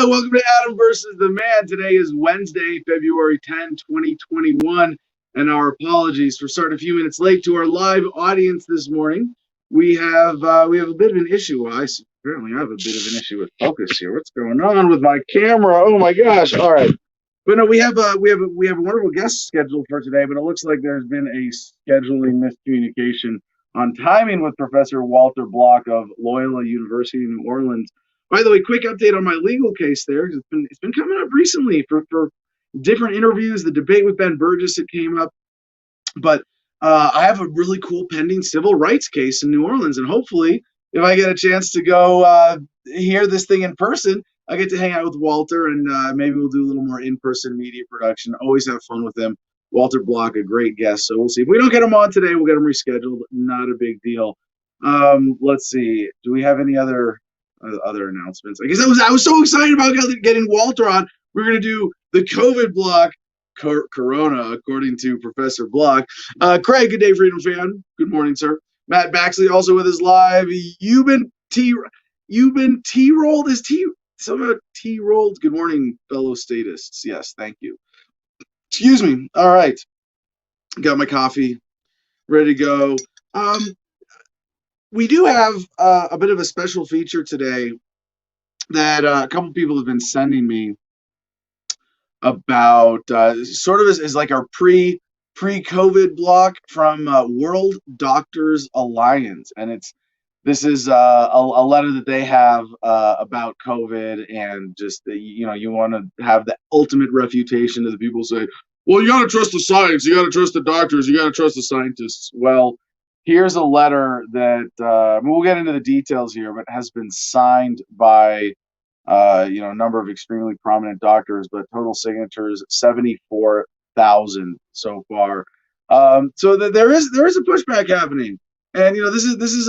Welcome to Adam versus the Man. Today is Wednesday, February 10, 2021. And our apologies for starting a few minutes late to our live audience this morning. We have a bit of an issue. Apparently I have a bit of an issue with focus here. What's going on with my camera? Oh my gosh. All right. But no, we have a wonderful guest scheduled for today, but it looks like there's been a scheduling miscommunication on timing with Professor Walter Block of Loyola University in New Orleans. By the way, quick update on my legal case there. It's been coming up recently for different interviews, the debate with Ben Burgess that came up. But I have a really cool pending civil rights case in New Orleans, and hopefully, if I get a chance to go hear this thing in person, I get to hang out with Walter, and maybe we'll do a little more in-person media production. Always have fun with him. Walter Block, a great guest. So we'll see. If we don't get him on today, we'll get him rescheduled. Not a big deal. Let's see. Do we have any other announcements? I guess I was so excited about getting Walter on. We're gonna do the COVID block, Corona, according to Professor Block. Craig, good day, Freedom Fan. Good morning, sir. Matt Baxley also with us live. You've been T-rolled. Is somehow T-rolled? Good morning, fellow statists. Yes, thank you. Excuse me. All right, got my coffee ready to go. We do have a bit of a special feature today that a couple people have been sending me about, sort of as like our pre-COVID block from World Doctors Alliance, and this is a letter that they have about COVID, and just you want to have the ultimate refutation to the people who say, well, you got to trust the science, you got to trust the doctors, you got to trust the scientists. Well, here's a letter that we'll get into the details here, but has been signed by a number of extremely prominent doctors, but total signatures 74,000 so far. So there is a pushback happening, and this is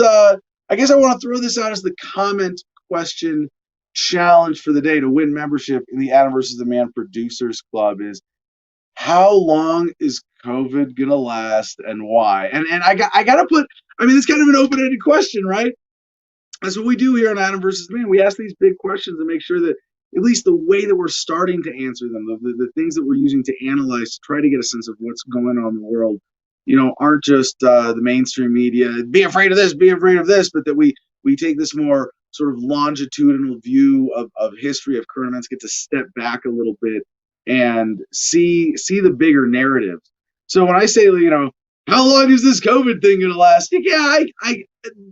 I guess I want to throw this out as the comment question challenge for the day to win membership in the Adam versus the Man Producers Club is, how long is COVID gonna last and why? And I gotta put, it's kind of an open-ended question, right? That's what we do here on Adam versus the Man. We ask these big questions and make sure that at least the way that we're starting to answer them, the things that we're using to analyze to try to get a sense of what's going on in the world, aren't just the mainstream media, be afraid of this, but that we take this more sort of longitudinal view of history, of current events, get to step back a little bit and see the bigger narrative. So when I say, how long is this COVID thing going to last? Yeah,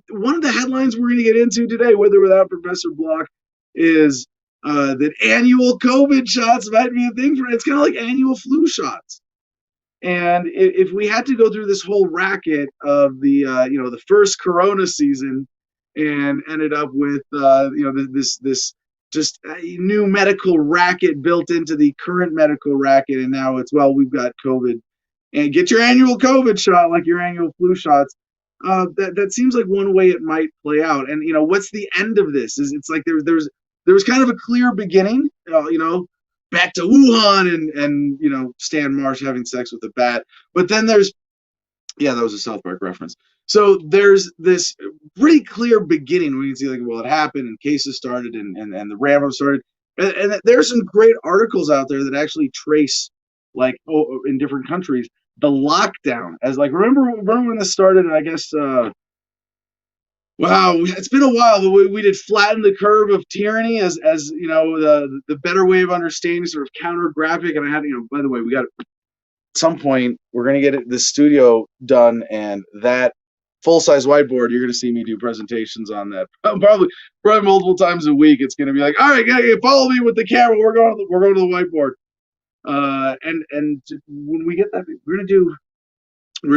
one of the headlines we're going to get into today, with or without Professor Block, is that annual COVID shots might be a thing for it. It's kind of like annual flu shots. And if we had to go through this whole racket of the first Corona season and ended up with this just a new medical racket built into the current medical racket, and now it's, well, we've got COVID, and get your annual COVID shot like your annual flu shots. That seems like one way it might play out. And what's the end of this? It's like there was kind of a clear beginning, back to Wuhan and Stan Marsh having sex with a bat. But then that was a South Park reference. So there's this pretty clear beginning. We can see, it happened, and cases started, and the ramp up started. And there's some great articles out there that actually trace, in different countries, the lockdown as remember when this started. And I guess wow, it's been a while, but we did flatten the curve of tyranny as the better way of understanding, sort of counter graphic. And I had, by the way, we got at some point we're gonna get the studio done, and that full-size whiteboard, you're gonna see me do presentations on that probably multiple times a week. It's gonna be like, all right, follow me with the camera. We're going to the whiteboard. And when we get that, we're gonna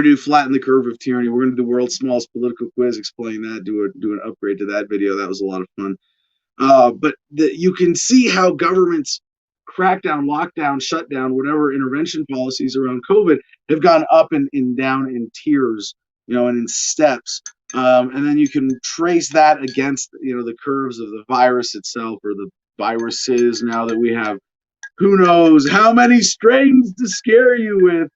do flatten the curve of tyranny. We're gonna do the world's smallest political quiz, explain that, do an upgrade to that video. That was a lot of fun. But you can see how governments crackdown, lockdown, shutdown, whatever intervention policies around COVID have gone up and down in tiers, and in steps. And then you can trace that against, the curves of the virus itself, or the viruses, now that we have who knows how many strains to scare you with.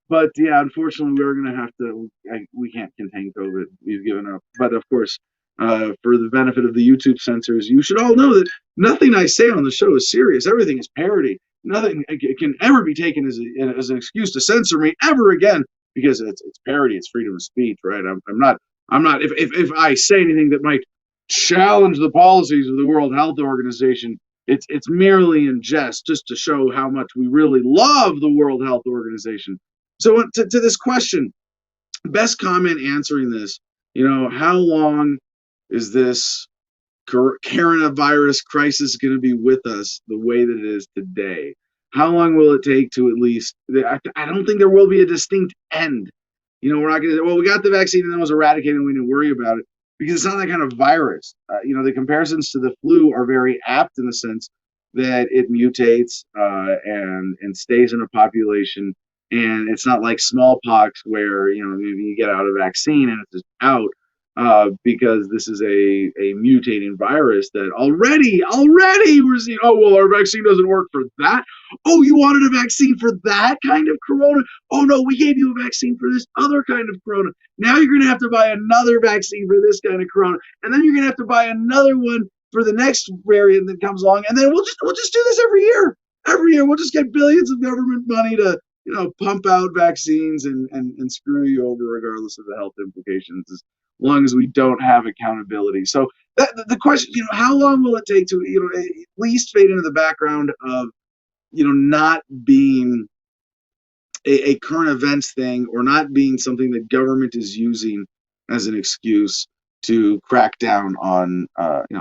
But yeah, unfortunately, we're going to have to, we can't contain COVID. We've given up. But of course, for the benefit of the YouTube censors, you should all know that nothing I say on the show is serious. Everything is parody. Nothing can ever be taken as an excuse to censor me ever again, because it's parody. It's freedom of speech, right? I'm not. If I say anything that might challenge the policies of the World Health Organization, it's merely in jest, just to show how much we really love the World Health Organization. So to this question, best comment answering this, how long is this coronavirus crisis going to be with us the way that it is today? How long will it take to at least? I don't think there will be a distinct end. We're not going to. Well, we got the vaccine and then it was eradicated, and we didn't worry about it because it's not that kind of virus. The comparisons to the flu are very apt in the sense that it mutates and stays in a population, and it's not like smallpox where you get out a vaccine and it's just out. Because this is a mutating virus that already we're seeing. Oh well, our vaccine doesn't work for that. Oh, you wanted a vaccine for that kind of corona? Oh no, we gave you a vaccine for this other kind of corona. Now you're going to have to buy another vaccine for this kind of corona, and then you're going to have to buy another one for the next variant that comes along, and then we'll just do this every year. Every year we'll just get billions of government money to pump out vaccines and screw you over regardless of the health implications, as long as we don't have accountability. So the question, how long will it take to at least fade into the background of not being a current events thing, or not being something that government is using as an excuse to crack down on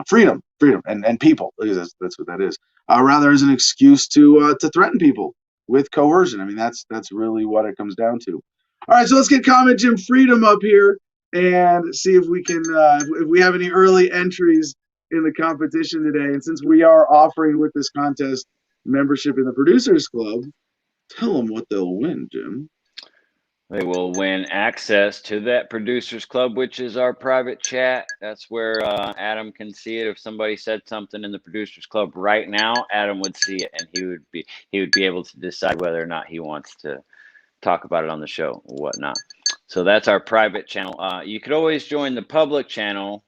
freedom and people, because that's what that is, rather as an excuse to threaten people with coercion. I mean, that's really what it comes down to. All right, so let's get Comet Jim Freedom up here and see if we can if we have any early entries in the competition today. And since we are offering with this contest membership in the Producers Club, tell them what they'll win, Jim. They will win access to that Producers Club, which is our private chat. That's where Adam can see it. If somebody said something in the Producers Club right now, Adam would see it, and he would be able to decide whether or not he wants to talk about it on the show or whatnot. So that's our private channel. You could always join the public channel,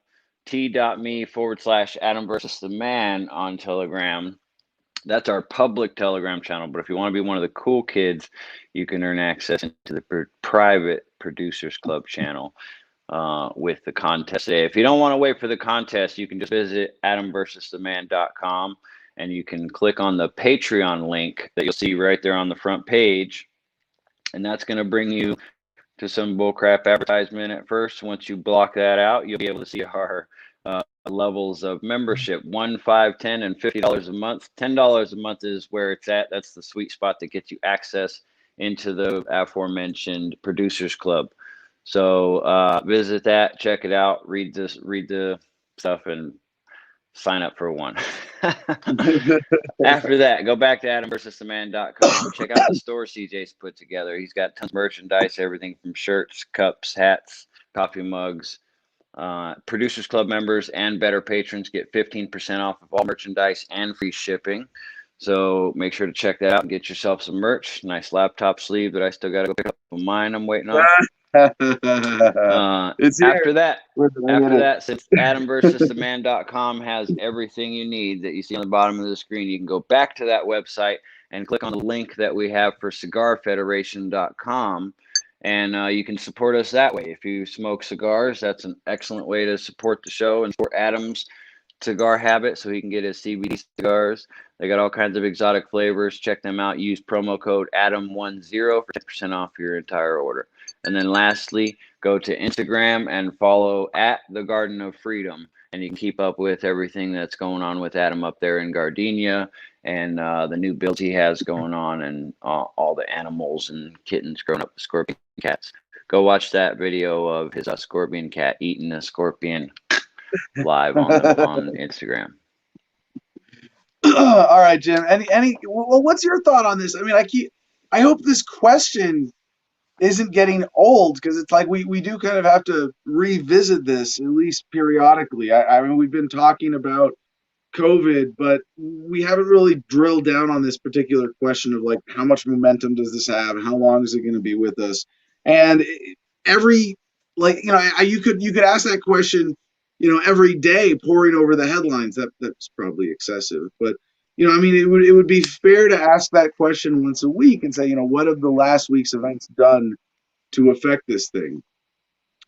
t.me/Adam versus the man on Telegram. That's our public Telegram channel. But if you want to be one of the cool kids, you can earn access into the private Producers Club channel with the contest today. If you don't want to wait for the contest, you can just visit adamversustheman.com, and you can click on the Patreon link that you'll see right there on the front page. And that's going to bring you to some bullcrap advertisement at first. Once you block that out, you'll be able to see our levels of membership: $1, $5, $10, and $50 a month. $10 a month is where it's at. That's the sweet spot that gets you access into the aforementioned Producers Club. So visit that, check it out, read the stuff, and sign up for one. After that, go back to adamversustheman.com. Check out the store CJ's put together. He's got tons of merchandise, everything from shirts, cups, hats, coffee mugs. Producers Club members and better patrons get 15% off of all merchandise and free shipping. So make sure to check that out and get yourself some merch. Nice laptop sleeve that I still got to go pick up of mine. I'm waiting on. After that, since adamversustheman.com has everything you need that you see on the bottom of the screen, you can go back to that website and click on the link that we have for cigarfederation.com, and you can support us that way. If you smoke cigars, that's an excellent way to support the show and support Adam's cigar habit so he can get his CBD cigars. They got all kinds of exotic flavors. Check them out. Use promo code ADAM10 for 10% off your entire order. And then lastly, go to Instagram and follow at the Garden of Freedom, and you can keep up with everything that's going on with Adam up there in Gardenia, and the new builds he has going on, and all the animals and kittens growing up with scorpion cats. Go watch that video of his scorpion cat eating a scorpion live on Instagram. All right, Jim. Well, what's your thought on this? I mean, I hope this question isn't getting old, because it's like we do kind of have to revisit this at least periodically. I mean, we've been talking about COVID, but we haven't really drilled down on this particular question of like, how much momentum does this have? How long is it going to be with us? And you could ask that question every day poring over the headlines. That's probably excessive, but I mean, it would be fair to ask that question once a week and say, what have the last week's events done to affect this thing?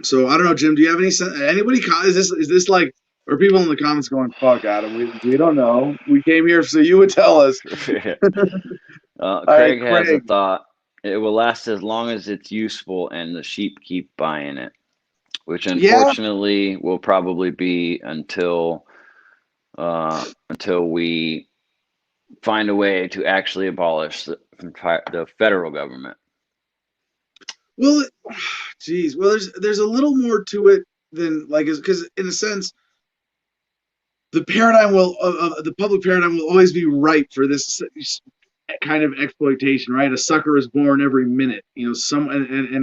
So I don't know, Jim. Do you have anybody? Is this like? Are people in the comments going, "Fuck, Adam, we don't know. We came here so you would tell us." Craig right, has a thought. It will last as long as it's useful and the sheep keep buying it, which unfortunately will probably be until we find a way to actually abolish the federal government. Well, geez. Well, there's a little more to it than because in a sense, the paradigm the public paradigm will always be ripe for this kind of exploitation, right? A sucker is born every minute, and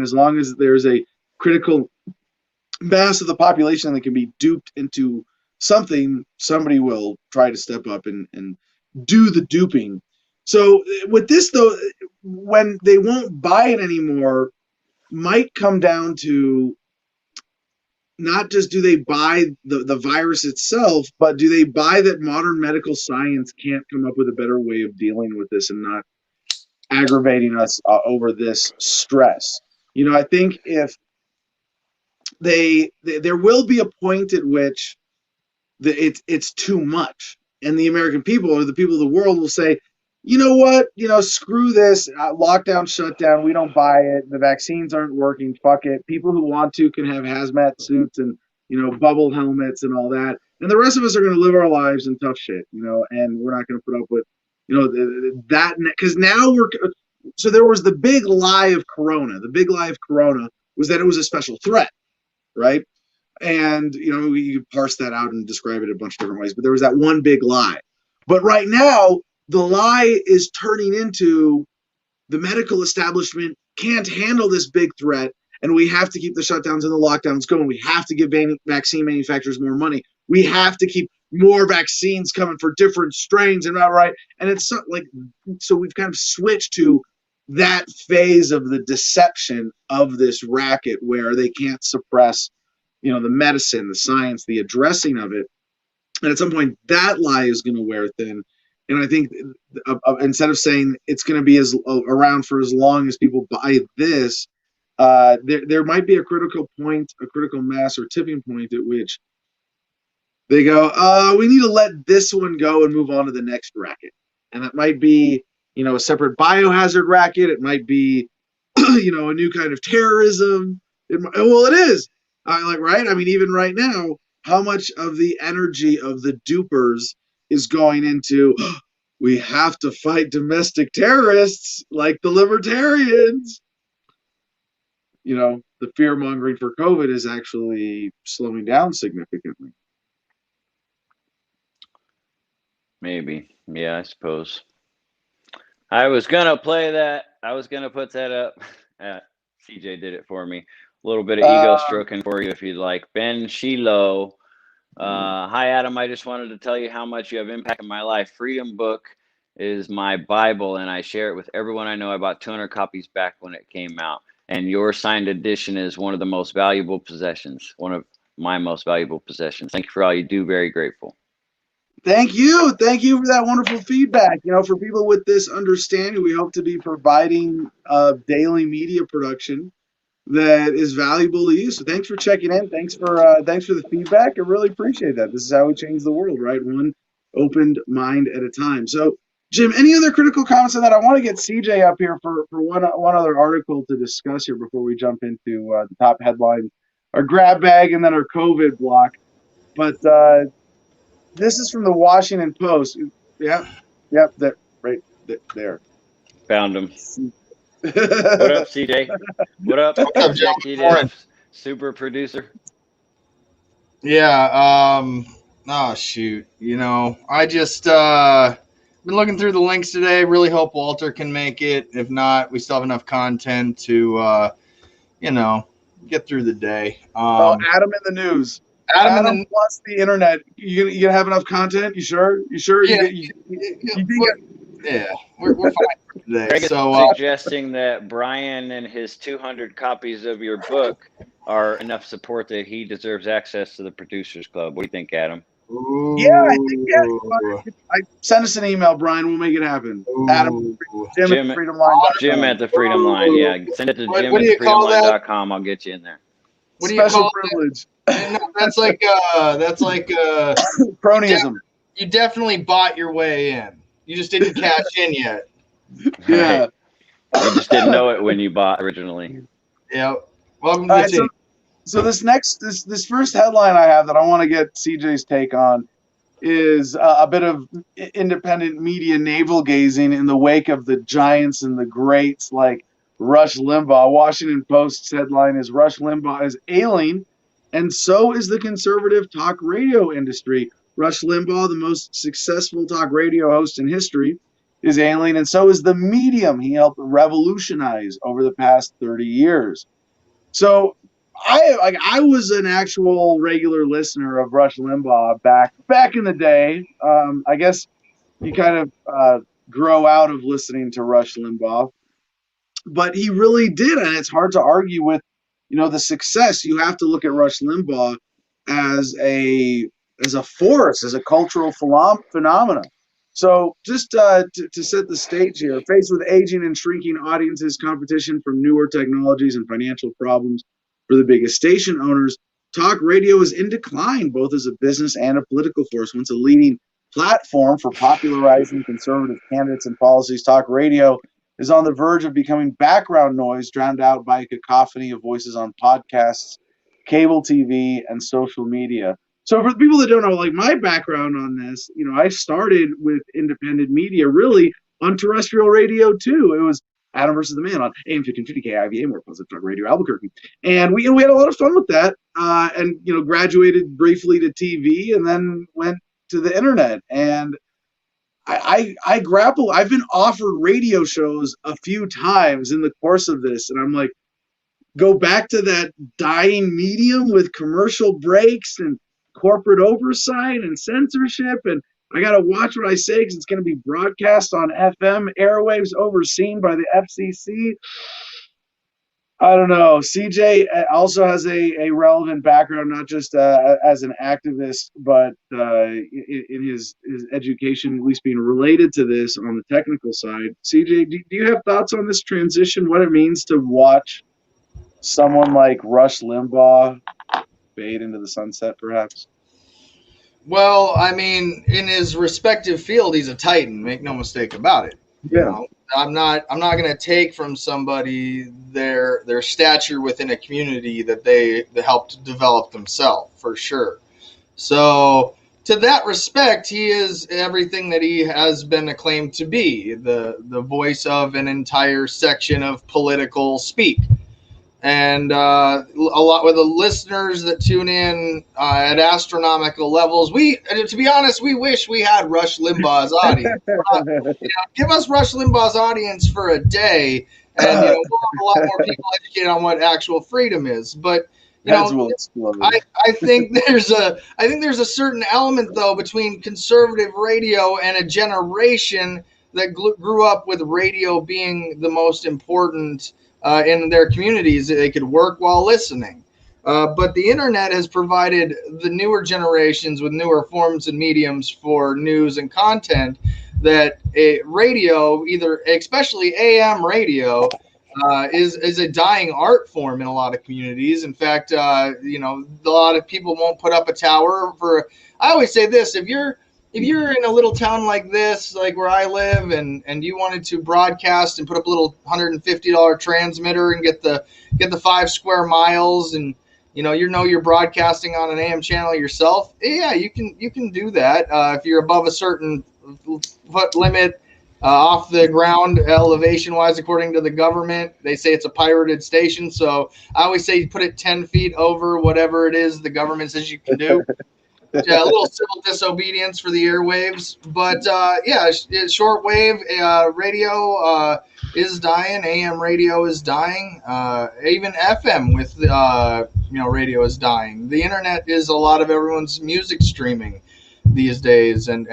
as long as there's a critical mass of the population that can be duped into something, somebody will try to step up and do the duping. So with this, though, when they won't buy it anymore, might come down to not just do they buy the virus itself, but do they buy that modern medical science can't come up with a better way of dealing with this and not aggravating us over this stress? I think if there will be a point at which it's too much, and the American people or the people of the world will say, you know what, screw this lockdown, shutdown. We don't buy it. The vaccines aren't working. Fuck it. People who want to can have hazmat suits and, bubble helmets and all that. And the rest of us are going to live our lives in tough shit, and we're not going to put up with, that. Because now so there was the big lie of Corona. The big lie of Corona was that it was a special threat, right? And, you could parse that out and describe it a bunch of different ways. But there was that one big lie. But right now, the lie is turning into the medical establishment can't handle this big threat, and we have to keep the shutdowns and the lockdowns going. We have to give vaccine manufacturers more money. We have to keep more vaccines coming for different strains, and right. And it's so we've kind of switched to that phase of the deception of this racket where they can't suppress, the medicine, the science, the addressing of it. And at some point, that lie is going to wear thin. And I think instead of saying it's going to be around for as long as people buy this, there might be a critical point, a critical mass or tipping point at which they go, we need to let this one go and move on to the next racket. And that might be, a separate biohazard racket. It might be, a new kind of terrorism. It is. Right? I mean, even right now, how much of the energy of the dupers is going into, we have to fight domestic terrorists like the libertarians. The fear mongering for COVID is actually slowing down significantly. Maybe. Yeah, I suppose. I was going to play that. I was going to put that up. CJ did it for me. A little bit of ego stroking for you if you'd like. Ben Shiloh. Hi, Adam. I just wanted to tell you how much you have impacted my life. Freedom Book is my Bible, and I share it with everyone I know. I bought 200 copies back when it came out, and your signed edition is one of the most valuable possessions, one of my most valuable possessions. Thank you for all you do. Very grateful. Thank you. Thank you for that wonderful feedback. For people with this understanding, we hope to be providing daily media production that is valuable to you. So thanks for checking in. Thanks for the feedback. I really appreciate that. This is how we change the world, right? One opened mind at a time. So, Jim, any other critical comments on that? I want to get CJ up here for one other article to discuss here before we jump into the top headline, our grab bag, and then our COVID block. But this is from the Washington Post. Yep, that right there. Found him. What up, CJ? What up, executive super producer? Yeah. Oh shoot. I just been looking through the links today. Really hope Walter can make it. If not, we still have enough content to get through the day. Adam in the news. Adam plus the internet. You gonna have enough content? You sure? Yeah, we're fine for today. Greg is suggesting that Brian and his 200 copies of your book are enough support that he deserves access to the Producers Club. What do you think, Adam? Ooh. Yeah, I think send us an email, Brian. We'll make it happen. Adam, Jim at freedomline.com. Jim at the Freedom Line. Yeah, send it to Jim at freedomline.com. I'll get you in there. What do you Special call privilege. No, that's like cronyism. You definitely bought your way in. You just didn't cash in yet. Yeah. You just didn't know it when you bought originally. Yeah. Welcome to the team. So this first headline I have that I want to get CJ's take on is a bit of independent media navel gazing in the wake of the giants and the greats like Rush Limbaugh. Washington Post's headline is Rush Limbaugh is ailing, and so is the conservative talk radio industry. Rush Limbaugh, the most successful talk radio host in history, is ailing, and so is the medium he helped revolutionize over the past 30 years. So I was an actual regular listener of Rush Limbaugh back in the day. I guess you kind of grow out of listening to Rush Limbaugh, but he really did, and it's hard to argue with, the success. You have to look at Rush Limbaugh as a force, as a cultural phenomenon. So just to set the stage here, faced with aging and shrinking audiences, competition from newer technologies, and financial problems for the biggest station owners, talk radio is in decline, both as a business and a political force. Once a leading platform for popularizing conservative candidates and policies, talk radio is on the verge of becoming background noise, drowned out by a cacophony of voices on podcasts, cable TV, and social media. So for the people that don't know, like my background on this, I started with independent media really on terrestrial radio too. It was Adam versus the Man on AM 1550 KIVA, more positive talk radio, Albuquerque, and we had a lot of fun with that. And graduated briefly to TV, and then went to the internet. And I grapple. I've been offered radio shows a few times in the course of this, and I'm like, go back to that dying medium with commercial breaks and corporate oversight and censorship, and I got to watch what I say because it's going to be broadcast on FM airwaves overseen by the FCC. I don't know. CJ also has a relevant background, not just as an activist, but in his education, at least being related to this on the technical side. CJ, do you have thoughts on this transition, what it means to watch someone like Rush Limbaugh fade into the sunset, perhaps? Well, I mean, in his respective field, he's a titan. Make no mistake about it. Yeah. I'm not going to take from somebody their stature within a community that they helped develop themselves, for sure. So to that respect, he is everything that he has been acclaimed to be, the voice of an entire section of political speak. And a lot with the listeners that tune in at astronomical levels. To be honest, we wish we had Rush Limbaugh's audience. Give us Rush Limbaugh's audience for a day, and we'll have a lot more people educated on what actual freedom is. But I think there's a certain element though between conservative radio and a generation that grew up with radio being the most important in their communities. They could work while listening. But the internet has provided the newer generations with newer forms and mediums for news and content that a radio, especially AM radio, is a dying art form in a lot of communities. In fact, a lot of people won't put up a tower for. I always say this: if you're in a little town like this, like where I live, and you wanted to broadcast and put up a little $150 transmitter and get the 5 square miles, and you're broadcasting on an AM channel yourself, yeah, you can do that if you're above a certain foot limit off the ground elevation wise, according to the government. They say it's a pirated station, so I always say you put it 10 feet over whatever it is the government says you can do. Yeah, a little civil disobedience for the airwaves, but shortwave radio is dying. AM radio is dying. Even FM with radio is dying. The internet is a lot of everyone's music streaming these days, and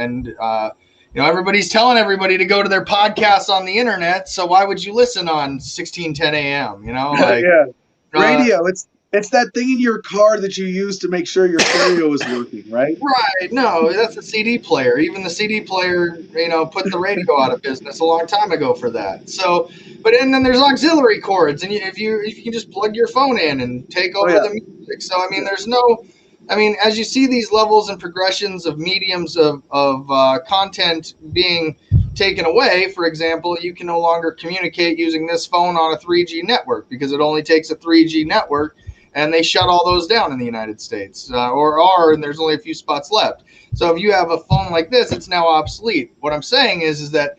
everybody's telling everybody to go to their podcasts on the internet. So why would you listen on 1610 AM? Yeah, radio. It's that thing in your car that you use to make sure your stereo is working, right? Right. No, that's a CD player. Even the CD player, put the radio out of business a long time ago for that. So, and then there's auxiliary cords, and if you can just plug your phone in and take over the music. So, I mean, as you see these levels and progressions of mediums of content being taken away, for example, you can no longer communicate using this phone on a 3G network because it only takes a 3G network. And they shut all those down in the United States, and there's only a few spots left. So if you have a phone like this, it's now obsolete. What I'm saying is that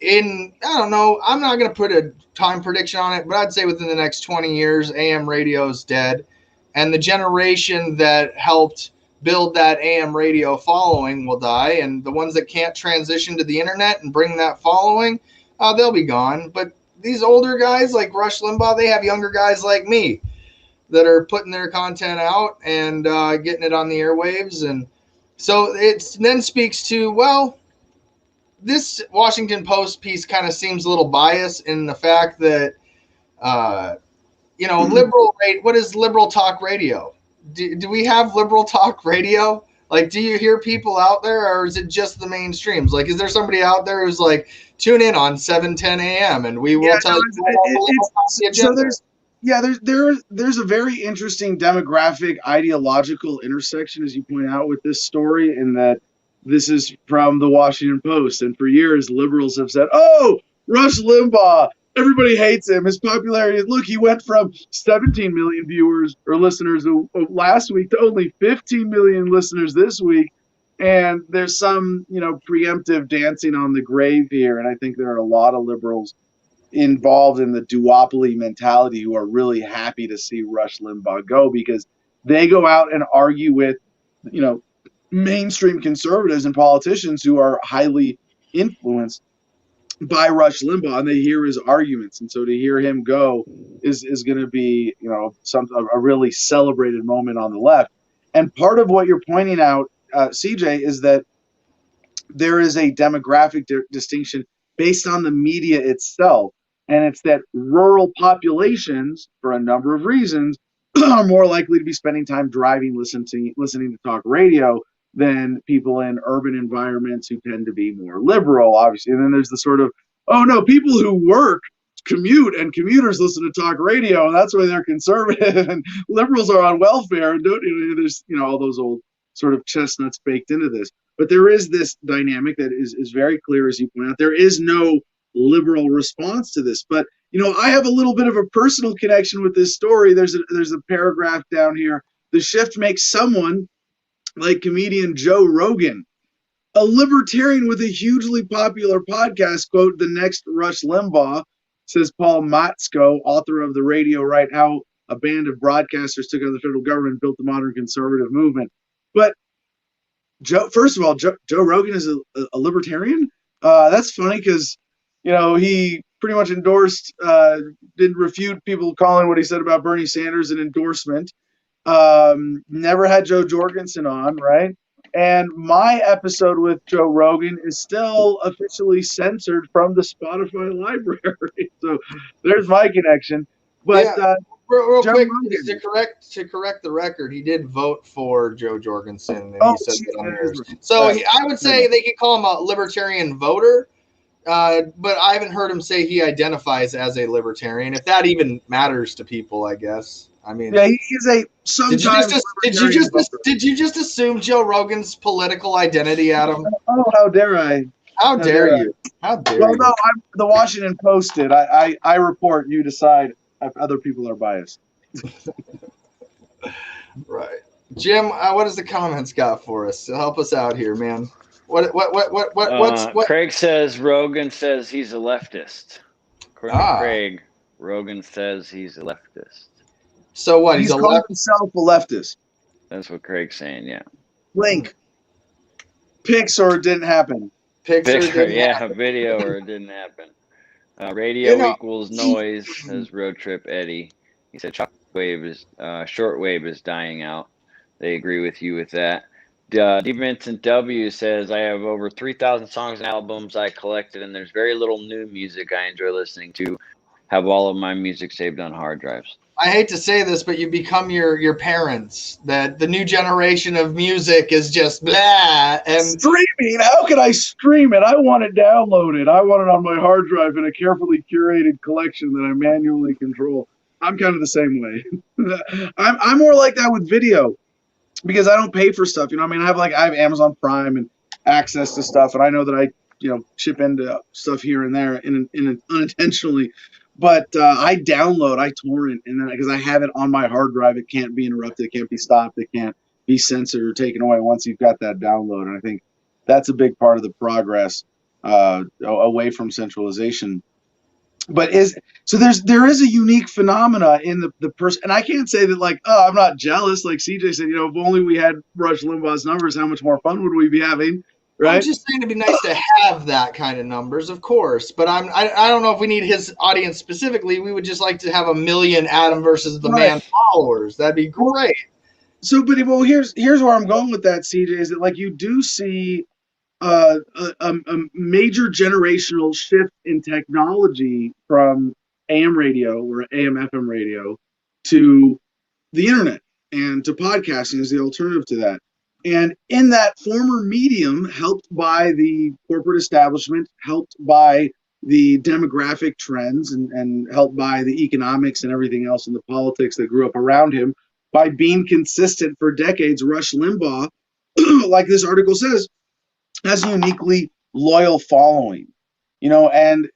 I don't know, I'm not going to put a time prediction on it, but I'd say within the next 20 years, AM radio is dead. And the generation that helped build that AM radio following will die. And the ones that can't transition to the internet and bring that following, they'll be gone. But these older guys like Rush Limbaugh, they have younger guys like me that are putting their content out and getting it on the airwaves. And so it then speaks to, well, this Washington Post piece kind of seems a little biased in the fact that, what is liberal talk radio? Do we have liberal talk radio? Like, do you hear people out there, or is it just the mainstreams? Like, is there somebody out there who's like, tune in on 7:10 a.m. and we will tell you. So there's a very interesting demographic ideological intersection, as you point out, with this story, in that this is from the Washington Post. And for years, liberals have said, oh, Rush Limbaugh, everybody hates him. His popularity, look, he went from 17 million viewers or listeners last week to only 15 million listeners this week. And there's some, preemptive dancing on the grave here. And I think there are a lot of liberals involved in the duopoly mentality who are really happy to see Rush Limbaugh go, because they go out and argue with, mainstream conservatives and politicians who are highly influenced by Rush Limbaugh, and they hear his arguments. And so to hear him go is going to be, a really celebrated moment on the left. And part of what you're pointing out, CJ, is that there is a demographic distinction based on the media itself. And it's that rural populations, for a number of reasons, are more likely to be spending time driving, listening to talk radio than people in urban environments who tend to be more liberal, obviously. And then there's the sort of, oh no, people who work commute, and commuters listen to talk radio, and that's why they're conservative, and liberals are on welfare, and there's all those old sort of chestnuts baked into this. But there is this dynamic that is very clear, as you point out. There is no liberal response to this, but I have a little bit of a personal connection with this story. There's a paragraph down here. The shift makes someone like comedian Joe Rogan, a libertarian with a hugely popular podcast, quote, the next Rush Limbaugh, says Paul Matsko, author of The Radio Right, How a Band of Broadcasters Took Over the Federal Government and Built the Modern Conservative Movement. But first of all, Joe Rogan is a libertarian. That's funny because, he pretty much endorsed, didn't refute people calling what he said about Bernie Sanders an endorsement. Never had Joe Jorgensen on, right? And my episode with Joe Rogan is still officially censored from the Spotify library. So there's my connection. But real quick, to correct the record, he did vote for Joe Jorgensen. And he said that on theirs. So I would say they could call him a libertarian voter. But I haven't heard him say he identifies as a libertarian, if that even matters to people, I guess. I mean, yeah, he is a sometimes. Did you just assume Joe Rogan's political identity, Adam? Oh, how dare I? How dare you? How dare you? Well, no, the Washington Post did. I report. You decide if other people are biased. Right, Jim. What does the comments got for us? Help us out here, man. What? Craig says Rogan says he's a leftist. According to Craig, Rogan says he's a leftist. So what? He's called himself a leftist. That's what Craig's saying. Yeah. Link. Pics or it didn't happen. Picture, yeah, video or it didn't happen. Radio equals noise, says Road Trip Eddie. He said shortwave is dying out. They agree with you with that. D. Vincent W. says, I have over 3,000 songs and albums I collected, and there's very little new music I enjoy listening to. Have all of my music saved on hard drives. I hate to say this, but you become your parents. That the new generation of music is just blah. And streaming, how can I stream it? I want it downloaded. I want it on my hard drive in a carefully curated collection that I manually control. I'm kind of the same way. I'm more like that with video because I don't pay for stuff. You know, I mean, I have Amazon Prime and access to stuff, and I know that I chip into stuff here and there in unintentionally. But I download, I torrent, and then because I have it on my hard drive, it can't be interrupted, it can't be stopped, it can't be censored or taken away once you've got that download. And I think that's a big part of the progress away from centralization. But there is a unique phenomena in the person, and I can't say that like, oh, I'm not jealous. Like CJ said, if only we had Rush Limbaugh's numbers, how much more fun would we be having? Right? I'm just saying it'd be nice to have that kind of numbers, of course. But I don't know if we need his audience specifically. We would just like to have 1 million Adam versus the Man followers. That'd be great. So, but here's where I'm going with that, CJ, is that like you do see a major generational shift in technology from AM radio or AM FM radio to the internet and to podcasting as the alternative to that. And in that former medium, helped by the corporate establishment, helped by the demographic trends, and helped by the economics and everything else in the politics that grew up around him, by being consistent for decades, Rush Limbaugh, like this article says, has a uniquely loyal following. And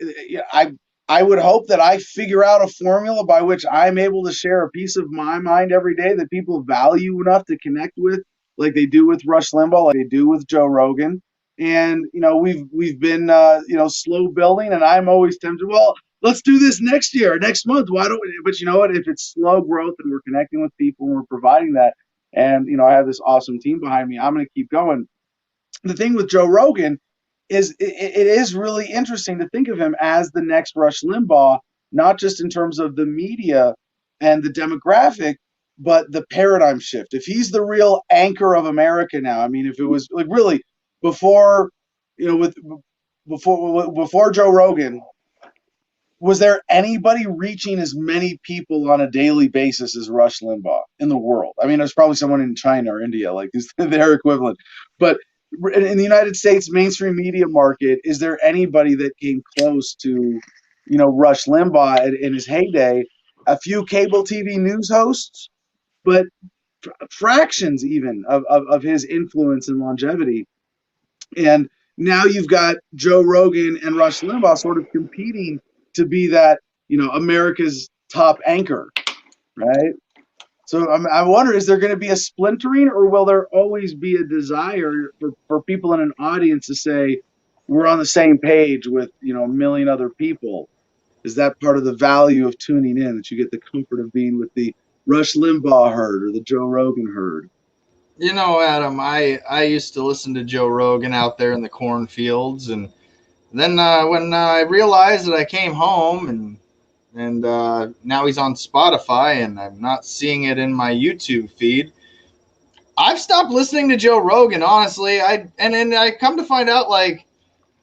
I would hope that I figure out a formula by which I'm able to share a piece of my mind every day that people value enough to connect with, like they do with Rush Limbaugh, like they do with Joe Rogan. And we've been slow building, and I'm always tempted, well, let's do this next year, next month. Why don't we? But you know what? If it's slow growth and we're connecting with people and we're providing that, and I have this awesome team behind me, I'm going to keep going. The thing with Joe Rogan is it is really interesting to think of him as the next Rush Limbaugh, not just in terms of the media and the demographic, but the paradigm shift. If he's the real anchor of America now, I mean, if it was like really before Joe Rogan, was there anybody reaching as many people on a daily basis as Rush Limbaugh in the world? I mean, there's probably someone in China or India, like their equivalent. But in the United States mainstream media market, is there anybody that came close to, Rush Limbaugh in his heyday? A few cable TV news hosts, but fractions even of his influence and longevity. And now you've got Joe Rogan and Rush Limbaugh sort of competing to be that, America's top anchor, right? So I wonder, is there going to be a splintering, or will there always be a desire for people in an audience to say, we're on the same page with, 1 million other people? Is that part of the value of tuning in, that you get the comfort of being with the Rush Limbaugh herd or the Joe Rogan herd? Adam, I used to listen to Joe Rogan out there in the cornfields, and then when I realized that I came home and now he's on Spotify and I'm not seeing it in my YouTube feed, I've stopped listening to Joe Rogan, honestly. And I come to find out, like,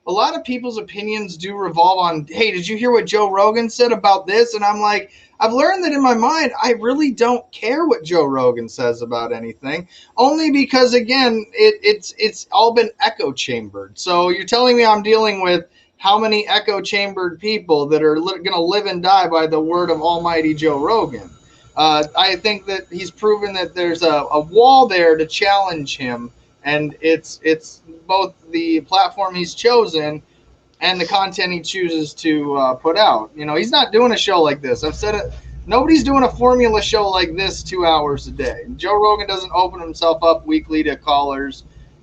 a lot of people's opinions do revolve on, hey, did you hear what Joe Rogan said about this? And I'm like, I've learned that in my mind, I really don't care what Joe Rogan says about anything, only because, again, it's all been echo chambered. So you're telling me I'm dealing with how many echo chambered people that are going to live and die by the word of almighty Joe Rogan? I think that he's proven that there's a wall there to challenge him, and it's both the platform he's chosen and the content he chooses to put out. He's not doing a show like this. I've said it. Nobody's doing a formula show like this 2 hours a day. Joe Rogan doesn't open himself up weekly to callers.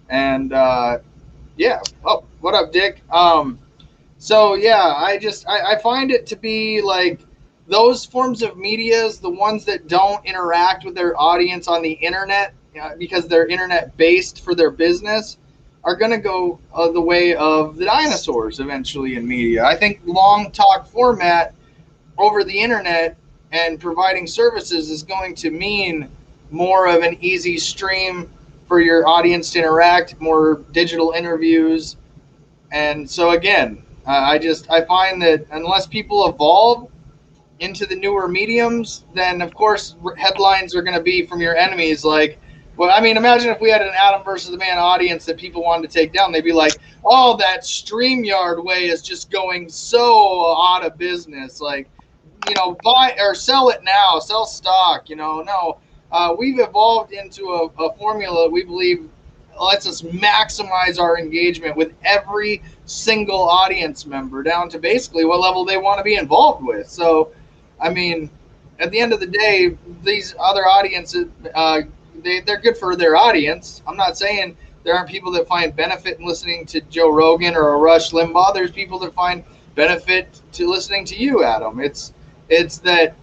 And, yeah. Oh, what up, Dick? So, yeah, I find it to be like those forms of medias, the ones that don't interact with their audience on the internet because they're internet-based for their business, are going to go the way of the dinosaurs eventually in media. I think long talk format over the internet and providing services is going to mean more of an easy stream for your audience to interact, more digital interviews. And so again, I find that unless people evolve, into the newer mediums, then of course headlines are going to be from your enemies. Like, well, I mean, imagine if we had an Adam versus the Man audience that people wanted to take down. They'd be like, "Oh, that StreamYard way is just going so out of business. Like, you know, buy or sell it now, sell stock. You know, no." We've evolved into a formula we believe lets us maximize our engagement with every single audience member down to basically what level they want to be involved with. So, I mean, at the end of the day, these other audiences, they're good for their audience. I'm not saying there aren't people that find benefit in listening to Joe Rogan or a Rush Limbaugh. There's people that find benefit to listening to you, Adam. It's that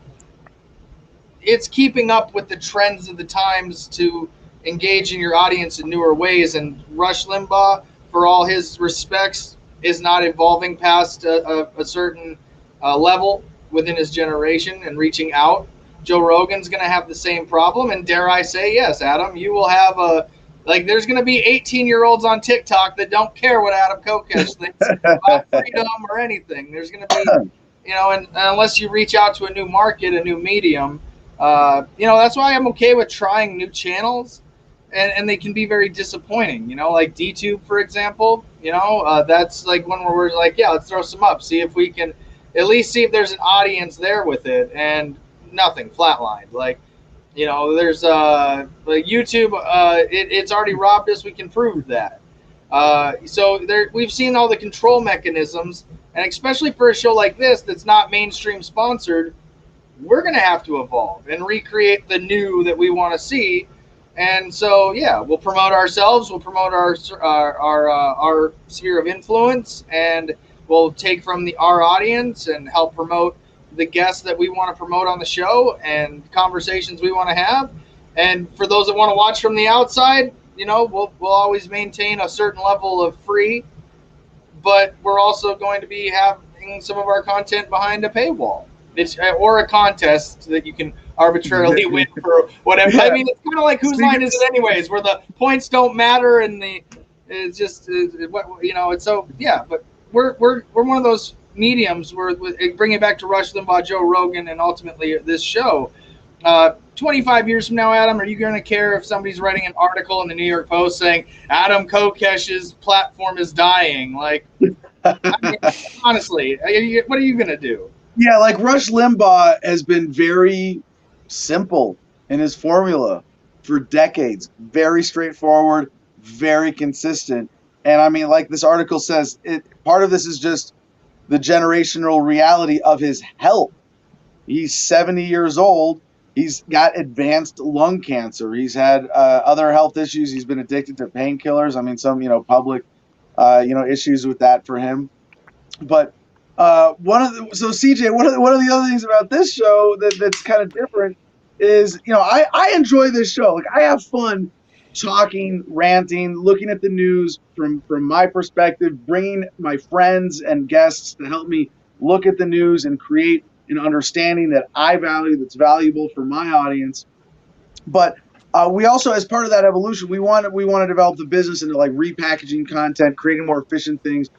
it's keeping up with the trends of the times to engage in your audience in newer ways. And Rush Limbaugh, for all his respects, is not evolving past a certain level within his generation and reaching out. Joe Rogan's going to have the same problem. And dare I say, yes, Adam, you will have there's going to be 18-year-olds on TikTok that don't care what Adam Kokesh thinks about freedom or anything. There's going to be, you know, and unless you reach out to a new market, a new medium, you know, that's why I'm okay with trying new channels, and they can be very disappointing, you know, like DTube, for example. You know, that's like one where we're like, yeah, let's throw some up, see if we can at least see if there's an audience there with it, and nothing, flatlined. Like, you know, there's like YouTube, it's already robbed us. We can prove that. So there, we've seen all the control mechanisms, and especially for a show like this that's not mainstream sponsored, we're going to have to evolve and recreate the new that we want to see. And so, yeah, we'll promote ourselves. We'll promote our sphere of influence, and we'll take from our audience and help promote the guests that we want to promote on the show and conversations we want to have. And for those that want to watch from the outside, you know, we'll always maintain a certain level of free, but we're also going to be having some of our content behind a paywall. It's or a contest that you can arbitrarily win for whatever. Yeah. I mean, it's kind of like whose line is it anyways, where the points don't matter and it's just what, you know. It's so, yeah. But we're one of those mediums where, bringing it back to Rush Limbaugh, Joe Rogan, and ultimately this show. 25 years from now, Adam, are you going to care if somebody's writing an article in the New York Post saying Adam Kokesh's platform is dying? Like, I mean, honestly, what are you going to do? Yeah, like Rush Limbaugh has been very simple in his formula for decades. Very straightforward, very consistent. And I mean, like this article says, part of this is just the generational reality of his health. He's 70 years old. He's got advanced lung cancer. He's had other health issues. He's been addicted to painkillers. I mean, some, you know, public, issues with that for him. But so CJ, one of the other things about this show that's kind of different is, you know, I enjoy this show. Like, I have fun talking, ranting, looking at the news from my perspective, bringing my friends and guests to help me look at the news and create an understanding that I value, that's valuable for my audience. But we also, as part of that evolution, we want to develop the business into like repackaging content, creating more efficient things.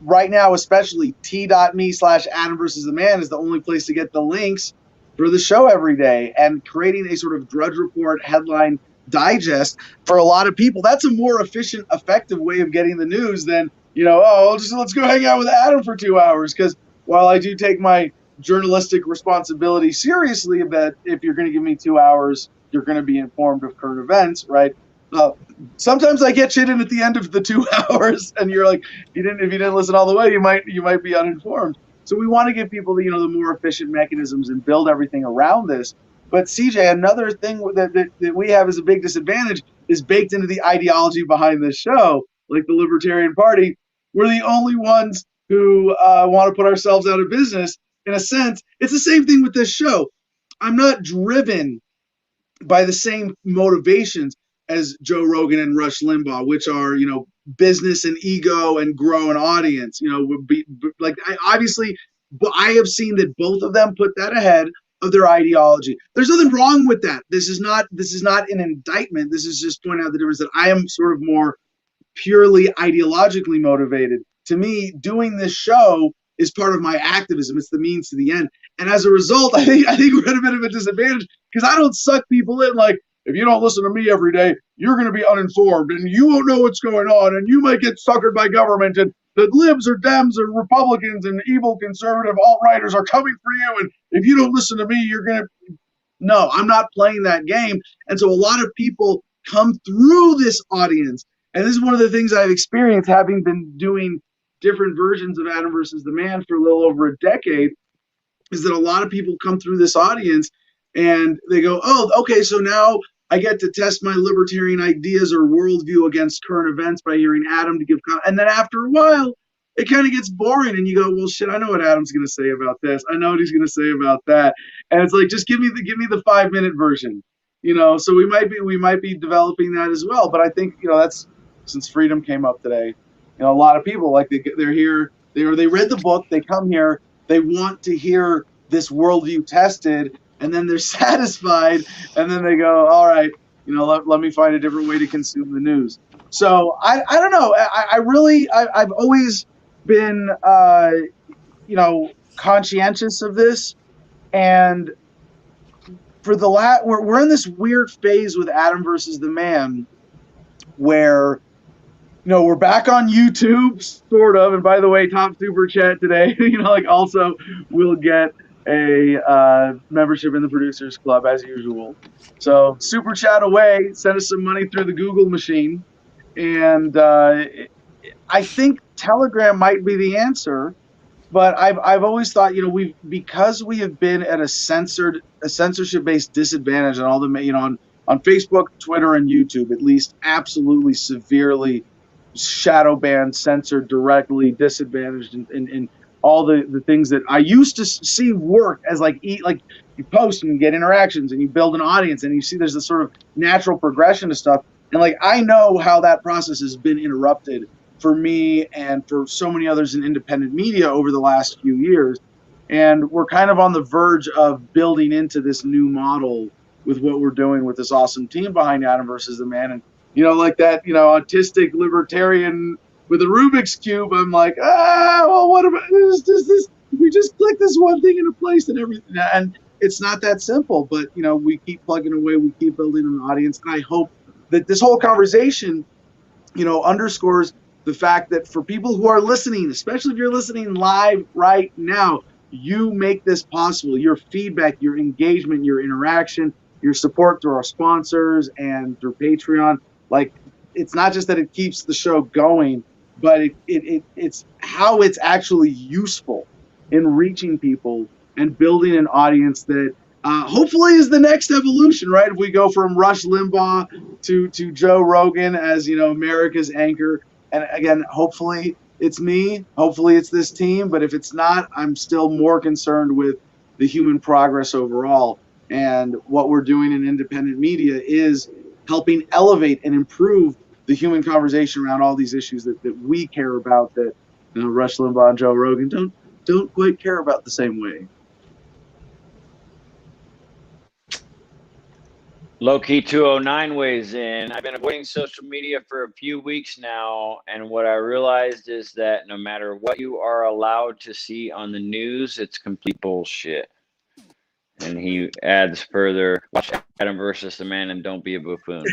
Right now, especially t.me/Adam versus the Man is the only place to get the links for the show every day, and creating a sort of Drudge Report headline digest for a lot of people. That's a more efficient, effective way of getting the news than, you know, let's go hang out with Adam for 2 hours. Because while I do take my journalistic responsibility seriously, that if you're going to give me 2 hours, you're going to be informed of current events, right? Sometimes I get shit in at the end of the 2 hours, and you're like, if you didn't listen all the way, you might be uninformed. So we want to give people the, you know, the more efficient mechanisms and build everything around this. But CJ, another thing that we have as a big disadvantage is baked into the ideology behind this show. Like the Libertarian Party, we're the only ones who want to put ourselves out of business. In a sense, it's the same thing with this show. I'm not driven by the same motivations as Joe Rogan and Rush Limbaugh, which are, you know, business and ego and grow an audience. You know, would be like, but I have seen that both of them put that ahead of their ideology. There's nothing wrong with that. This is not an indictment. This is just pointing out the difference, that I am sort of more purely ideologically motivated. To me, doing this show is part of my activism. It's the means to the end. And as a result, I think we're at a bit of a disadvantage because I don't suck people in like, if you don't listen to me every day, you're going to be uninformed and you won't know what's going on and you might get suckered by government and the libs or Dems or Republicans and evil conservative alt-righters are coming for you. And if you don't listen to me, you're going to. No, I'm not playing that game. And so a lot of people come through this audience. And this is one of the things I've experienced having been doing different versions of Adam versus the Man for a little over a decade, is that a lot of people come through this audience and they go, oh, okay, so now I get to test my libertarian ideas or worldview against current events by hearing Adam to give and then after a while, it kind of gets boring and you go, well, shit, I know what Adam's going to say about this. I know what he's going to say about that. And it's like, just give me the 5-minute version, so we might be developing that as well. But I think, that's, since freedom came up today, a lot of people, like, they're here, they read the book, they come here, they want to hear this worldview tested, and then they're satisfied, and then they go, all right, let me find a different way to consume the news. So I don't know. I've always been, conscientious of this, and for we're in this weird phase with Adam versus the Man, where we're back on YouTube, sort of. And by the way, top super chat today, also we'll get a membership in the Producers Club as usual. So super chat away, send us some money through the Google machine. And I think Telegram might be the answer. But I've always thought, because we have been at a censorship-based disadvantage on all the, on Facebook, Twitter, and YouTube, at least, absolutely severely shadow banned, censored, directly disadvantaged in all the things that I used to see work as like you post and you get interactions and you build an audience and you see there's this sort of natural progression to stuff. And I know how that process has been interrupted for me and for so many others in independent media over the last few years. And we're kind of on the verge of building into this new model with what we're doing with this awesome team behind Adam versus the Man. And that, autistic libertarian with a Rubik's Cube, I'm like, well, what about this? We just click this one thing into place and everything. And it's not that simple, but, we keep plugging away, we keep building an audience. And I hope that this whole conversation, underscores the fact that for people who are listening, especially if you're listening live right now, you make this possible. Your feedback, your engagement, your interaction, your support through our sponsors and through Patreon. It's not just that it keeps the show going, but it's how it's actually useful in reaching people and building an audience that hopefully is the next evolution, right? If we go from Rush Limbaugh to Joe Rogan as, America's anchor. And again, hopefully it's me, hopefully it's this team, but if it's not, I'm still more concerned with the human progress overall. And what we're doing in independent media is helping elevate and improve the human conversation around all these issues that we care about, that Rush Limbaugh and Joe Rogan don't quite care about the same way. Low-Key 209 weighs in. I've been avoiding social media for a few weeks now, and what I realized is that no matter what you are allowed to see on the news, it's complete bullshit. And he adds further, watch Adam versus the Man and don't be a buffoon.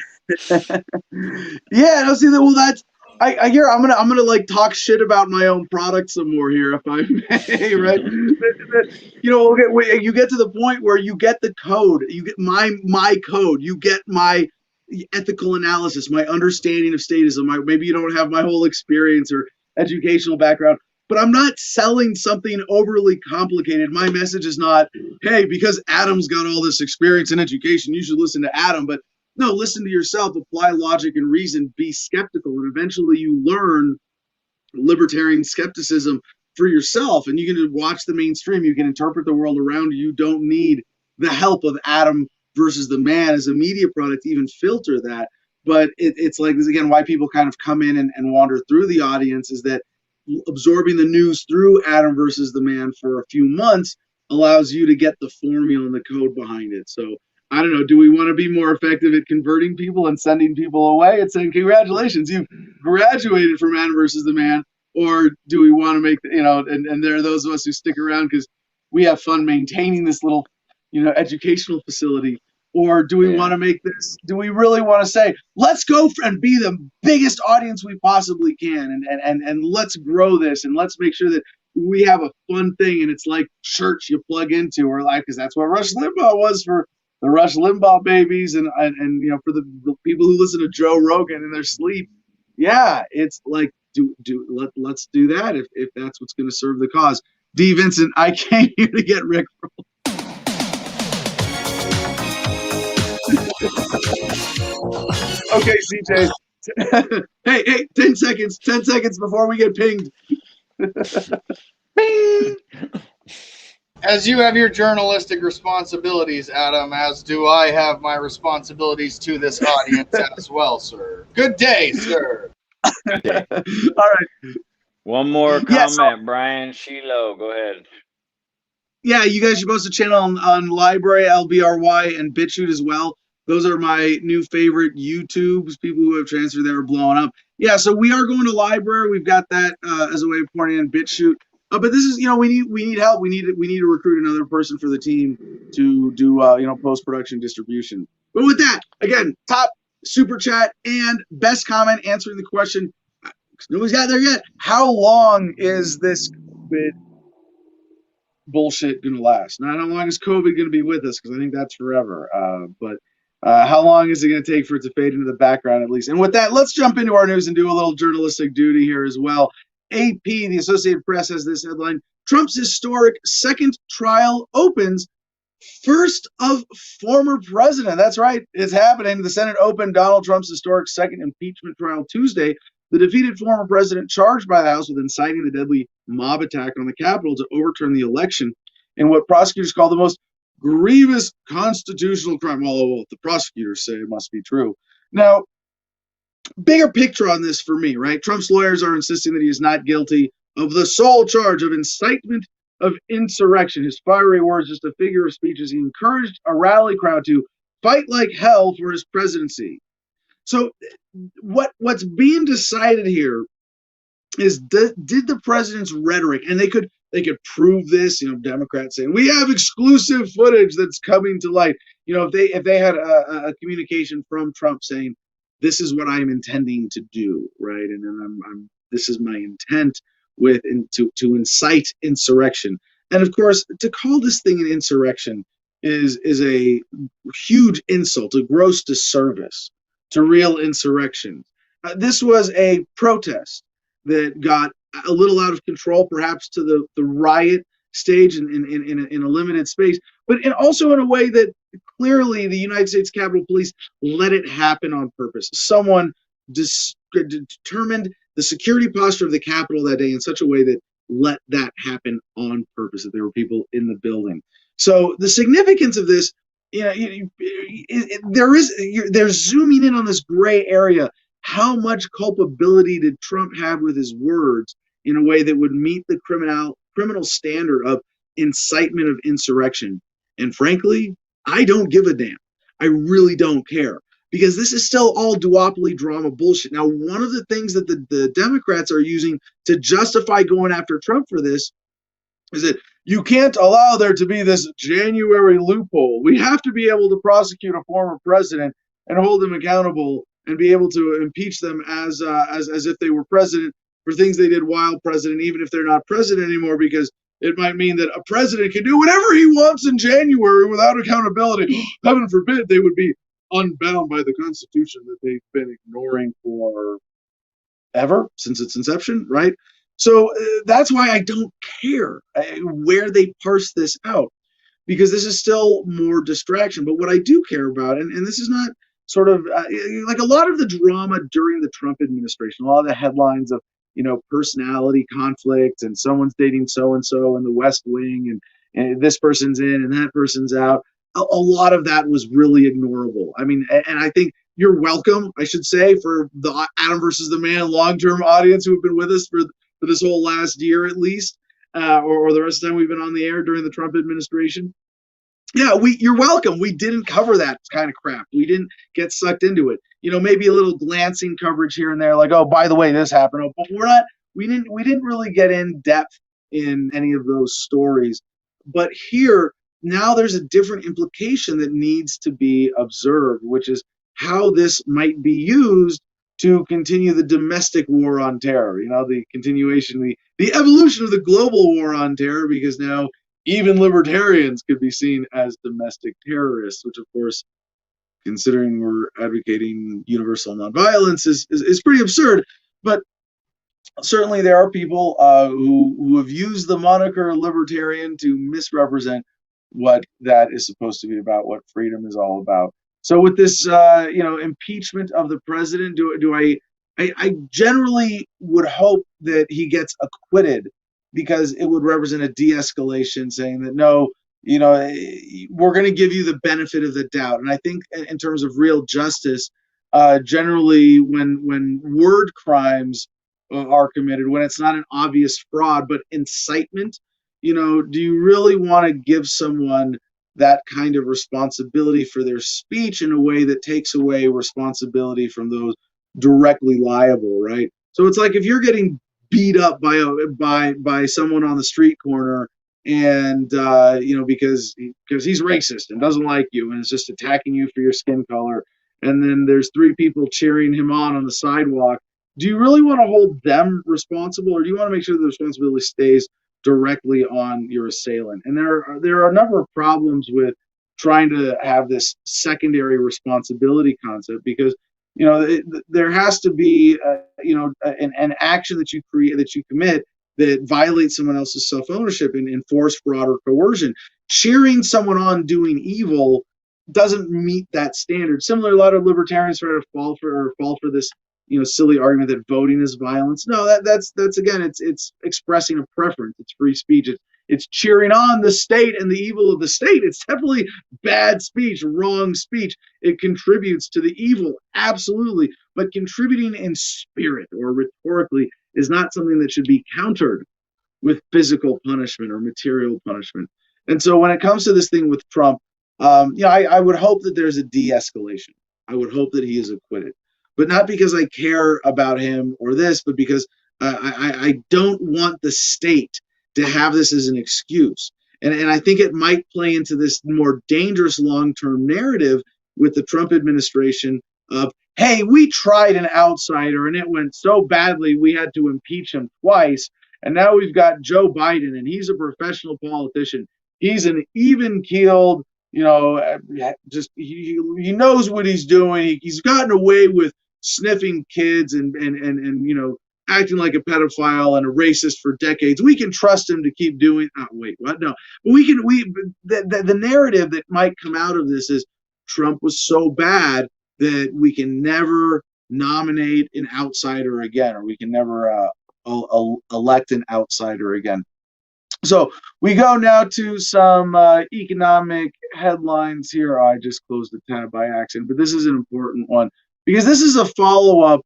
Yeah, no, see that. Well, that's I hear. I'm gonna talk shit about my own product some more here, if I may, right? Okay, you get to the point where you get the code, you get my code, you get my ethical analysis, my understanding of statism. Maybe you don't have my whole experience or educational background. But I'm not selling something overly complicated. My message is not, hey, because Adam's got all this experience in education, you should listen to Adam. But no, listen to yourself, apply logic and reason, be skeptical, and eventually you learn libertarian skepticism for yourself. And you can watch the mainstream, you can interpret the world around you. You don't need the help of Adam versus the Man as a media product to even filter that. But it's like, again, why people kind of come in and wander through the audience is that absorbing the news through Adam versus the Man for a few months allows you to get the formula and the code behind it. So I don't know, do we want to be more effective at converting people and sending people away and saying, congratulations, you've graduated from Adam versus the Man? Or do we want to make, and there are those of us who stick around because we have fun maintaining this little, educational facility? Or do we want to make this, do we really want to say, let's go and be the biggest audience we possibly can, and let's grow this, and let's make sure that we have a fun thing, and it's like church you plug into, or like, because that's what Rush Limbaugh was for the Rush Limbaugh babies, and for the people who listen to Joe Rogan in their sleep. Yeah, it's like, let's do that if that's what's going to serve the cause. D. Vincent, I came here to get Rick. Okay, CJ. hey, 10 seconds. 10 seconds before we get pinged. Bing! As you have your journalistic responsibilities, Adam, as do I have my responsibilities to this audience as well, sir. Good day, sir. Okay. All right. One more comment, Brian Shiloh. Go ahead. Yeah, you guys should post a channel on Library, LBRY, and BitChute as well. Those are my new favorite YouTubes. People who have transferred there are blowing up. Yeah, so we are going to Library. We've got that as a way of pointing in BitChute. But this is, we need help. We need to recruit another person for the team to do post-production distribution. But with that, again, top super chat and best comment answering the question, nobody's got there yet. How long is this COVID bullshit gonna last? Not how long is COVID gonna be with us, because I think that's forever. But how long is it gonna take for it to fade into the background at least? And with that, let's jump into our news and do a little journalistic duty here as well. AP, the Associated Press, has this headline: Trump's historic second trial opens. First of former president. That's right. It's happening. The Senate opened Donald Trump's historic second impeachment trial Tuesday. The defeated former president charged by the House with inciting the deadly mob attack on the Capitol to overturn the election in what prosecutors call the most grievous constitutional crime. Although the prosecutors say it must be true. Now, bigger picture on this for me, right? Trump's lawyers are insisting that he is not guilty of the sole charge of incitement of insurrection. His fiery words, just a figure of speech, as he encouraged a rally crowd to fight like hell for his presidency. So what's being decided here is, did the president's rhetoric, and they could prove this, Democrats saying we have exclusive footage that's coming to light. If they had a communication from Trump saying this is what I'm intending to do, right, and then this is my intent to incite insurrection. And of course, to call this thing an insurrection is a huge insult, a gross disservice to real insurrection. This was a protest that got a little out of control, perhaps to the riot stage in a limited space, but also in a way that clearly the United States Capitol Police let it happen on purpose. Someone determined the security posture of the Capitol that day in such a way that let that happen on purpose, that there were people in the building. So the significance of this, they're zooming in on this gray area. How much culpability did Trump have with his words in a way that would meet the criminal standard of incitement of insurrection? And frankly, I don't give a damn. I really don't care, because this is still all duopoly drama bullshit. Now, one of the things that the Democrats are using to justify going after Trump for this is that you can't allow there to be this January loophole. We have to be able to prosecute a former president and hold them accountable and be able to impeach them as if they were president for things they did while president, even if they're not president anymore, because it might mean that a president can do whatever he wants in January without accountability. Heaven forbid they would be unbound by the Constitution that they've been ignoring for ever since its inception, right? So that's why I don't care where they parse this out, because this is still more distraction. But what I do care about, and this is not sort of like a lot of the drama during the Trump administration, a lot of the headlines of, personality conflict and someone's dating so-and-so in the West Wing and this person's in and that person's out. A lot of that was really ignorable. I mean, and I think you're welcome, I should say, for the Adam versus the Man long-term audience who have been with us for this whole last year at least, or the rest of the time we've been on the air during the Trump administration. Yeah, you're welcome. We didn't cover that kind of crap. We didn't get sucked into it. Maybe a little glancing coverage here and there, like, oh, by the way, this happened. Oh, but we didn't really get in depth in any of those stories. But here, now there's a different implication that needs to be observed, which is how this might be used to continue the domestic war on terror. The continuation, the evolution of the global war on terror, because now even libertarians could be seen as domestic terrorists, which, of course, considering we're advocating universal nonviolence, is pretty absurd. But certainly there are people who have used the moniker libertarian to misrepresent what that is supposed to be about, what freedom is all about. So with this, impeachment of the president, I generally would hope that he gets acquitted, because it would represent a de-escalation, saying that no, we're going to give you the benefit of the doubt. And I think in terms of real justice, generally when word crimes are committed, when it's not an obvious fraud but incitement, do you really want to give someone that kind of responsibility for their speech in a way that takes away responsibility from those directly liable, right? So it's like if you're getting beat up by someone on the street corner, and because he's racist and doesn't like you and is just attacking you for your skin color, and then there's 3 people cheering him on the sidewalk, do you really want to hold them responsible, or do you want to make sure that the responsibility stays directly on your assailant? And there are a number of problems with trying to have this secondary responsibility concept, because there has to be an action that you commit that violates someone else's self-ownership and enforce fraud or coercion. Cheering someone on doing evil doesn't meet that standard. Similarly, a lot of libertarians try to fall for this silly argument that voting is violence. No, that's again, it's expressing a preference. It's free speech. It's cheering on the state and the evil of the state. It's definitely bad speech, wrong speech. It contributes to the evil, absolutely. But contributing in spirit or rhetorically is not something that should be countered with physical punishment or material punishment. And so when it comes to this thing with Trump, I would hope that there's a de-escalation. I would hope that he is acquitted, but not because I care about him or this, but because I don't want the state to have this as an excuse. And I think it might play into this more dangerous long-term narrative with the Trump administration of, hey, we tried an outsider and it went so badly we had to impeach him twice. And now we've got Joe Biden, and he's a professional politician. He's an even-keeled, just he knows what he's doing. He's gotten away with sniffing kids and acting like a pedophile and a racist for decades. We can trust him to keep doing. Oh, wait, what? No, but the narrative that might come out of this is Trump was so bad that we can never nominate an outsider again, or we can never elect an outsider again. So we go now to some economic headlines here. I just closed the tab by accident, but this is an important one because this is a follow-up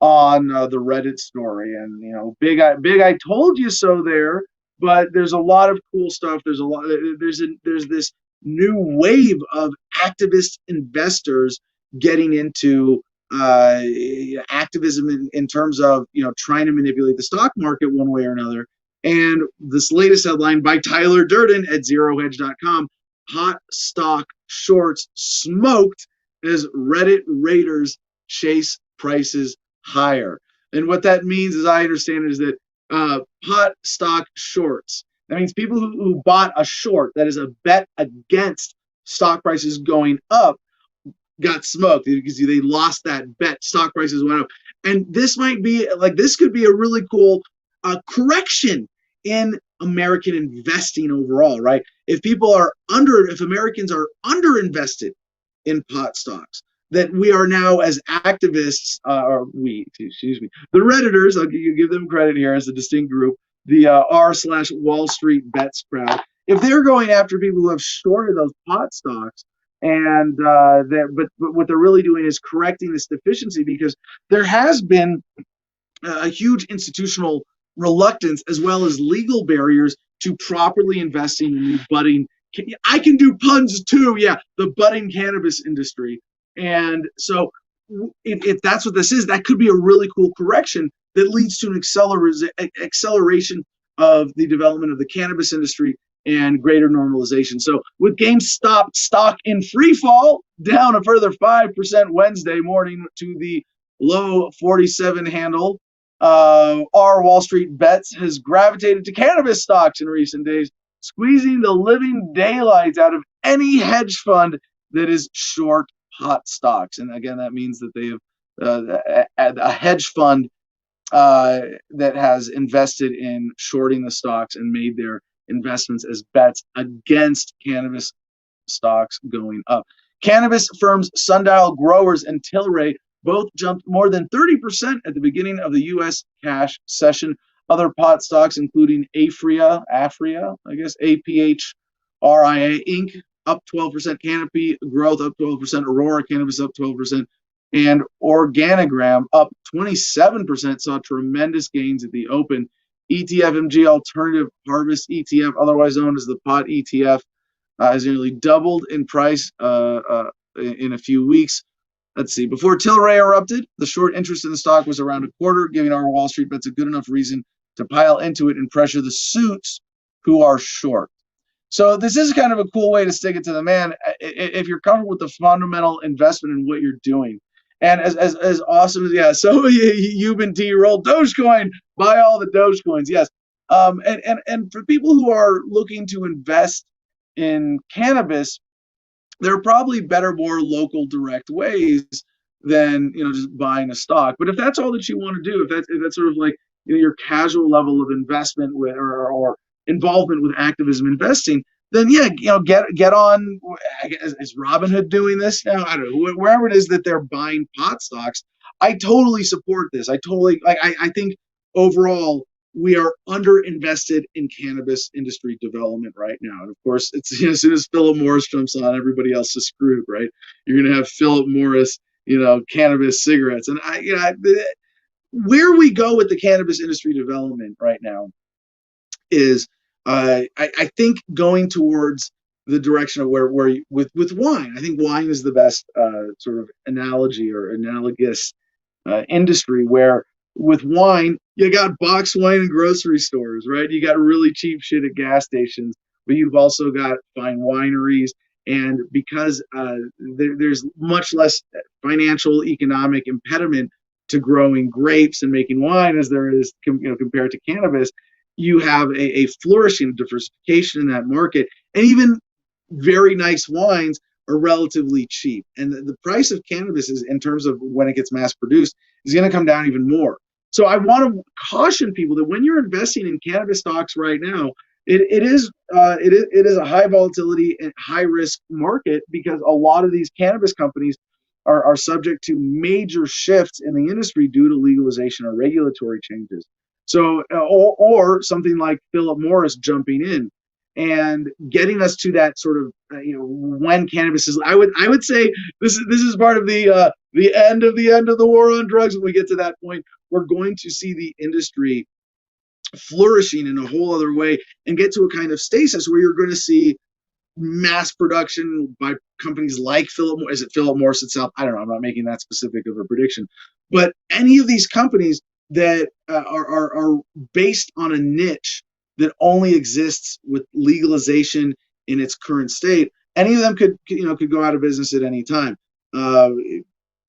on the Reddit story. And big I told you so there, but there's a lot of cool stuff. There's this new wave of activist investors getting into activism in terms of trying to manipulate the stock market one way or another. And this latest headline by Tyler Durden at ZeroHedge.com: hot stock shorts smoked as Reddit raiders chase prices higher. And what that means, as I understand it, is that hot stock shorts, that means people who bought a short, that is a bet against stock prices going up, got smoked because they lost that bet. Stock prices went up. And this could be a really cool correction in American investing overall, right? If Americans are underinvested in pot stocks, that we are now as activists, the Redditors, I'll give them credit here as a distinct group, the r/Wall Street Bets crowd, if they're going after people who have shorted those pot stocks, and but what they're really doing is correcting this deficiency, because there has been a huge institutional reluctance as well as legal barriers to properly investing in the budding. I can do puns too. Yeah, the budding cannabis industry. And so if that's what this is, that could be a really cool correction that leads to an acceleration of the development of the cannabis industry and greater normalization. So with GameStop stock in free fall, down a further 5% Wednesday morning to the low 47 handle, our Wall Street Bets has gravitated to cannabis stocks in recent days, squeezing the living daylights out of any hedge fund that is short pot stocks. And again, that means that they have a hedge fund that has invested in shorting the stocks and made their investments as bets against cannabis stocks going up. Cannabis firms Sundial Growers and Tilray both jumped more than 30% at the beginning of the U.S. cash session. Other pot stocks, including Aphria, I guess, APHRIA Inc., up 12%, Canopy Growth up 12%, Aurora Cannabis up 12%, and Organigram up 27%, saw tremendous gains at the open. ETFMG Alternative Harvest ETF, otherwise known as the pot ETF, has nearly doubled in price in a few weeks. Let's see. Before Tilray erupted, the short interest in the stock was around a quarter, giving our Wall Street Bets a good enough reason to pile into it and pressure the suits who are short. So this is kind of a cool way to stick it to the man if you're comfortable with the fundamental investment in what you're doing. And as awesome as, yeah, so you've been roll Dogecoin, buy all the Dogecoins, yes. And for people who are looking to invest in cannabis, there are probably better, more local, direct ways than just buying a stock. But if that's all that you want to do, if that's sort of like your casual level of investment with or involvement with activism investing, then yeah, get on. Is Robinhood doing this now? I don't know. Wherever it is that they're buying pot stocks, I totally support this. I think overall we are underinvested in cannabis industry development right now. And of course, it's as soon as Philip Morris jumps on, everybody else is screwed, right? You're going to have Philip Morris, cannabis cigarettes. And where we go with the cannabis industry development right now is, I think, going towards the direction of where with wine. I think wine is the best sort of analogy or analogous industry where with wine, you got box wine in grocery stores, right? You got really cheap shit at gas stations, but you've also got fine wineries. And because there's much less financial economic impediment to growing grapes and making wine as there is compared to cannabis, you have a flourishing diversification in that market. And even very nice wines are relatively cheap. And the price of cannabis is, in terms of when it gets mass produced, is going to come down even more. So I want to caution people that when you're investing in cannabis stocks right now, it is a high volatility and high risk market, because a lot of these cannabis companies are subject to major shifts in the industry due to legalization or regulatory changes. So or something like Philip Morris jumping in and getting us to that sort of when cannabis is, I would say this is part of the end of the war on drugs. When we get to that point, we're going to see the industry flourishing in a whole other way and get to a kind of stasis where you're going to see mass production by companies like Philip Morris. Is it Philip Morris itself? I don't know. I'm not making that specific of a prediction, but any of these companies that are based on a niche that only exists with legalization in its current state, any of them could go out of business at any time,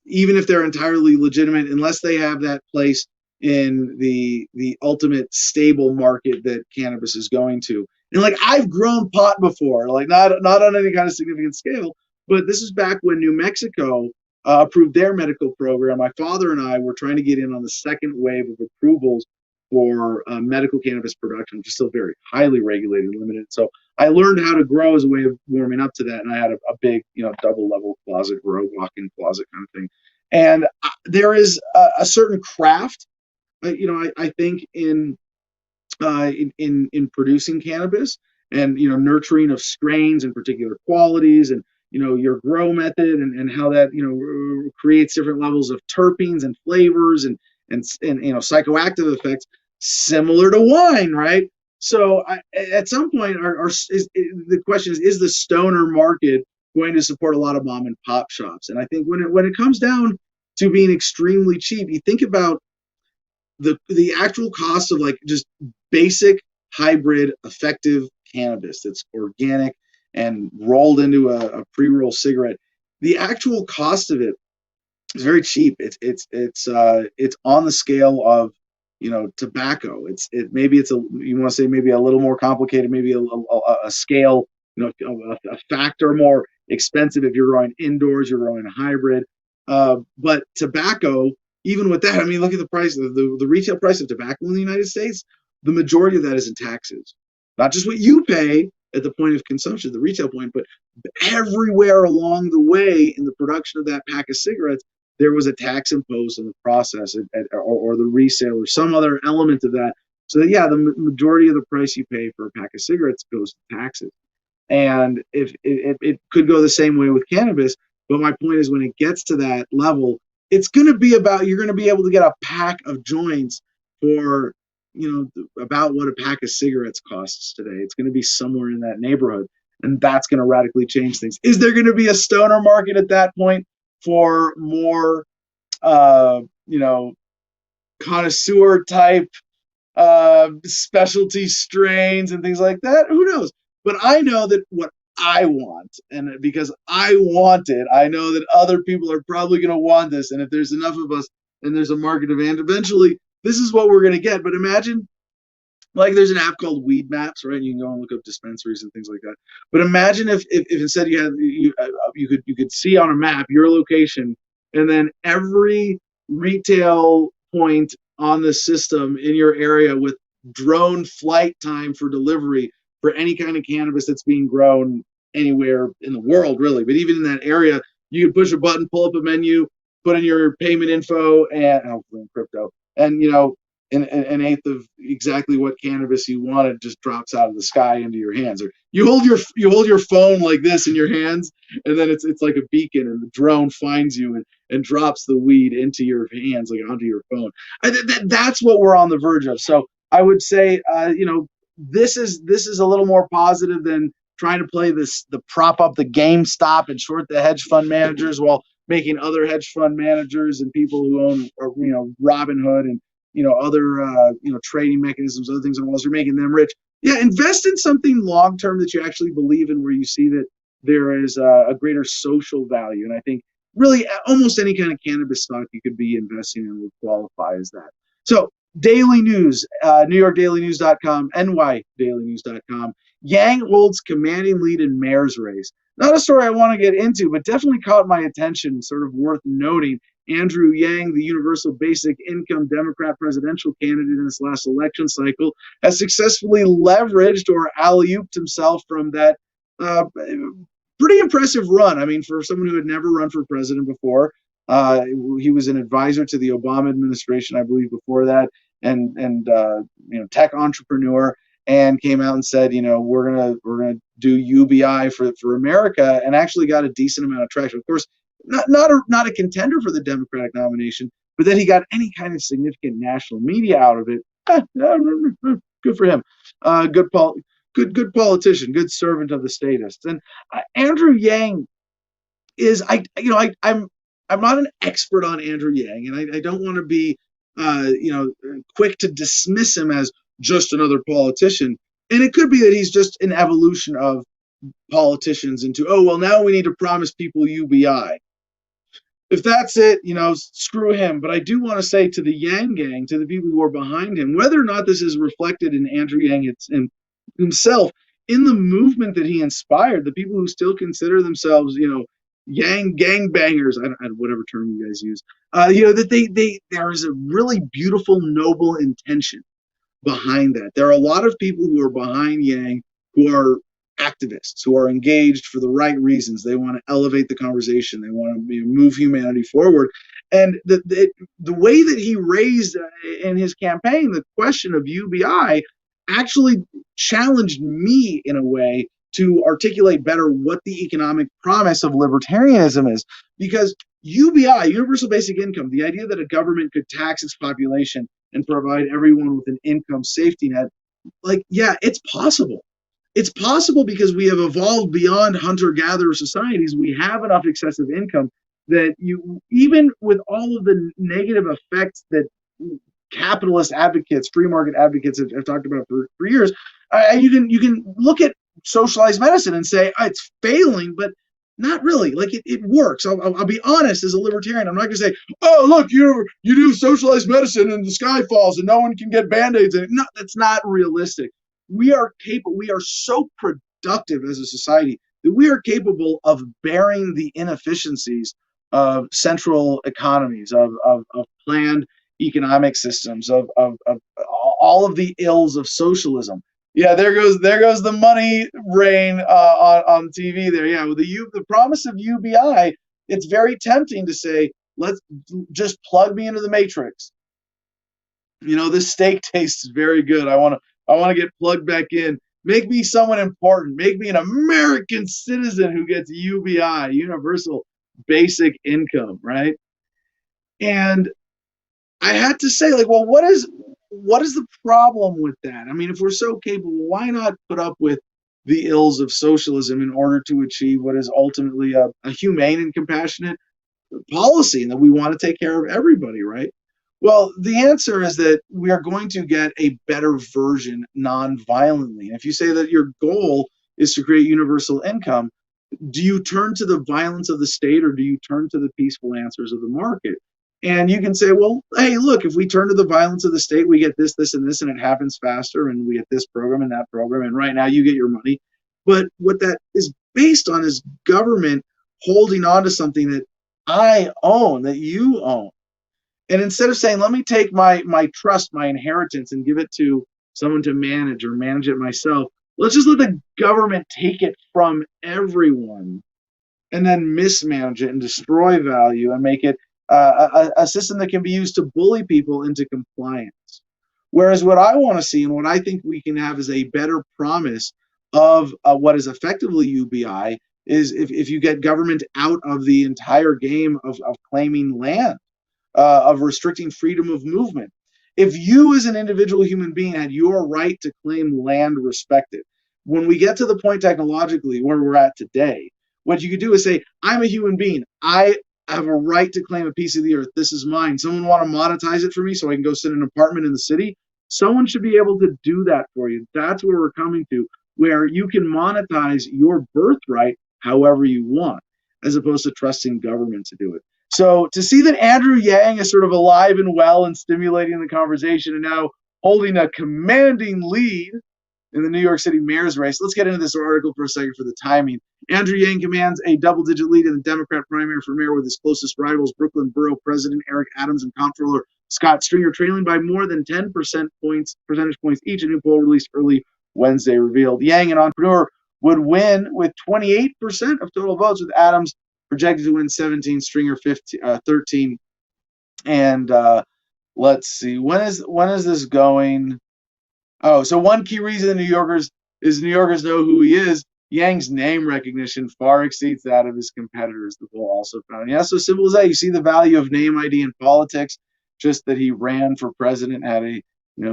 even if they're entirely legitimate, unless they have that place in the ultimate stable market that cannabis is going to. And like, I've grown pot before, like not on any kind of significant scale, but this is back when New Mexico approved their medical program. My father and I were trying to get in on the second wave of approvals for medical cannabis production, which is still very highly regulated and limited. So I learned how to grow as a way of warming up to that. And I had a big, double level closet, grow walk-in closet kind of thing. And there is a certain craft, I think in producing cannabis and, nurturing of strains and particular qualities and, your grow method and how that, creates different levels of terpenes and flavors and psychoactive effects similar to wine, right? So at some point, the question is the stoner market going to support a lot of mom and pop shops? And I think when it comes down to being extremely cheap, you think about the actual cost of like just basic hybrid effective cannabis that's organic and rolled into a pre-roll cigarette, the actual cost of it is very cheap. It's on the scale of, you know, tobacco. Maybe it's you want to say maybe a little more complicated, maybe a scale, you know, a factor more expensive if you're growing indoors, you're growing a hybrid. But tobacco, even with that, I mean, look at the price of the retail price of tobacco in the United States. The majority of that is in taxes, not just what you pay at the point of consumption, the retail point, but everywhere along the way in the production of that pack of cigarettes, there was a tax imposed on the process or the resale or some other element of that. So that, yeah, the majority of the price you pay for a pack of cigarettes goes to taxes. And if it could go the same way with cannabis, but my point is when it gets to that level, it's going to be about, you're going to be able to get a pack of joints for, you know, about what a pack of cigarettes costs today. It's going to be somewhere in that neighborhood, and that's going to radically change things. Is there going to be a stoner market at that point for more, you know, connoisseur type specialty strains and things like that? Who knows? But I know that what I want, and because I want it, I know that other people are probably going to want this. And if there's enough of us and there's a market demand, eventually this is what we're going to get. But imagine, like, there's an app called Weed Maps, right? You can go and look up dispensaries and things like that. But imagine if instead you could see on a map your location, and then every retail point on the system in your area with drone flight time for delivery for any kind of cannabis that's being grown anywhere in the world, really. But even in that area, you can push a button, pull up a menu, put in your payment info, and hopefully in crypto, and, you know, an eighth of exactly what cannabis you wanted just drops out of the sky into your hands. Or you hold your phone like this in your hands, and then it's like a beacon, and the drone finds you and drops the weed into your hands, like onto your phone. That's what we're on the verge of. So I would say, you know, this is a little more positive than trying to play the prop up the GameStop and short the hedge fund managers while making other hedge fund managers and people who own, you know, Robinhood and, you know, other you know, trading mechanisms, other things on Wall Street, making them rich. Yeah, invest in something long term that you actually believe in, where you see that there is a greater social value. And I think really almost any kind of cannabis stock you could be investing in would qualify as that. So daily news, NewYorkDailyNews.com, NYDailyNews.com. Yang holds commanding lead in mayor's race. Not a story I want to get into, but definitely caught my attention, sort of worth noting. Andrew Yang, the universal basic income Democrat presidential candidate in this last election cycle, has successfully leveraged or alley-ooped himself from that pretty impressive run. I mean, for someone who had never run for president before, he was an advisor to the Obama administration, I believe, before that, and you know, tech entrepreneur, and came out and said, you know, we're gonna do UBI for America, and actually got a decent amount of traction. Of course, not a contender for the Democratic nomination, but then he got any kind of significant national media out of it. Good for him. Good politician, good servant of the statists. And Andrew Yang is, I'm not an expert on Andrew Yang, and I don't want to be you know, quick to dismiss him as just another politician. And it could be that he's just an evolution of politicians into, oh, well, now we need to promise people UBI. If that's it, you know, screw him. But I do want to say to the Yang gang, to the people who are behind him, whether or not this is reflected in Andrew Yang himself, in the movement that he inspired, the people who still consider themselves, you know, Yang gangbangers, whatever term you guys use, you know, that there is a really beautiful, noble intention behind that. There are a lot of people who are behind Yang who are activists, who are engaged for the right reasons. They want to elevate the conversation. They want to, you know, move humanity forward. And the way that he raised in his campaign the question of UBI actually challenged me in a way to articulate better what the economic promise of libertarianism is. Because UBI, universal basic income, the idea that a government could tax its population and provide everyone with an income safety net, like, yeah, it's possible. It's possible because we have evolved beyond hunter-gatherer societies. We have enough excessive income that you, even with all of the negative effects that capitalist advocates, free market advocates have talked about for years, You can look at socialized medicine and say it's failing, but not really. Like it works. I'll be honest as a libertarian. I'm not going to say, oh, look, you do socialized medicine and the sky falls and no one can get Band-Aids. No, that's not realistic. We are capable. We are so productive as a society that we are capable of bearing the inefficiencies of central economies, of planned economic systems, of all of the ills of socialism. Yeah, there goes the money rain on TV there. Yeah, with the promise of UBI, it's very tempting to say, let's just plug me into the matrix. You know, this steak tastes very good. I want to get plugged back in. Make me someone important. Make me an American citizen who gets UBI, universal basic income, right? And I had to say, like, well, what is the problem with that? I mean, if we're so capable, why not put up with the ills of socialism in order to achieve what is ultimately a humane and compassionate policy, and that we want to take care of everybody, right? Well, the answer is that we are going to get a better version non-violently. And if you say that your goal is to create universal income, do you turn to the violence of the state or do you turn to the peaceful answers of the market? And you can say, well, hey, look, if we turn to the violence of the state, we get this, this, and this, and it happens faster, and we get this program and that program, and right now you get your money. But what that is based on is government holding on to something that I own, that you own. And instead of saying, let me take my trust, my inheritance, and give it to someone to manage or manage it myself, let's just let the government take it from everyone and then mismanage it and destroy value and make it a system that can be used to bully people into compliance. Whereas what I want to see and what I think we can have is a better promise of what is effectively UBI is if you get government out of the entire game of claiming land, of restricting freedom of movement. If you as an individual human being had your right to claim land respected, when we get to the point technologically where we're at today, what you could do is say, I'm a human being. I have a right to claim a piece of the earth. This is mine. Someone want to monetize it for me so I can go sit in an apartment in the city? Someone should be able to do that for you. That's where we're coming to, where you can monetize your birthright however you want, as opposed to trusting government to do it. So to see that Andrew Yang is sort of alive and well and stimulating the conversation and now holding a commanding lead in the New York City mayor's race. Let's get into this article for a second for the timing. Andrew Yang commands a double-digit lead in the Democrat primary for mayor with his closest rivals, Brooklyn Borough President Eric Adams and Comptroller Scott Stringer, trailing by more than 10 percentage points each. A new poll released early Wednesday revealed Yang, an entrepreneur, would win with 28% of total votes, with Adams projected to win 17, Stringer 13. And let's see, when is this going? Oh, so one key reason the New Yorkers know who he is. Yang's name recognition far exceeds that of his competitors, the poll also found. Yeah, so simple as that. You see the value of name ID in politics. Just that he ran for president had a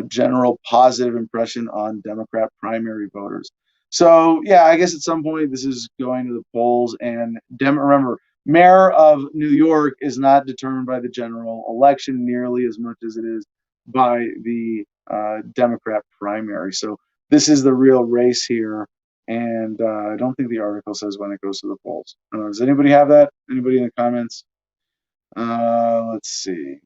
general positive impression on Democrat primary voters. So yeah, I guess at some point this is going to the polls. And remember, mayor of New York is not determined by the general election nearly as much as it is by the Democrat primary. So this is the real race here. And I don't think the article says when it goes to the polls. Does anybody have that? Anybody in the comments? Let's see.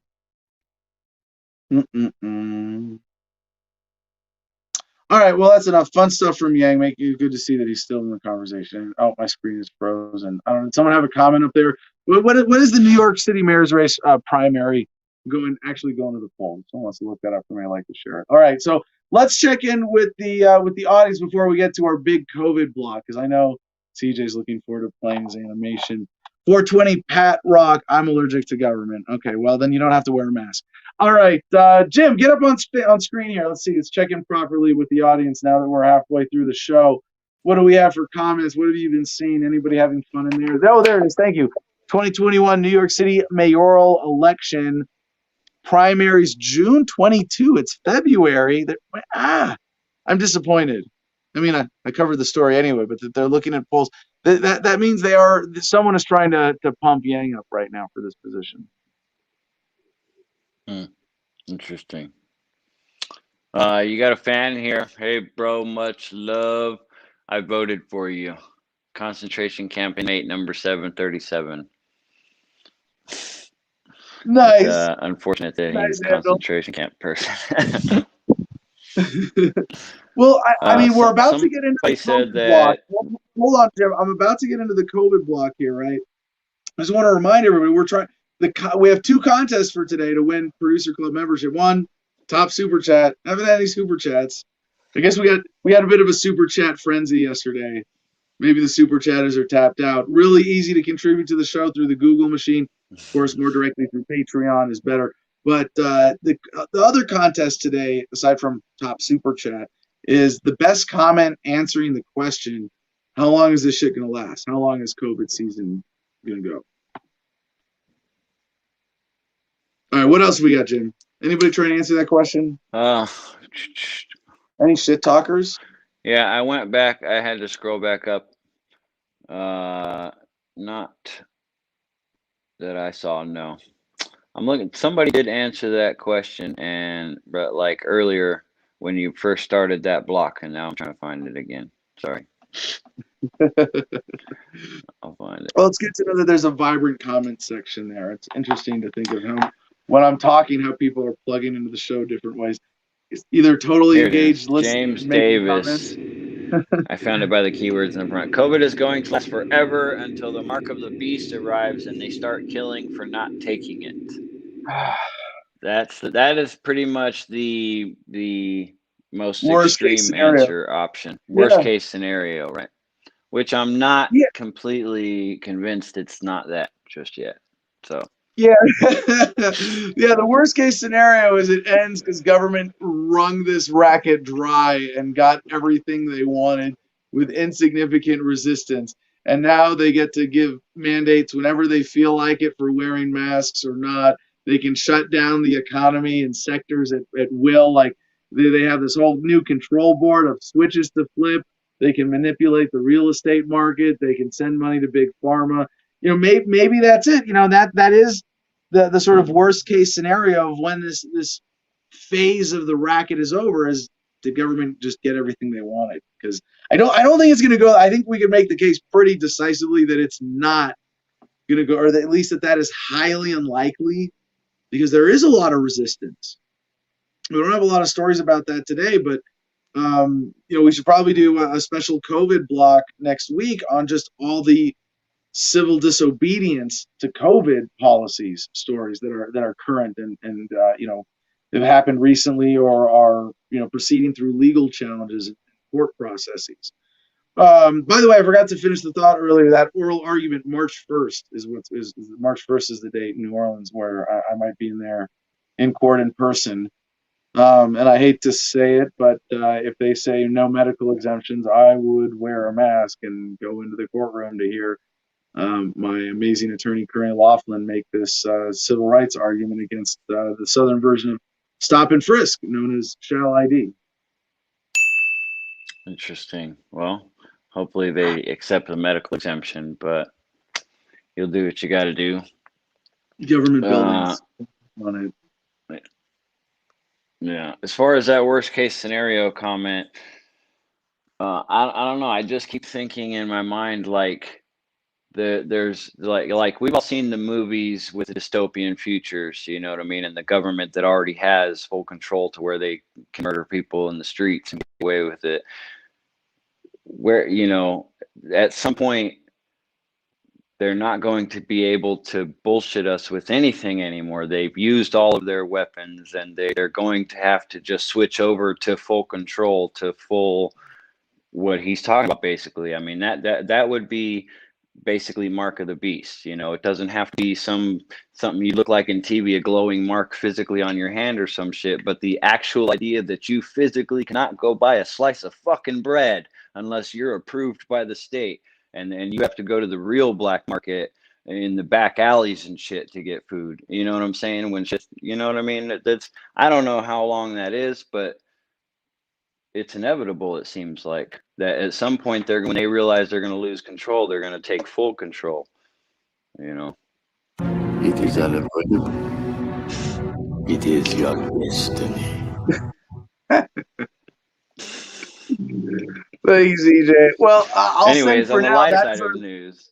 All right, well, that's enough fun stuff from Yang. Make you good to see that he's still in the conversation. Oh, my screen is frozen. I don't know. Did someone have a comment up there? What is the New York City mayor's race primary actually going to the polls? Someone wants to look that up for me. I'd like to share it. All right, so let's check in with the audience before we get to our big COVID block, because I know CJ's looking forward to playing his animation. 420 Pat Rock. I'm allergic to government. Okay, well then you don't have to wear a mask. All right, Jim, get up on screen here. Let's see. Let's check in properly with the audience now that we're halfway through the show. What do we have for comments? What have you been seeing? Anybody having fun in there? Oh, there it is. Thank you. 2021 New York City mayoral election primaries, June 22. It's February. I'm disappointed. I mean, I covered the story anyway, but they're looking at polls. That means someone is trying to pump Yang up right now for this position. Interesting. You got a fan here. Hey, bro, much love. I voted for you. Concentration camp inmate number 737. Nice. It's, unfortunate that he's concentration camp person. Well, I mean, we're about to get into the said COVID that. block. Hold on, Jim. I'm about to get into the COVID block here, right? I just want to remind everybody we have 2 contests for today to win Producer Club membership. One, top super chat. Haven't had any super chats. I guess we had a bit of a super chat frenzy yesterday. Maybe the super chatters are tapped out. Really easy to contribute to the show through the Google machine. Of course, more directly through Patreon is better. But the other contest today, aside from top super chat, is the best comment answering the question, how long is this shit going to last? How long is COVID season going to go? All right, what else we got, Jim? Anybody trying to answer that question? Any shit talkers? Yeah, I went back. I had to scroll back up. Not that I saw, no. I'm looking. Somebody did answer that question, but like earlier when you first started that block, and now I'm trying to find it again. Sorry. I'll find it. Well, it's good to know that there's a vibrant comment section there. It's interesting to think of when I'm talking, how people are plugging into the show different ways. It's either totally engaged, listening, James Davis. I found it by the keywords in the front. COVID is going to last forever until the mark of the beast arrives and they start killing for not taking it. That is pretty much the most extreme answer option. Worst case scenario, right? Which I'm not completely convinced it's not that just yet. So yeah, the worst case scenario is it ends because government wrung this racket dry and got everything they wanted with insignificant resistance. And now they get to give mandates whenever they feel like it for wearing masks or not. They can shut down the economy and sectors at will. Like they have this whole new control board of switches to flip. They can manipulate the real estate market. They can send money to big pharma. You know, maybe that's it. You know, that is the sort of worst case scenario of when this phase of the racket is over, is the government just get everything they wanted. Because I don't think it's going to go. I think we can make the case pretty decisively that it's not going to go, or that at least that is highly unlikely, because there is a lot of resistance. We don't have a lot of stories about that today, but we should probably do a special COVID block next week on just all the civil disobedience to COVID policies stories that are current and have happened recently or are proceeding through legal challenges and court processes. By the way, I forgot to finish the thought earlier. That oral argument, March 1st, March 1st is the date in New Orleans where I might be in court in person. And I hate to say it, but if they say no medical exemptions, I would wear a mask and go into the courtroom to hear my amazing attorney, Corinne Laughlin, make this civil rights argument against the Southern version of stop and frisk, known as Shall ID. Interesting. Well, hopefully they accept the medical exemption, but you'll do what you got to do. Government buildings on it. Yeah. As far as that worst case scenario comment, I don't know. I just keep thinking in my mind like there's like we've all seen the movies with the dystopian futures, you know what I mean, and the government that already has full control to where they can murder people in the streets and get away with it. Where at some point they're not going to be able to bullshit us with anything anymore. They've used all of their weapons, and they're going to have to just switch over to full control, to full what he's talking about, basically. I mean, that would be basically mark of the beast. It doesn't have to be something you look like in TV, a glowing mark physically on your hand or some shit, but the actual idea that you physically cannot go buy a slice of fucking bread unless you're approved by the state. And you have to go to the real black market in the back alleys and shit to get food. You know what I'm saying? When shit, you know what I mean? I don't know how long that is, but it's inevitable. It seems like that at some point when they realize they're going to lose control, they're going to take full control. It is unavoidable. It is your destiny. Thanks, EJ. Well, I'll Anyways, say for on the now light that's side of the news.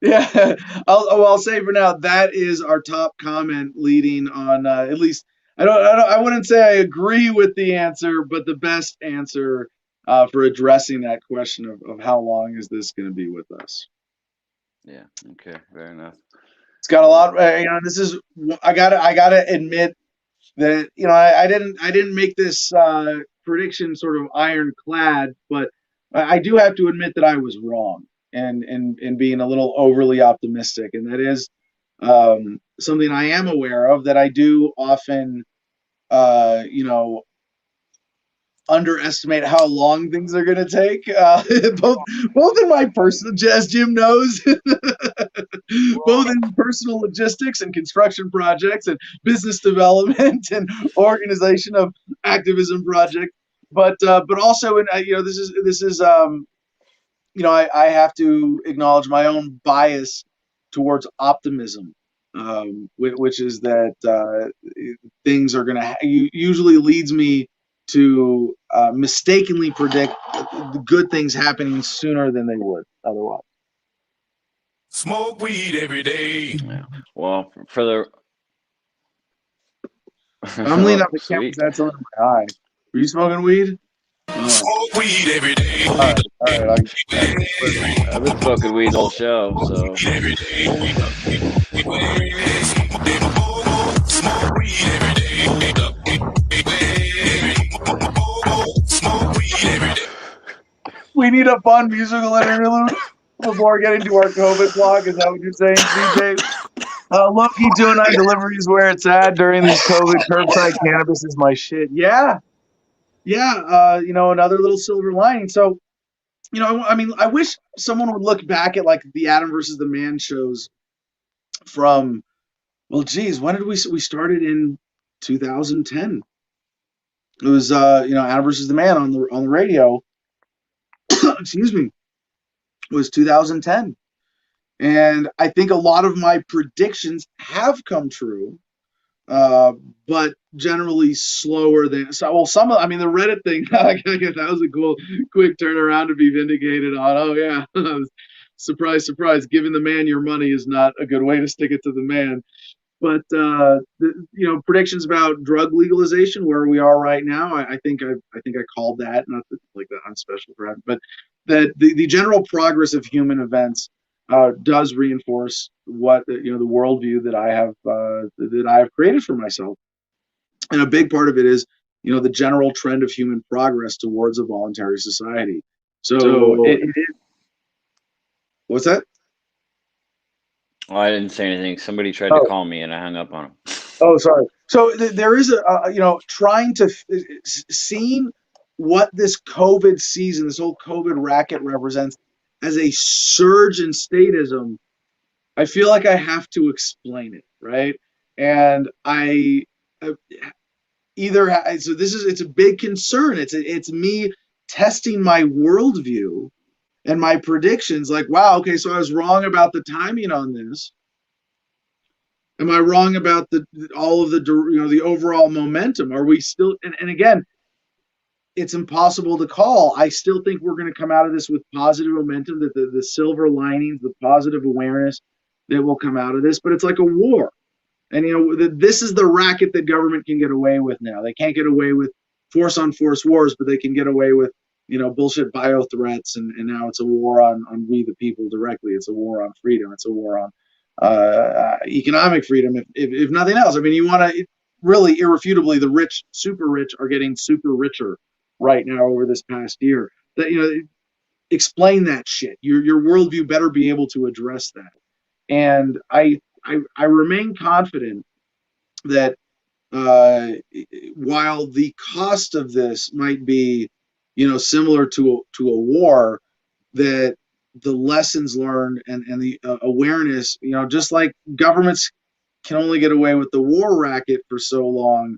Yeah, I'll say for now that is our top comment leading on at least I wouldn't say I agree with the answer, but the best answer for addressing that question of how long is this going to be with us. Yeah. Okay. Fair enough. It's got a lot. This is I gotta admit that I didn't make this prediction sort of ironclad, but I do have to admit that I was wrong and being a little overly optimistic, and that is something I am aware of, that I do often underestimate how long things are going to take. Both in my personal, as Jim knows, both in personal logistics and construction projects and business development and organization of activism projects, but also in this is I have to acknowledge my own bias towards optimism, which is that things are going to usually leads me to mistakenly predict the good things happening sooner than they would otherwise. Smoke weed every day. Yeah. Well, for the I'm leaning up the camera because that's under my eye. Were you smoking weed? Smoke weed every day. All right. I've been smoking weed the whole show, so. Every day. Smoke weed every day. Smoke weed every day. We need a fun musical interlude before getting to our COVID blog. Is that what you're saying, CJ? Loki 209 delivery is where it's at during these COVID. Curbside cannabis is my shit. Yeah. Another little silver lining. So, I wish someone would look back at like the Adam versus the Man shows from, well, geez, when did we started in 2010? It was Adam versus the Man on the radio. Excuse me. It was 2010. And I think a lot of my predictions have come true, but generally slower than so. Well, some of the Reddit thing that was a cool, quick turnaround to be vindicated on. Oh yeah, surprise, surprise! Giving the man your money is not a good way to stick it to the man. But predictions about drug legalization, where we are right now, I think I called that. Not that, like that I'm special for that, but that the general progress of human events does reinforce what the worldview that I have created for myself, and a big part of it is the general trend of human progress towards a voluntary society. So what's that? Oh, I didn't say anything. Somebody tried to call me and I hung up on him. Oh, sorry. So there is trying to seeing what this COVID season, this whole COVID racket represents as a surge in statism. I feel like I have to explain it, right? And it's a big concern. It's me testing my worldview and my predictions. Like, wow, okay, so I was wrong about the timing on this. Am I wrong about all of the overall momentum? Are we still? And again, it's impossible to call. I still think we're going to come out of this with positive momentum, that the silver linings, the positive awareness that will come out of this. But it's like a war. And, this is the racket that government can get away with now. They can't get away with force-on-force wars, but they can get away with, bullshit bio threats. And now it's a war on we the people directly. It's a war on freedom. It's a war on economic freedom, if nothing else. I mean, you want to really irrefutably, the rich, super rich, are getting super richer right now over this past year. That explain that shit. Your worldview better be able to address that. And I remain confident that while the cost of this might be similar to a war, that the lessons learned and the awareness, just like governments can only get away with the war racket for so long,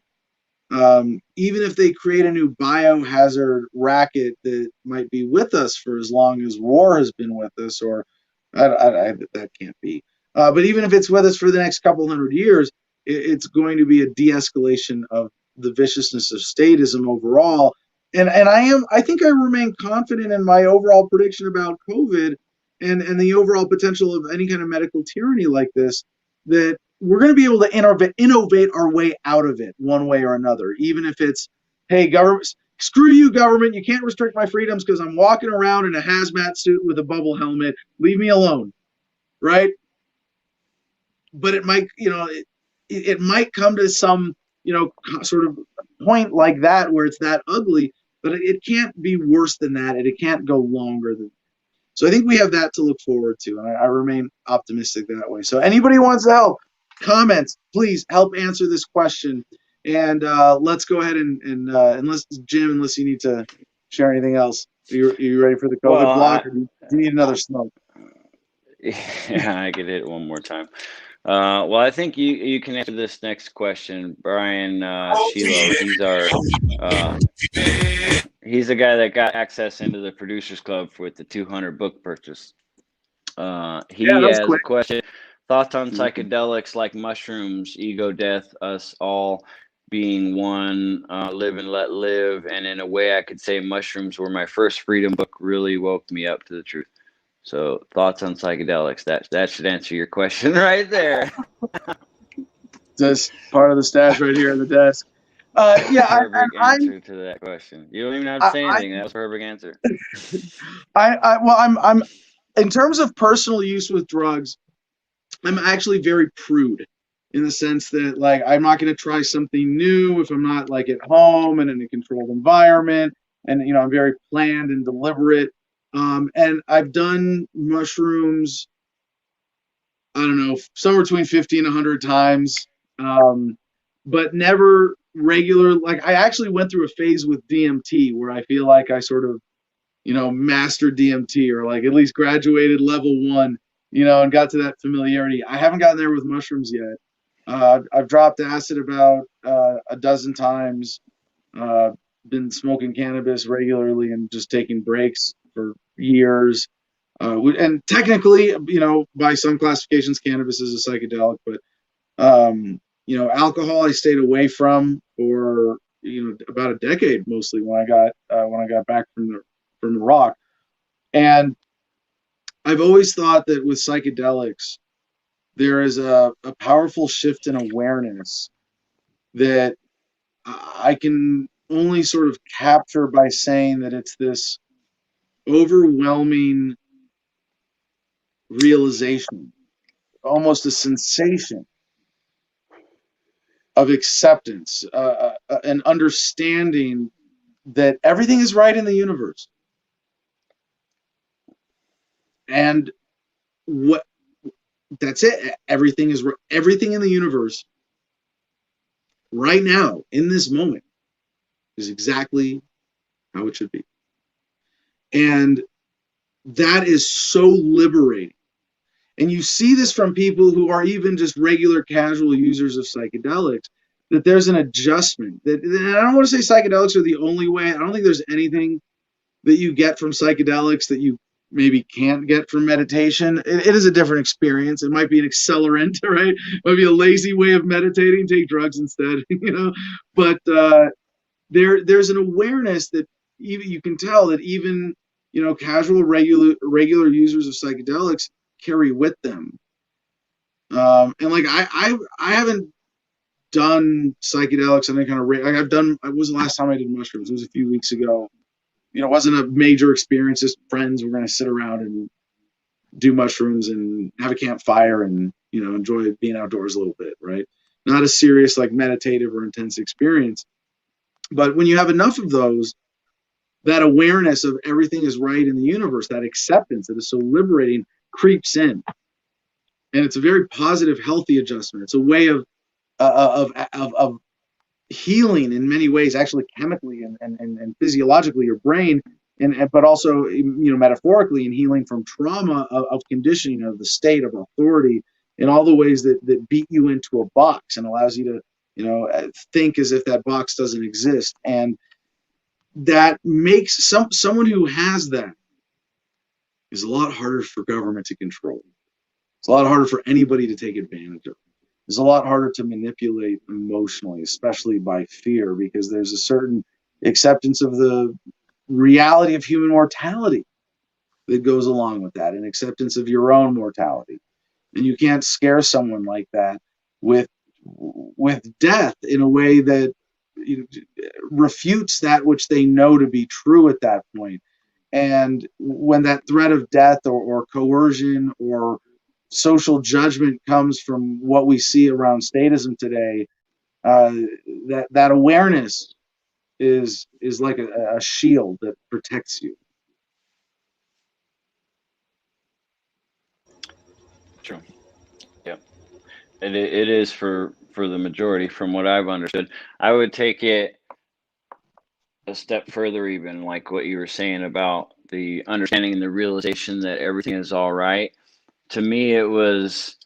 even if they create a new biohazard racket that might be with us for as long as war has been with us, or that can't be. But even if it's with us for the next couple hundred years, it's going to be a de-escalation of the viciousness of statism overall. And I think I remain confident in my overall prediction about COVID and the overall potential of any kind of medical tyranny like this, that we're going to be able to innovate our way out of it one way or another, even if it's, hey, government, screw you, government, you can't restrict my freedoms because I'm walking around in a hazmat suit with a bubble helmet. Leave me alone, right? But it might, it might come to some, sort of point like that where it's that ugly, but it can't be worse than that, and it can't go longer than. So I think we have that to look forward to, and I remain optimistic that way. So anybody wants to help, comments, please help answer this question. And let's go ahead and unless you need to share anything else, are you ready for the COVID block, or do you need another smoke? Yeah, I could hit it one more time. Well, I think you can answer this next question, Brian Shiloh. He's the guy that got access into the Producers Club with the 200 book purchase. He has a question. Thoughts on psychedelics like mushrooms, ego, death, us all being one, live and let live. And in a way, I could say mushrooms were my first freedom book, really woke me up to the truth. So thoughts on psychedelics, that should answer your question right there. That's part of the stash right here at the desk. Perfect answer to that question. You don't even have to say anything. That was a perfect answer. I'm in terms of personal use with drugs, I'm actually very prude in the sense that, like, I'm not going to try something new if I'm not, like, at home and in a controlled environment, and I'm very planned and deliberate. And I've done mushrooms, I don't know, somewhere between 50 and 100 times, but never regular. Like, I actually went through a phase with DMT where I feel like I sort of, mastered DMT, or like at least graduated level 1, and got to that familiarity. I haven't gotten there with mushrooms yet. I've dropped acid about a dozen times, been smoking cannabis regularly and just taking breaks for years. And technically, by some classifications, cannabis is a psychedelic, but alcohol I stayed away from for about a decade, mostly when I got back from the rock. And I've always thought that with psychedelics, there is a powerful shift in awareness that I can only sort of capture by saying that it's this overwhelming realization, almost a sensation of acceptance, an understanding that everything is right in the universe. And that's it. Everything in the universe right now, in this moment, is exactly how it should be. And that is so liberating. And you see this from people who are even just regular casual users of psychedelics, that there's an adjustment. And I don't want to say psychedelics are the only way. I don't think there's anything that you get from psychedelics that you maybe can't get from meditation. It is a different experience. It might be an accelerant, right? It might be a lazy way of meditating. Take drugs instead, But there's an awareness that even you can tell that even casual regular users of psychedelics carry with them. And like I haven't done psychedelics in any kind of it was the last time I did mushrooms. It was a few weeks ago. It wasn't a major experience. Just friends were going to sit around and do mushrooms and have a campfire and enjoy being outdoors a little bit, right? Not a serious, like, meditative or intense experience. But when you have enough of those, that awareness of everything is right in the universe, that acceptance that is so liberating, creeps in, and it's a very positive, healthy adjustment. It's a way of healing in many ways, actually chemically and physiologically, your brain, but also metaphorically, in healing from trauma of conditioning, of the state, of authority, in all the ways that beat you into a box and allows you to think as if that box doesn't exist. And that makes someone who has that is a lot harder for government to control. It's a lot harder for anybody to take advantage of. is a lot harder to manipulate emotionally, especially by fear, because there's a certain acceptance of the reality of human mortality that goes along with that, and acceptance of your own mortality. And you can't scare someone like that with death in a way that, you know, refutes that which they know to be true at that point. And when that threat of death or coercion or social judgment comes from what we see around statism today, that awareness is like a shield that protects you. True. Yeah. It is for the majority, from what I've understood. I would take it a step further, even like what you were saying about the understanding and the realization that everything is all right. To me, it was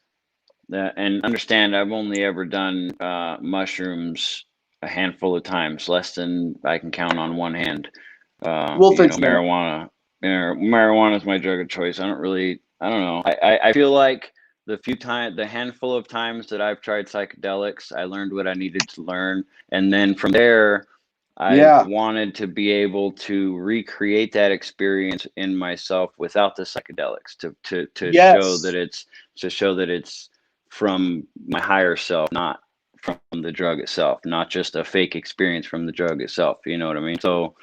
that, and understand, I've only ever done mushrooms a handful of times, less than I can count on one hand. We'll fix that. Marijuana is my drug of choice. I don't know. I feel like the handful of times that I've tried psychedelics, I learned what I needed to learn. And then from there, I wanted to be able to recreate that experience in myself without the psychedelics to show that it's from my higher self, not from the drug itself, not just a fake experience from the drug itself. You know what I mean? So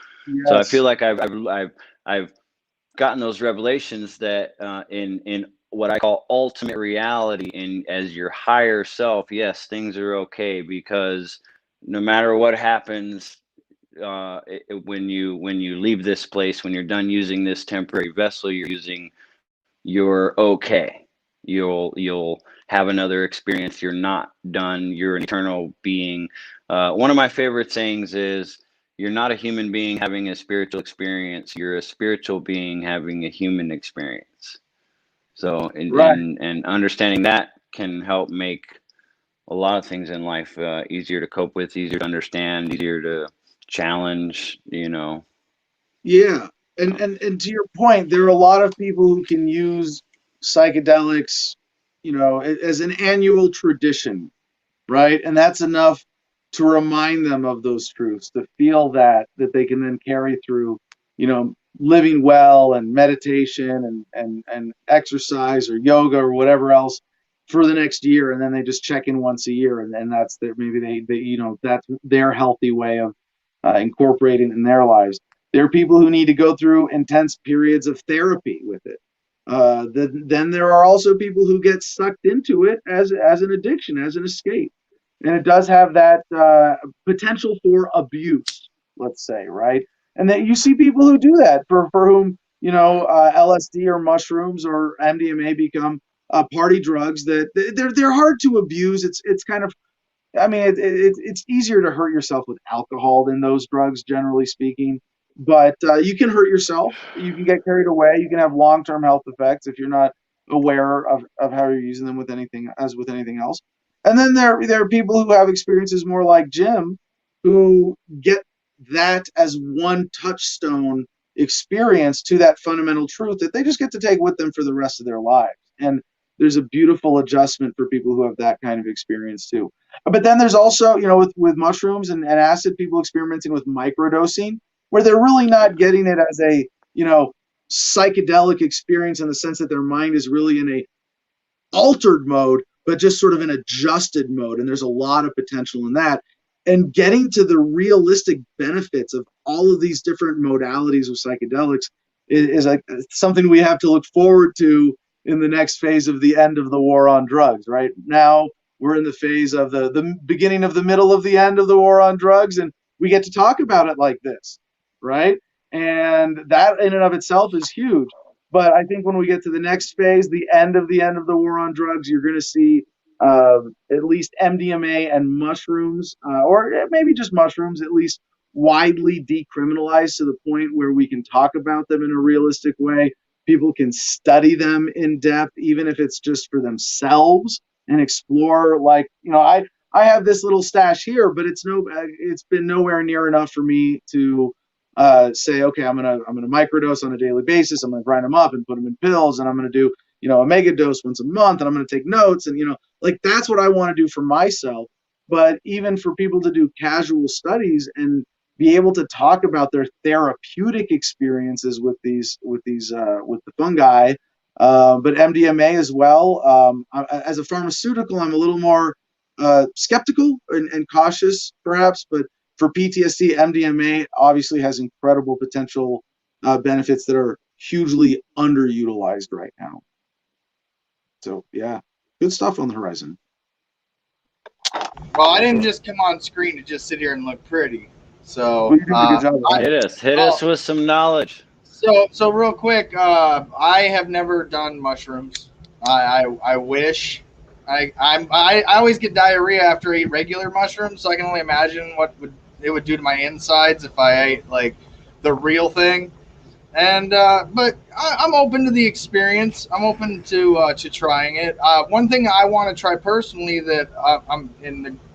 I feel like I've gotten those revelations that in what I call ultimate reality, and as your higher self, yes, things are okay, because no matter what happens, when you leave this place, when you're done using this temporary vessel you're okay. You'll have another experience. You're not done. You're an eternal being. One of my favorite sayings is, you're not a human being having a spiritual experience. You're a spiritual being having a human experience. So, and understanding that can help make a lot of things in life easier to cope with, easier to understand, easier to challenge, you know. Yeah. And to your point, there are a lot of people who can use psychedelics, you know, as an annual tradition, right? And that's enough to remind them of those truths, to feel that they can then carry through, you know, living well and meditation and exercise or yoga or whatever else for the next year. And then they just check in once a year, and that's maybe they you know, that's their healthy way of incorporating in their lives. There are people who need to go through intense periods of therapy with it. Then there are also people who get sucked into it as an addiction, as an escape, and it does have that potential for abuse, let's say, right? And that you see people who do that, for whom, you know, LSD or mushrooms or MDMA become party drugs that they're hard to abuse. It's kind of, I mean, it's easier to hurt yourself with alcohol than those drugs, generally speaking. But you can hurt yourself. You can get carried away. You can have long-term health effects if you're not aware of how you're using them with anything else. And then there are people who have experiences more like Jim, who get that as one touchstone experience to that fundamental truth that they just get to take with them for the rest of their lives. And there's a beautiful adjustment for people who have that kind of experience too. But then there's also, you know, with mushrooms and acid, people experimenting with microdosing, where they're really not getting it as a, you know, psychedelic experience in the sense that their mind is really in a altered mode, but just sort of an adjusted mode. And there's a lot of potential in that. And getting to the realistic benefits of all of these different modalities of psychedelics is like something we have to look forward to in the next phase of the end of the war on drugs. Right now, we're in the phase of the beginning of the middle of the end of the war on drugs, and we get to talk about it like this, right? And that in and of itself is huge. But I think when we get to the next phase, the end of the war on drugs, you're going to see at least MDMA and mushrooms, or maybe just mushrooms, at least widely decriminalized to the point where we can talk about them in a realistic way. People can study them in depth, even if it's just for themselves, and explore. Like, you know, I have this little stash here, but it's been nowhere near enough for me to say, okay, I'm gonna microdose on a daily basis. I'm gonna grind them up and put them in pills, and I'm gonna do, a mega dose once a month, and I'm going to take notes, and like that's what I want to do for myself. But even for people to do casual studies and be able to talk about their therapeutic experiences with the fungi, but MDMA as well. As a pharmaceutical, I'm a little more skeptical and cautious, perhaps. But for PTSD, MDMA obviously has incredible potential benefits that are hugely underutilized right now. So yeah, good stuff on the horizon. Well, I didn't just come on screen to just sit here and look pretty. So Well, you did a good job. Hit us with some knowledge. So real quick, I have never done mushrooms. I wish. I always get diarrhea after I eat regular mushrooms, so I can only imagine what it would do to my insides if I ate like the real thing. And but I'm open to the experience. I'm open to trying it. One thing I want to try personally that I'm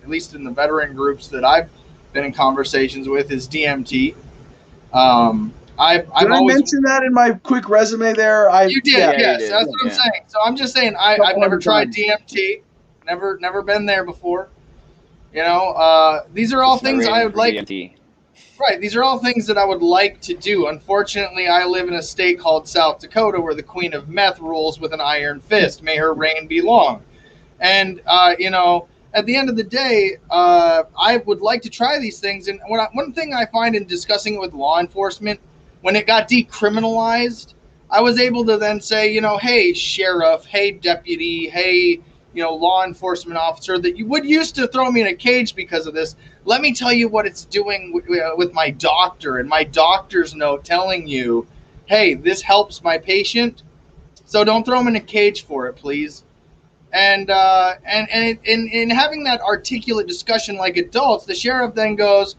at least in the veteran groups that I've been in conversations with is DMT. I've always mentioned that in my quick resume there. You did, yes. You did. That's what I'm saying. So I'm just saying I've never tried DMT. Never been there before. These are all things I would like. DMT. Right. These are all things that I would like to do. Unfortunately, I live in a state called South Dakota where the queen of meth rules with an iron fist. May her reign be long. And, at the end of the day, I would like to try these things. And one thing I find in discussing it with law enforcement, when it got decriminalized, I was able to then say, hey, sheriff, hey, deputy, hey, law enforcement officer that you would used to throw me in a cage because of this. Let me tell you what it's doing with my doctor and my doctor's note telling you, hey, this helps my patient. So don't throw him in a cage for it, please. And in having that articulate discussion like adults, the sheriff then goes,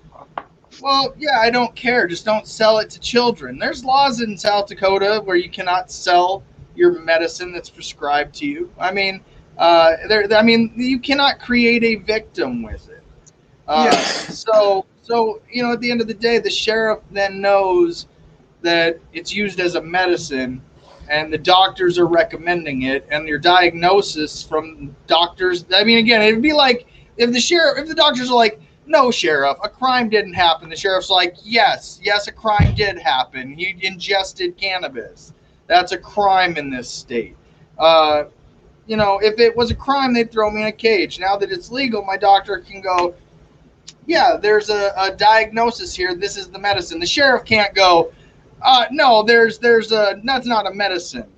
well, yeah, I don't care. Just don't sell it to children. There's laws in South Dakota where you cannot sell your medicine that's prescribed to you. I mean, you cannot create a victim with it. So at the end of the day, the sheriff then knows that it's used as a medicine, and the doctors are recommending it, and your diagnosis from doctors. I mean, again, it'd be like if the doctors are like, no, sheriff, a crime didn't happen. The sheriff's like, yes, a crime did happen. He ingested cannabis. That's a crime in this state. If it was a crime, they'd throw me in a cage. Now that it's legal, my doctor can go, yeah, there's a diagnosis here. This is the medicine. The sheriff can't go, no, that's not a medicine,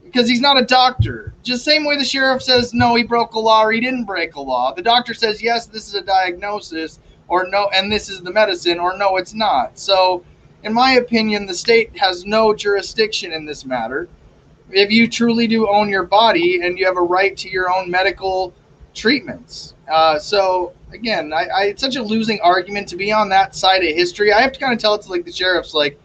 because he's not a doctor. Just same way the sheriff says, no, he broke a law or he didn't break a law. The doctor says, yes, this is a diagnosis, or no, and this is the medicine, or no, it's not. So in my opinion, the state has no jurisdiction in this matter. If you truly do own your body and you have a right to your own medical treatments. So again, it's such a losing argument to be on that side of history. I have to kind of tell it to like the sheriffs, like,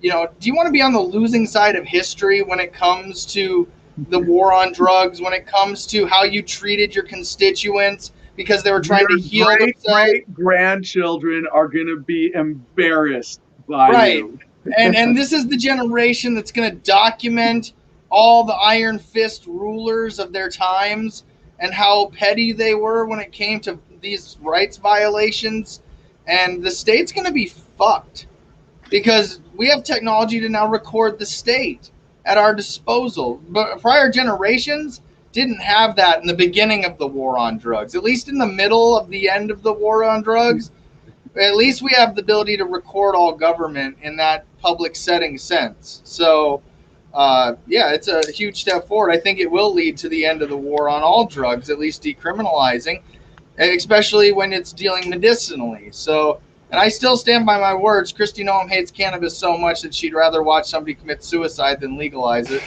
do you want to be on the losing side of history when it comes to the war on drugs, when it comes to how you treated your constituents because they were trying to heal themselves? Great grandchildren are going to be embarrassed by you. And this is the generation that's going to document all the iron fist rulers of their times and how petty they were when it came to these rights violations. And the state's going to be fucked because we have technology to now record the state at our disposal. But prior generations didn't have that in the beginning of the war on drugs. At least in the middle of the end of the war on drugs, at least we have the ability to record all government in that public setting sense. So, it's a huge step forward. I think it will lead to the end of the war on all drugs, at least decriminalizing, especially when it's dealing medicinally. So, and I still stand by my words. Kristi Noem hates cannabis so much that she'd rather watch somebody commit suicide than legalize it.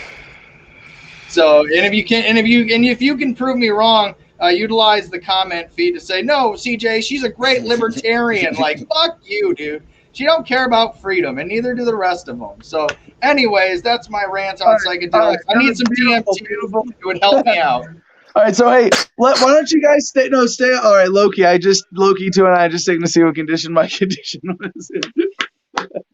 So, if you can prove me wrong, utilize the comment feed to say, no, CJ, she's a great libertarian. Like, fuck you, dude. She don't care about freedom, and neither do the rest of them. So, anyways, that's my rant on psychedelics. I need some DMT. It would help me out. All right, so hey, why don't you guys stay? All right, Loki too, and I just taking to see what condition my condition was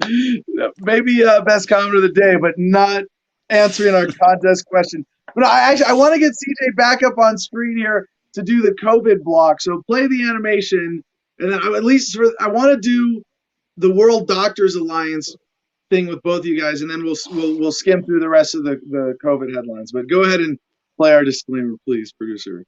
in. Maybe best comment of the day, but not answering our contest question. But I want to get CJ back up on screen here to do the COVID block. So play the animation, and then I want to do the World Doctors Alliance thing with both of you guys, and then we'll skim through the rest of the COVID headlines. But go ahead and play our disclaimer, please, producer.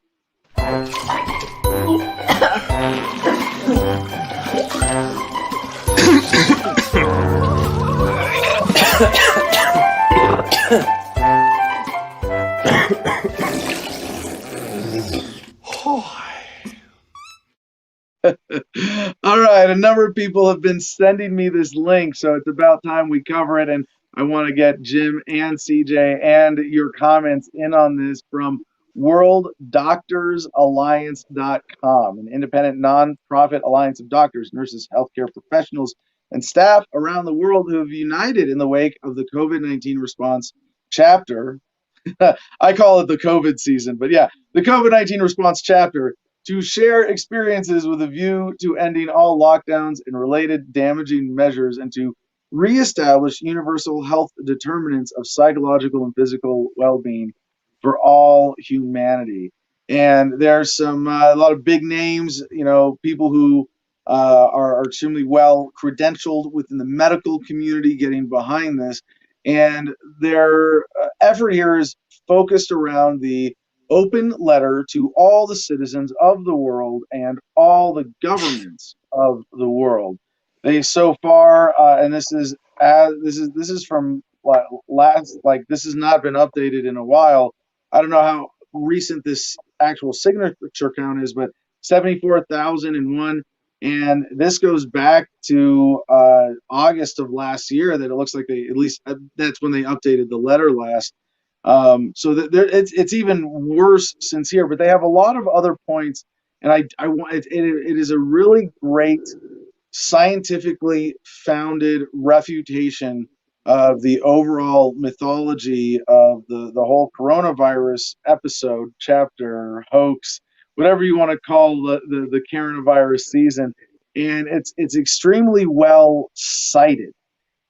All right, a number of people have been sending me this link, so it's about time we cover it. And I want to get Jim and CJ and your comments in on this from WorldDoctorsAlliance.com, an independent nonprofit alliance of doctors, nurses, healthcare professionals, and staff around the world who have united in the wake of the COVID-19 response chapter. I call it the COVID season, but yeah, the COVID-19 response chapter, to share experiences with a view to ending all lockdowns and related damaging measures, and to reestablish universal health determinants of psychological and physical well-being for all humanity. And there's a lot of big names, people who are extremely well credentialed within the medical community getting behind this. And their effort here is focused around the open letter to all the citizens of the world and all the governments of the world. They so far, and this is from this has not been updated in a while. I don't know how recent this actual signature count is, but 74,001, and this goes back to August of last year. That it looks like that's when they updated the letter last. So it's even worse since here, but they have a lot of other points, and it is a really great scientifically founded refutation of the overall mythology of the whole coronavirus episode, chapter, hoax, whatever you want to call the coronavirus season, and it's extremely well cited.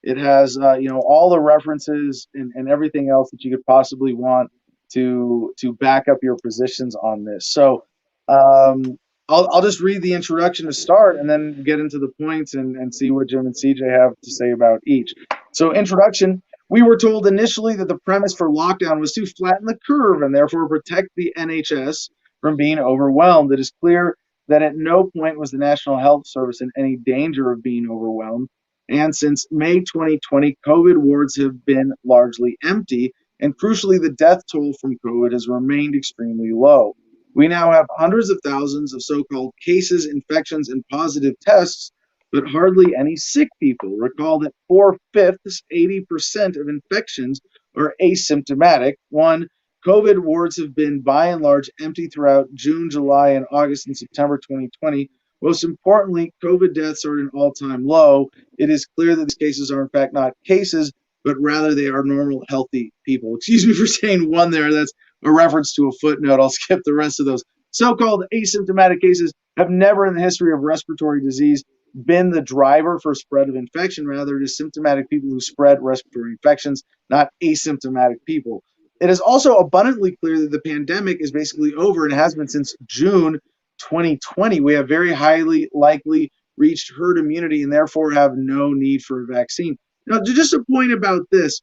It has, all the references and everything else that you could possibly want to back up your positions on this. So I'll just read the introduction to start, and then get into the points and see what Jim and CJ have to say about each. So introduction, we were told initially that the premise for lockdown was to flatten the curve and therefore protect the NHS from being overwhelmed. It is clear that at no point was the National Health Service in any danger of being overwhelmed. And since May 2020, COVID wards have been largely empty, and crucially, the death toll from COVID has remained extremely low. We now have hundreds of thousands of so-called cases, infections, and positive tests, but hardly any sick people. Recall that 4/5, 80% of infections are asymptomatic. COVID wards have been by and large empty throughout June, July, and August and September 2020. Most importantly, COVID deaths are at an all-time low. It is clear that these cases are in fact not cases, but rather they are normal, healthy people. Excuse me for saying one there. That's a reference to a footnote. I'll skip the rest of those. So-called asymptomatic cases have never in the history of respiratory disease been the driver for spread of infection. Rather, it is symptomatic people who spread respiratory infections, not asymptomatic people. It is also abundantly clear that the pandemic is basically over, and has been since June 2020. We have very highly likely reached herd immunity and therefore have no need for a vaccine. Now, just a point about this,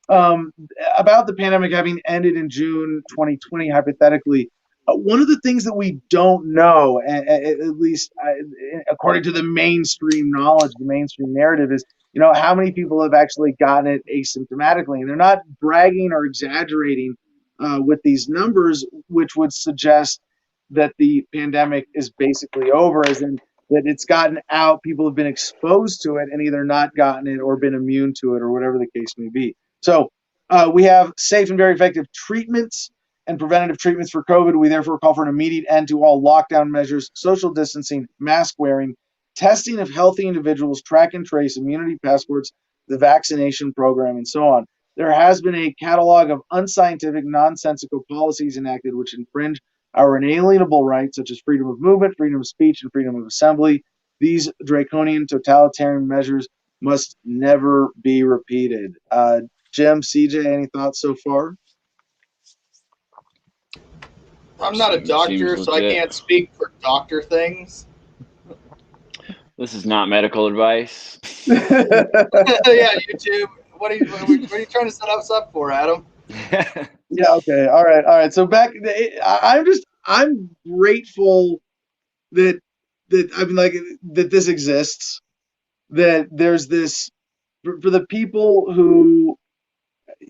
about the pandemic having ended in June 2020, hypothetically, one of the things that we don't know, at least according to the mainstream knowledge, the mainstream narrative, is how many people have actually gotten it asymptomatically. And they're not bragging or exaggerating with these numbers, which would suggest that the pandemic is basically over, as in that it's gotten out, people have been exposed to it and either not gotten it or been immune to it, or whatever the case may be. So we have safe and very effective treatments and preventative treatments for COVID. We therefore call for an immediate end to all lockdown measures, social distancing, mask wearing, testing of healthy individuals, track and trace, immunity passports, the vaccination program, and so on. There has been a catalog of unscientific, nonsensical policies enacted which infringe our inalienable rights, such as freedom of movement, freedom of speech, and freedom of assembly. These draconian totalitarian measures must never be repeated. Jim, CJ, any thoughts so far? I'm not a doctor, so I can't speak for doctor things. This is not medical advice. Yeah, YouTube. What are you trying to set us up for, Adam? Yeah. Okay. All right. So I'm grateful that this exists. That there's this for the people who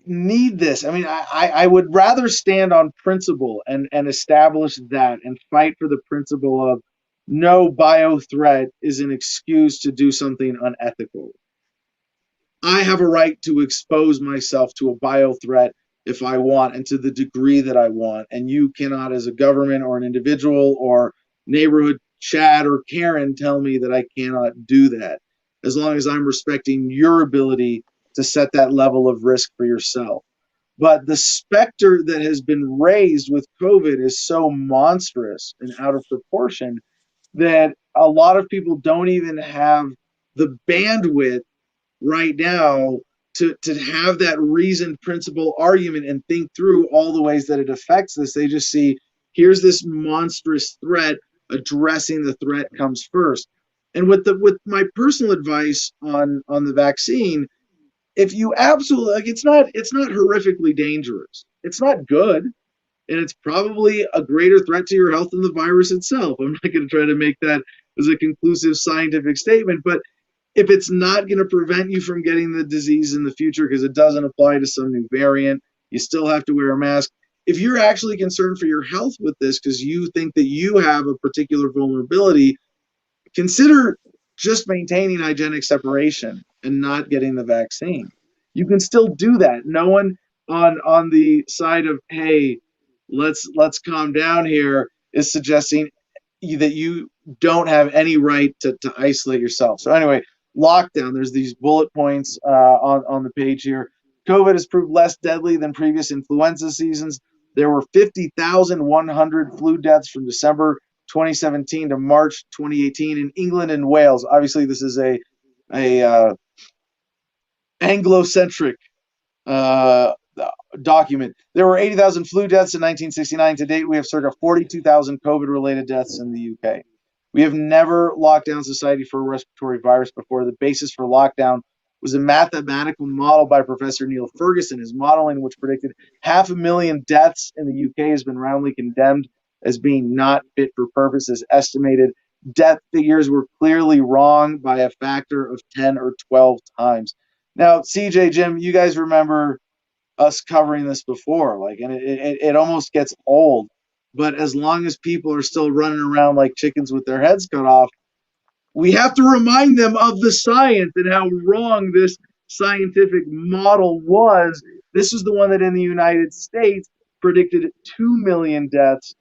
need this. I mean, I would rather stand on principle and establish that and fight for the principle of no bio threat is an excuse to do something unethical. I have a right to expose myself to a bio threat if I want and to the degree that I want. And you cannot, as a government or an individual or neighborhood Chad or Karen, tell me that I cannot do that, as long as I'm respecting your ability to set that level of risk for yourself. But the specter that has been raised with COVID is so monstrous and out of proportion that a lot of people don't even have the bandwidth right now to have that reasoned principle argument and think through all the ways that it affects this. They just see, here's this monstrous threat, addressing the threat comes first. And with my personal advice on the vaccine, if you absolutely it's not horrifically dangerous. It's not good, and it's probably a greater threat to your health than the virus itself. I'm not going to try to make that as a conclusive scientific statement, but if it's not going to prevent you from getting the disease in the future because it doesn't apply to some new variant, you still have to wear a mask. If you're actually concerned for your health with this because you think that you have a particular vulnerability, consider just maintaining hygienic separation and not getting the vaccine. You can still do that. No one on the side of, hey, let's calm down here is suggesting that you don't have any right to isolate yourself. So anyway, lockdown, there's these bullet points on the page here. COVID has proved less deadly than previous influenza seasons. There were 50,100 flu deaths from December 2017 to March 2018 in England and Wales. Obviously, this is a Anglo-centric document. There were 80,000 flu deaths in 1969. To date, we have circa 42,000 COVID-related deaths in the UK. We have never locked down society for a respiratory virus before. The basis for lockdown was a mathematical model by Professor Neil Ferguson. His modeling, which predicted 500,000 deaths in the UK, has been roundly condemned as being not fit for purpose. As estimated death figures were clearly wrong by a factor of 10 or 12 times. Now, CJ, Jim, you guys remember us covering this before, and it almost gets old. But as long as people are still running around like chickens with their heads cut off, we have to remind them of the science and how wrong this scientific model was. This is the one that in the United States predicted 2 million deaths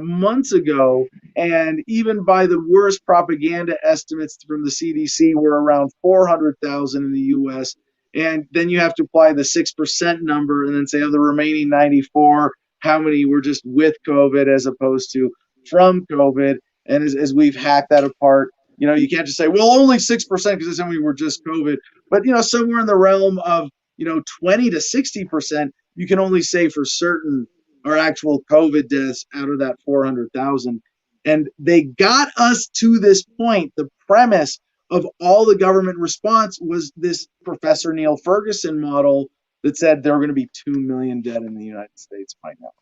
months ago, and even by the worst propaganda estimates from the CDC were around 400,000 in the US. And then you have to apply the 6% number and then say of the remaining 94, how many were just with COVID as opposed to from COVID. And as we've hacked that apart, you can't just say, well, only 6% because it's only were just COVID. But, somewhere in the realm of, 20 to 60%, you can only say for certain are actual COVID deaths out of that 400,000. And they got us to this point. The premise of all the government response was this Professor Neil Ferguson model that said there were going to be 2 million dead in the United States by now.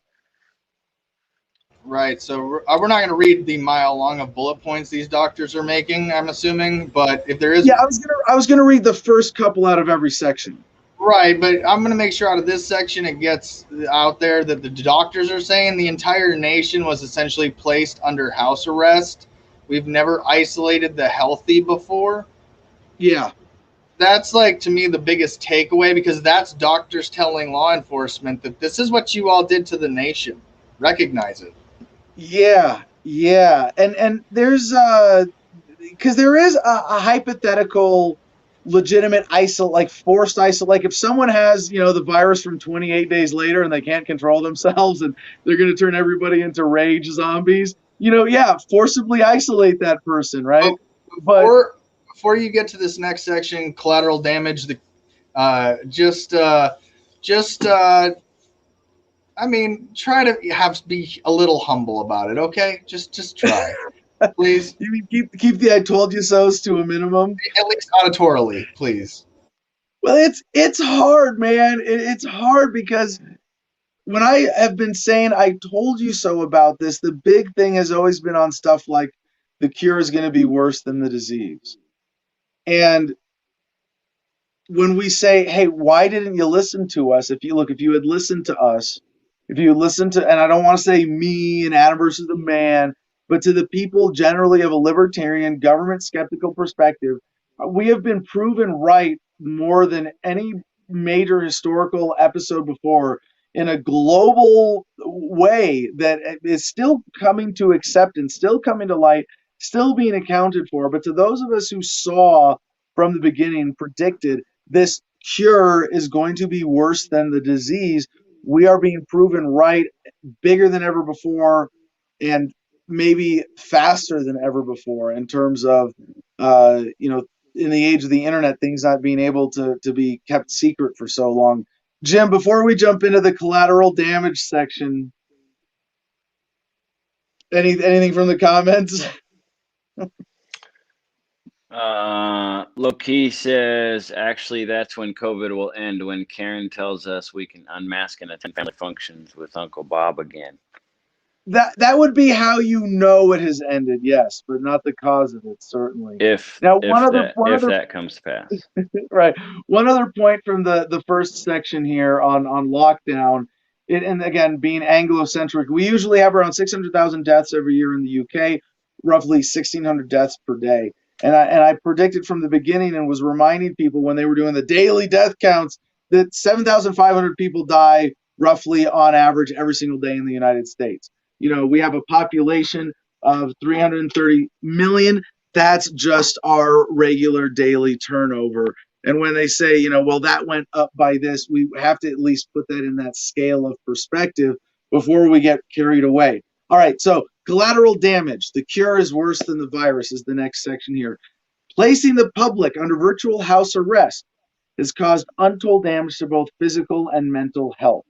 Right. So we're not going to read the mile long of bullet points these doctors are making, I'm assuming. But if there is, yeah, I was gonna read the first couple out of every section. Right, but I'm going to make sure out of this section it gets out there that the doctors are saying the entire nation was essentially placed under house arrest. We've never isolated the healthy before. Yeah. That's to me the biggest takeaway, because that's doctors telling law enforcement that this is what you all did to the nation. Recognize it. Yeah. And there's because there is a hypothetical legitimate forced isolate. If someone has, the virus from 28 days later and they can't control themselves and they're going to turn everybody into rage zombies, forcibly isolate that person, right? before you get to this next section, collateral damage, I mean, try to be a little humble about it, okay? Just try, please. You mean keep the "I told you so's" to a minimum? At least auditorily, please. Well, it's hard, man. It's hard because when I have been saying "I told you so" about this, the big thing has always been on stuff like the cure is going to be worse than the disease. And when we say, "Hey, why didn't you listen to us?" If you had listened to us, if you listened to, and I don't want to say me and Adam versus the man, but to the people generally of a libertarian, government skeptical perspective, we have been proven right more than any major historical episode before in a global way that is still coming to acceptance, still coming to light, still being accounted for. But to those of us who saw from the beginning, predicted this cure is going to be worse than the disease, we are being proven right bigger than ever before and maybe faster than ever before in terms of in the age of the internet, things not being able to be kept secret for so long. Jim, before we jump into the collateral damage section, anything from the comments? Low-key says, actually, that's when COVID will end, when Karen tells us we can unmask and attend family functions with Uncle Bob again. That would be how you know it has ended, yes, but not the cause of it, certainly. If that comes to pass. Right. One other point from the first section here on lockdown, and again, being Anglo-centric, we usually have around 600,000 deaths every year in the UK, roughly 1,600 deaths per day. And I predicted from the beginning and was reminding people when they were doing the daily death counts that 7,500 people die roughly on average every single day in the United States. We have a population of 330 million. That's just our regular daily turnover. And when they say, well, that went up by this, we have to at least put that in that scale of perspective before we get carried away. All right, so collateral damage. The cure is worse than the virus is the next section here. Placing the public under virtual house arrest has caused untold damage to both physical and mental health.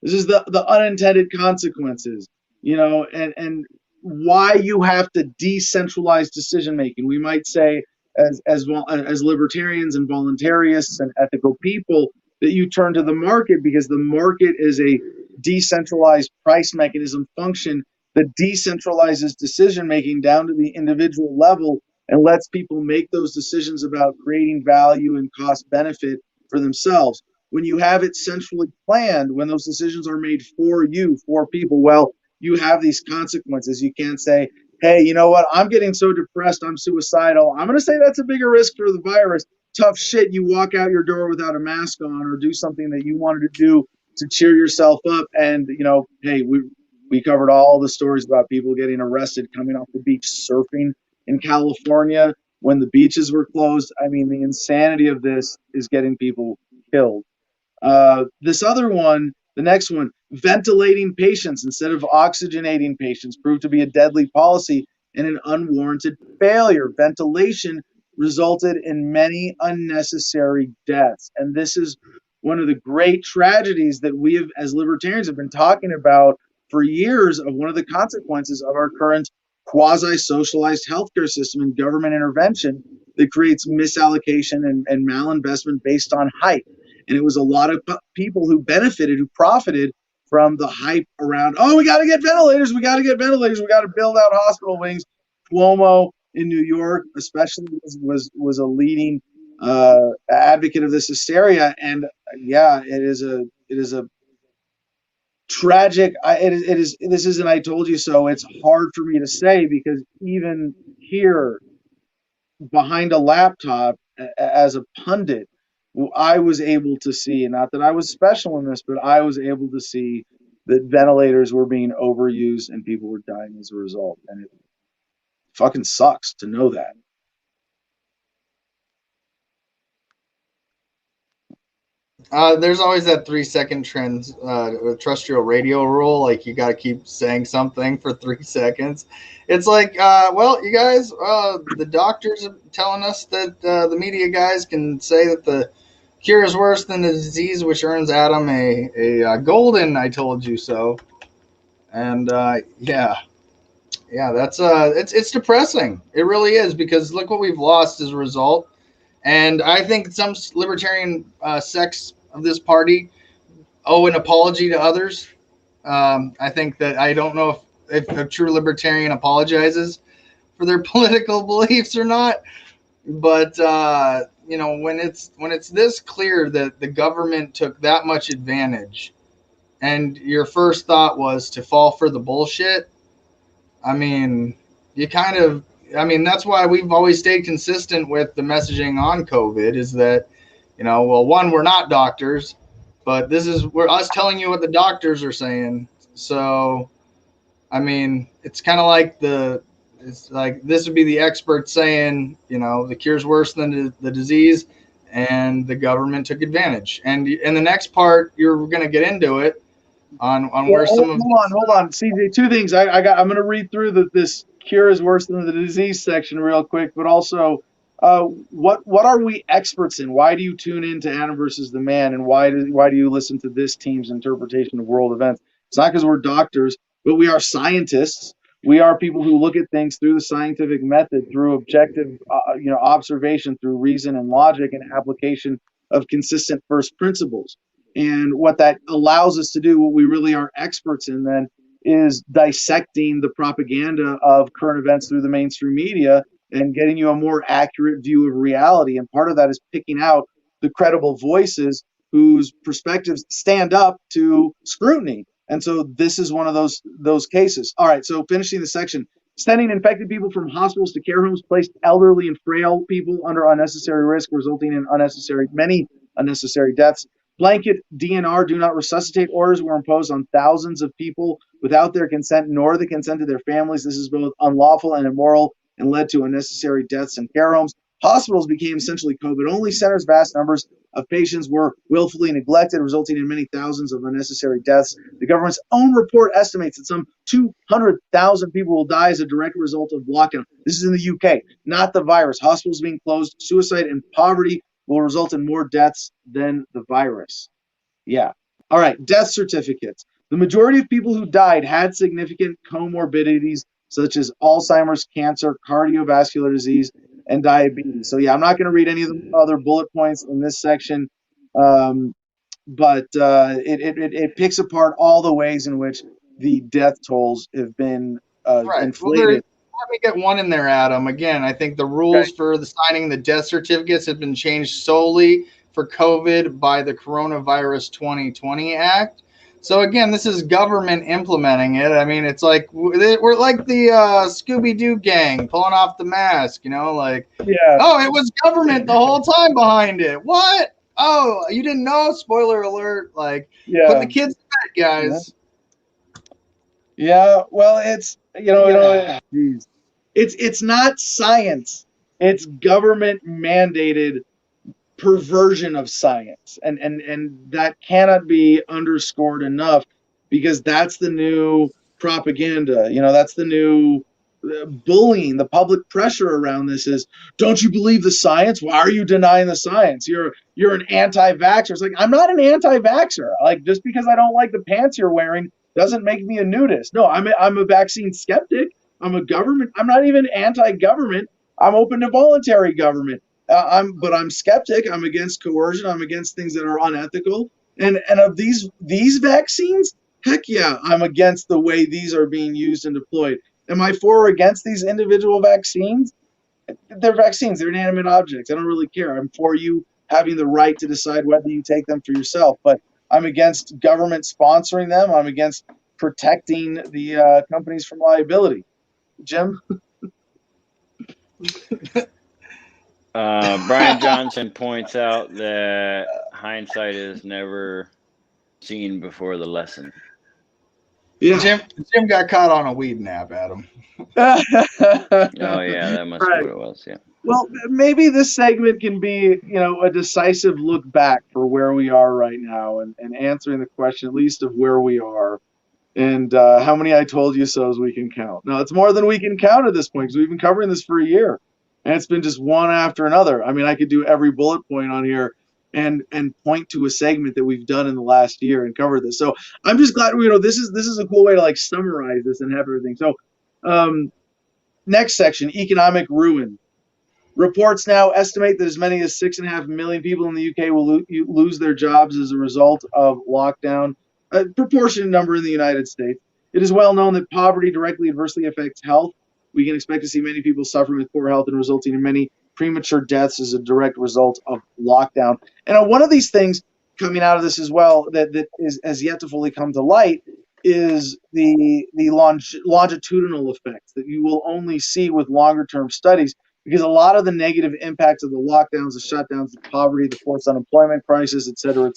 This is the unintended consequences, and why you have to decentralize decision making. We might say, as libertarians and voluntarists and ethical people, that you turn to the market because the market is a decentralized price mechanism function that decentralizes decision making down to the individual level and lets people make those decisions about creating value and cost benefit for themselves. When you have it centrally planned, when those decisions are made for you, for people, well, you have these consequences. You can't say, hey, you know what? I'm getting so depressed, I'm suicidal. I'm going to say that's a bigger risk for the virus. Tough shit. You walk out your door without a mask on or do something that you wanted to do to cheer yourself up. And, hey, we covered all the stories about people getting arrested coming off the beach surfing in California when the beaches were closed. I mean, the insanity of this is getting people killed. This other one, the next one, ventilating patients instead of oxygenating patients proved to be a deadly policy and an unwarranted failure. Ventilation resulted in many unnecessary deaths. And this is one of the great tragedies that we have, as libertarians, have been talking about for years, of one of the consequences of our current quasi-socialized healthcare system and government intervention that creates misallocation and malinvestment based on hype. And it was a lot of people who benefited, who profited from the hype around, we got to get ventilators, we got to build out hospital wings. Cuomo in New York especially was a leading advocate of this hysteria. And yeah, it is a tragic, this isn't "I told you so." It's hard for me to say because even here behind a laptop as a pundit, I was able to see, and not that I was special in this, but I was able to see that ventilators were being overused and people were dying as a result. And it fucking sucks to know that. There's always that 3-second terrestrial radio rule. Like you got to keep saying something for 3 seconds. It's like, well, you guys, the doctors are telling us that the media guys can say that the cure is worse than the disease, which earns Adam a golden "I told you so." And yeah, that's it's depressing. It really is, because look what we've lost as a result. And I think some libertarian sects of this party owe an apology to others. I think that I don't know if a true libertarian apologizes for their political beliefs or not. But you know, when it's this clear that the government took that much advantage, and your first thought was to fall for the bullshit, I mean, that's why we've always stayed consistent with the messaging on COVID, is that, you know, well, one, we're not doctors, but we're us telling you what the doctors are saying. So, I mean, it's kind of like it's like this would be the expert saying, you know, the cure's worse than the disease, and the government took advantage. And in the next part, you're going to get into it on where some of hold on, CJ. Two things. I'm going to read through this cure is worse than the disease section real quick, but also, what are we experts in? Why do you tune in to Adam versus the Man, and why do you listen to this team's interpretation of world events? It's not because we're doctors, but we are scientists. We are people who look at things through the scientific method, through objective, observation, through reason and logic, and application of consistent first principles. And what that allows us to do, what we really are experts in then, is dissecting the propaganda of current events through the mainstream media and getting you a more accurate view of reality. And part of that is picking out the credible voices whose perspectives stand up to scrutiny. And so this is one of those cases. All right, so finishing the section. Sending infected people from hospitals to care homes placed elderly and frail people under unnecessary risk, resulting in many unnecessary deaths. Blanket DNR, do not resuscitate orders, were imposed on thousands of people without their consent nor the consent of their families. This is both unlawful and immoral and led to unnecessary deaths in care homes. Hospitals became essentially COVID-only centers. Vast numbers of patients were willfully neglected, resulting in many thousands of unnecessary deaths. The government's own report estimates that some 200,000 people will die as a direct result of lockdown. This is in the UK, not the virus. Hospitals being closed, suicide and poverty will result in more deaths than the virus. Yeah. All right, death certificates. The majority of people who died had significant comorbidities such as Alzheimer's, cancer, cardiovascular disease, and diabetes. So yeah, I'm not going to read any of the other bullet points in this section, but it picks apart all the ways in which the death tolls have been inflated. Well, let me get one in there, Adam. Again, I think the rules for the signing the death certificates have been changed solely for COVID by the Coronavirus 2020 Act. So again, this is government implementing it. I mean, it's like we're like the Scooby-Doo gang pulling off the mask, you know, like, yeah. Oh, it was government the whole time behind it. What? Oh, you didn't know? Spoiler alert. Like, put the kids to bed, guys. Yeah, well, it's it's not science. It's government mandated perversion of science, and that cannot be underscored enough, because that's the new propaganda. You know, that's the new bullying. The public pressure around this is, don't you believe the science? Why are you denying the science? You're an anti-vaxxer. It's like, I'm not an anti-vaxxer. Like, just because I don't like the pants you're wearing doesn't make me a nudist. No, I'm a vaccine skeptic. I'm not even anti-government. I'm open to voluntary government. But I'm skeptic. I'm against coercion. I'm against things that are unethical. And of these vaccines, heck yeah, I'm against the way these are being used and deployed. Am I for or against these individual vaccines? They're vaccines. They're inanimate objects. I don't really care. I'm for you having the right to decide whether you take them for yourself. But I'm against government sponsoring them. I'm against protecting the companies from liability. Jim? Brian Johnson points out that hindsight is never seen before the lesson. Yeah, Jim got caught on a weed nap, Adam. Oh yeah, that must be what it was. Yeah. Well, maybe this segment can be, a decisive look back for where we are right now, and answering the question at least of where we are, and how many I told you so's we can count. No, it's more than we can count at this point because we've been covering this for a year, and it's been just one after another. I mean, I could do every bullet point on here and point to a segment that we've done in the last year and cover this. So I'm just glad, this is a cool way to like summarize this and have everything. So, next section, economic ruin. Reports now estimate that as many as 6.5 million people in the UK will lose their jobs as a result of lockdown, a proportionate number in the United States. It is well known that poverty directly adversely affects health. We can expect to see many people suffering with poor health and resulting in many premature deaths as a direct result of lockdown. And one of these things coming out of this as well that has yet to fully come to light is the longitudinal effects that you will only see with longer term studies, because a lot of the negative impacts of the lockdowns, the shutdowns, the poverty, the forced unemployment crisis, et cetera,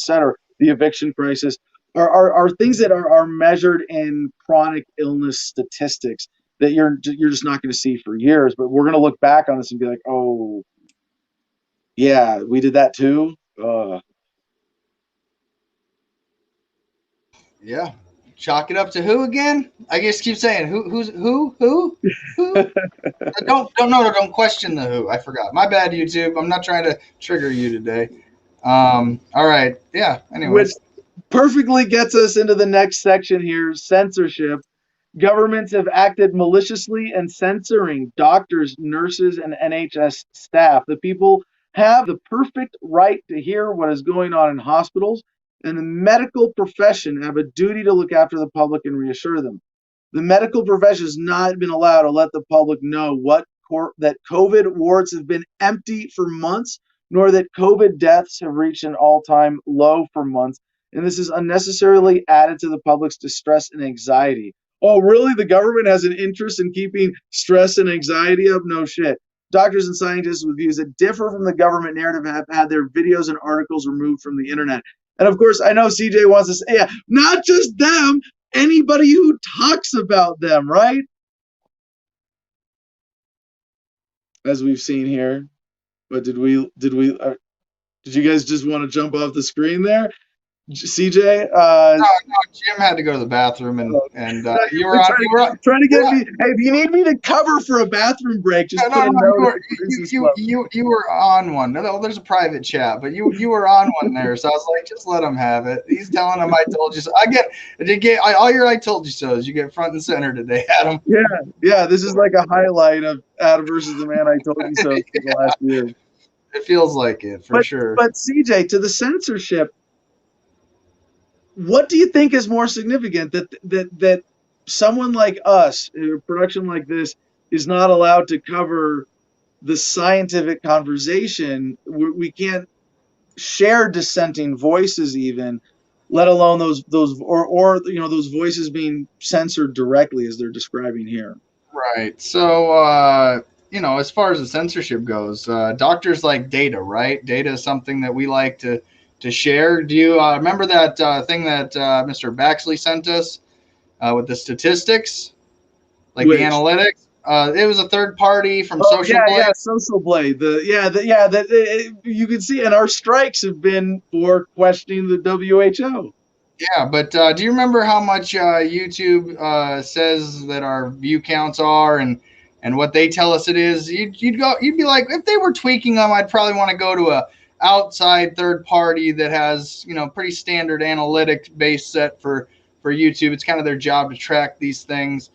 the eviction crisis, are things that are measured in chronic illness statistics that you're just not going to see for years. But we're going to look back on this and be like, oh, yeah, we did that too. Yeah. Chalk it up to who again? I just keep saying who? Don't question the who. I forgot. My bad, YouTube. I'm not trying to trigger you today. All right. Yeah. Anyways. Which perfectly gets us into the next section here: censorship. Governments have acted maliciously in censoring doctors, nurses, and NHS staff. The people have the perfect right to hear what is going on in hospitals, and the medical profession have a duty to look after the public and reassure them. The medical profession has not been allowed to let the public know that COVID wards have been empty for months, nor that COVID deaths have reached an all-time low for months. And this is unnecessarily added to the public's distress and anxiety. Oh, really? The government has an interest in keeping stress and anxiety up? No shit. Doctors and scientists with views that differ from the government narrative have had their videos and articles removed from the internet. And of course, I know CJ wants to say, yeah, not just them, anybody who talks about them, right? As we've seen here. But did you guys just want to jump off the screen there? CJ? No, Jim had to go to the bathroom, and you were trying to get me. Hey, if you need me to cover for a bathroom break, just put a note. You were on one. No, there's a private chat, but you were on one there, so I was like, just let him have it. He's telling him I told you so. All your I told you so's. You get front and center today, Adam. Yeah. This is like a highlight of Adam versus the man I told you so for the last year. It feels like it for sure. But CJ, to the censorship. What do you think is more significant, that someone like us, a production like this, is not allowed to cover the scientific conversation? We can't share dissenting voices, even, let alone those voices being censored directly as they're describing here. Right. So as far as the censorship goes, doctors like data, right? Data is something that we like to share. Do you remember that thing that Mr. Baxley sent us with the statistics, like the analytics? It was a third party from Social Blade. Yeah, Social Blade. You can see, and our strikes have been for questioning the WHO. Yeah, but do you remember how much YouTube says that our view counts are, and what they tell us it is? You'd be like, if they were tweaking them, I'd probably want to go to a outside third party that has pretty standard analytic base set for YouTube. It's kind of their job to track these things,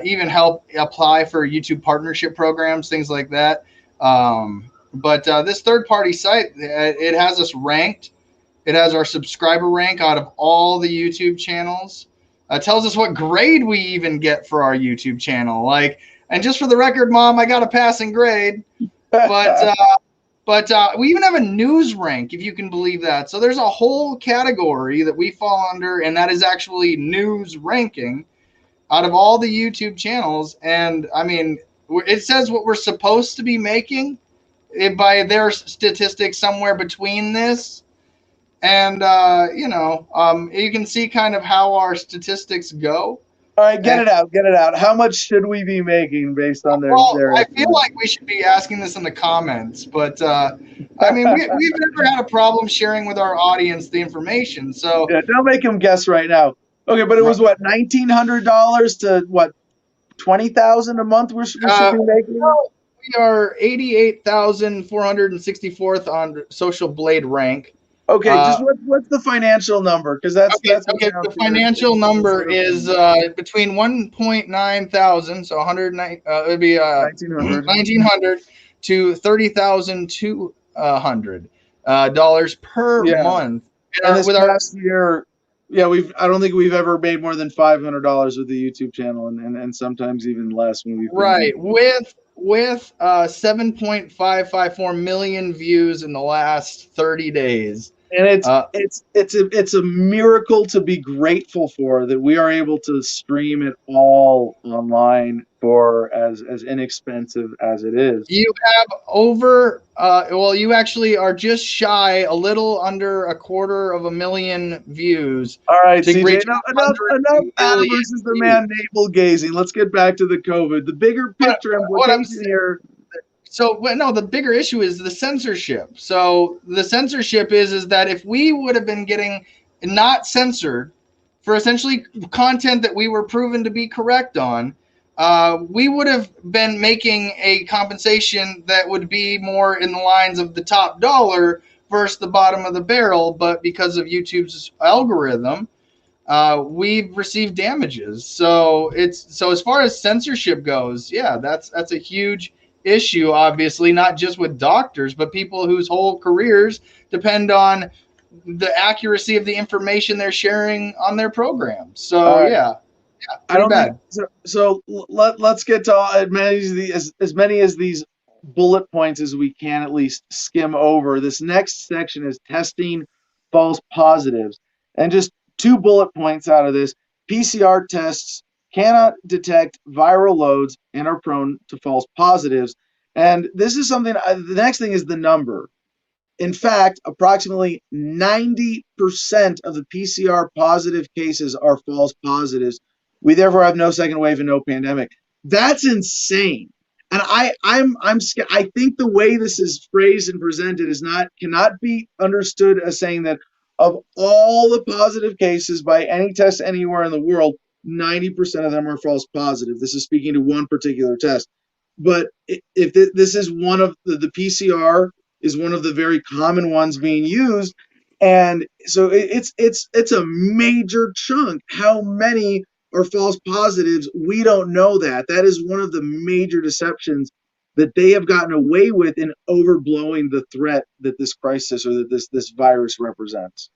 even help apply for YouTube partnership programs, things like that. But this third party site, it has us ranked. It has our subscriber rank out of all the YouTube channels. It tells us what grade we even get for our YouTube channel. And just for the record, Mom, I got a passing grade, But we even have a news rank, if you can believe that. So there's a whole category that we fall under, and that is actually news ranking out of all the YouTube channels. And I mean, it says what we're supposed to be making by their statistics somewhere between this. And, you can see kind of how our statistics go. All right, get it out. Get it out. How much should we be making based on their? Well, their I feel like we should be asking this in the comments, but I mean, we've never had a problem sharing with our audience the information. So Yeah, don't make them guess right now. Okay, but it was what, $1,900 to what, 20,000 a month? We should be making. We are 88,464th on Social Blade rank. Okay, just what's the financial number? Because that's okay. The financial number is between 1.9 thousand, so 109. It would be 1,900 to $30,200 dollars per month. And this past year, I don't think we've ever made more than $500 with the YouTube channel, and sometimes even less when we've with 7.554 million views in the last 30 days. And it's a miracle to be grateful for, that we are able to stream it all online for as inexpensive as it is. You have over you actually are just shy, a little under 250,000 views. All right, CJ, enough Adam versus the man navel gazing. Let's get back to the COVID. The bigger picture implication here. So, no, the bigger issue is the censorship. So the censorship is that if we would have been getting not censored for essentially content that we were proven to be correct on, we would have been making a compensation that would be more in the lines of the top dollar versus the bottom of the barrel. But because of YouTube's algorithm, we've received damages. So as far as censorship goes, that's a huge issue, obviously, not just with doctors, but people whose whole careers depend on the accuracy of the information they're sharing on their programs. So pretty bad. So let's get to as many as these bullet points as we can at least skim over. This next section is testing false positives, and just 2 bullet points out of this: PCR tests cannot detect viral loads and are prone to false positives. And this is something, the next thing is the number. In fact, approximately 90% of the PCR positive cases are false positives. We therefore have no second wave and no pandemic. That's insane. And I think the way this is phrased and presented cannot be understood as saying that of all the positive cases by any test anywhere in the world, 90% of them are false positive. This is speaking to one particular test. But if this is one of the PCR is one of the very common ones being used, and so it's a major chunk. How many are false positives? We don't know that. That is one of the major deceptions that they have gotten away with in overblowing the threat that this crisis or that this virus represents.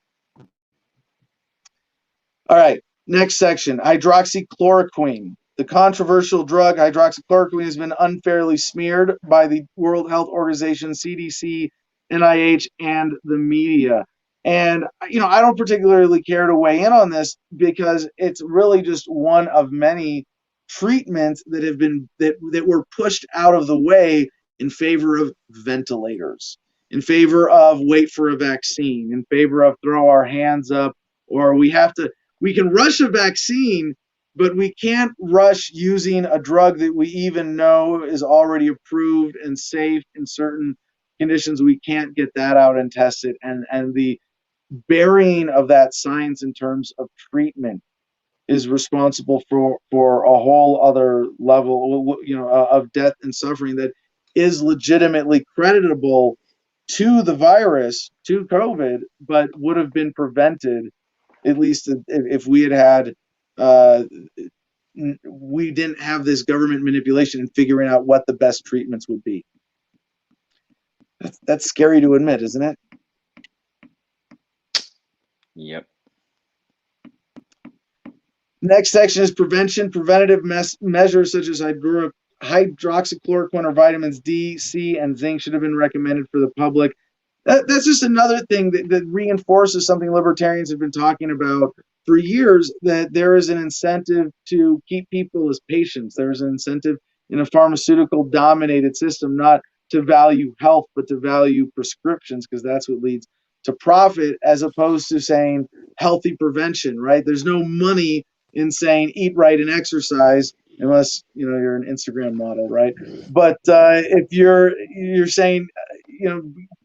All right. Next section, hydroxychloroquine. The controversial drug hydroxychloroquine has been unfairly smeared by the World Health Organization, CDC, NIH, and the media. And, I don't particularly care to weigh in on this because it's really just one of many treatments that have been that were pushed out of the way in favor of ventilators, in favor of wait for a vaccine, in favor of throw our hands up, or we can rush a vaccine, but we can't rush using a drug that we even know is already approved and safe in certain conditions. We can't get that out and test it. And the burying of that science in terms of treatment is responsible for a whole other level, of death and suffering that is legitimately creditable to the virus, to COVID, but would have been prevented, at least if we had we didn't have this government manipulation in figuring out what the best treatments would be. That's scary to admit, isn't it? Yep. Next section is prevention. Preventative measures such as hydroxychloroquine or vitamins D, C, and zinc should have been recommended for the public. That's just another thing that reinforces something libertarians have been talking about for years, that there is an incentive to keep people as patients. There is an incentive in a pharmaceutical-dominated system not to value health, but to value prescriptions, because that's what leads to profit, as opposed to saying healthy prevention, right? There's no money in saying eat right and exercise, unless you're an Instagram model, right? But if you're saying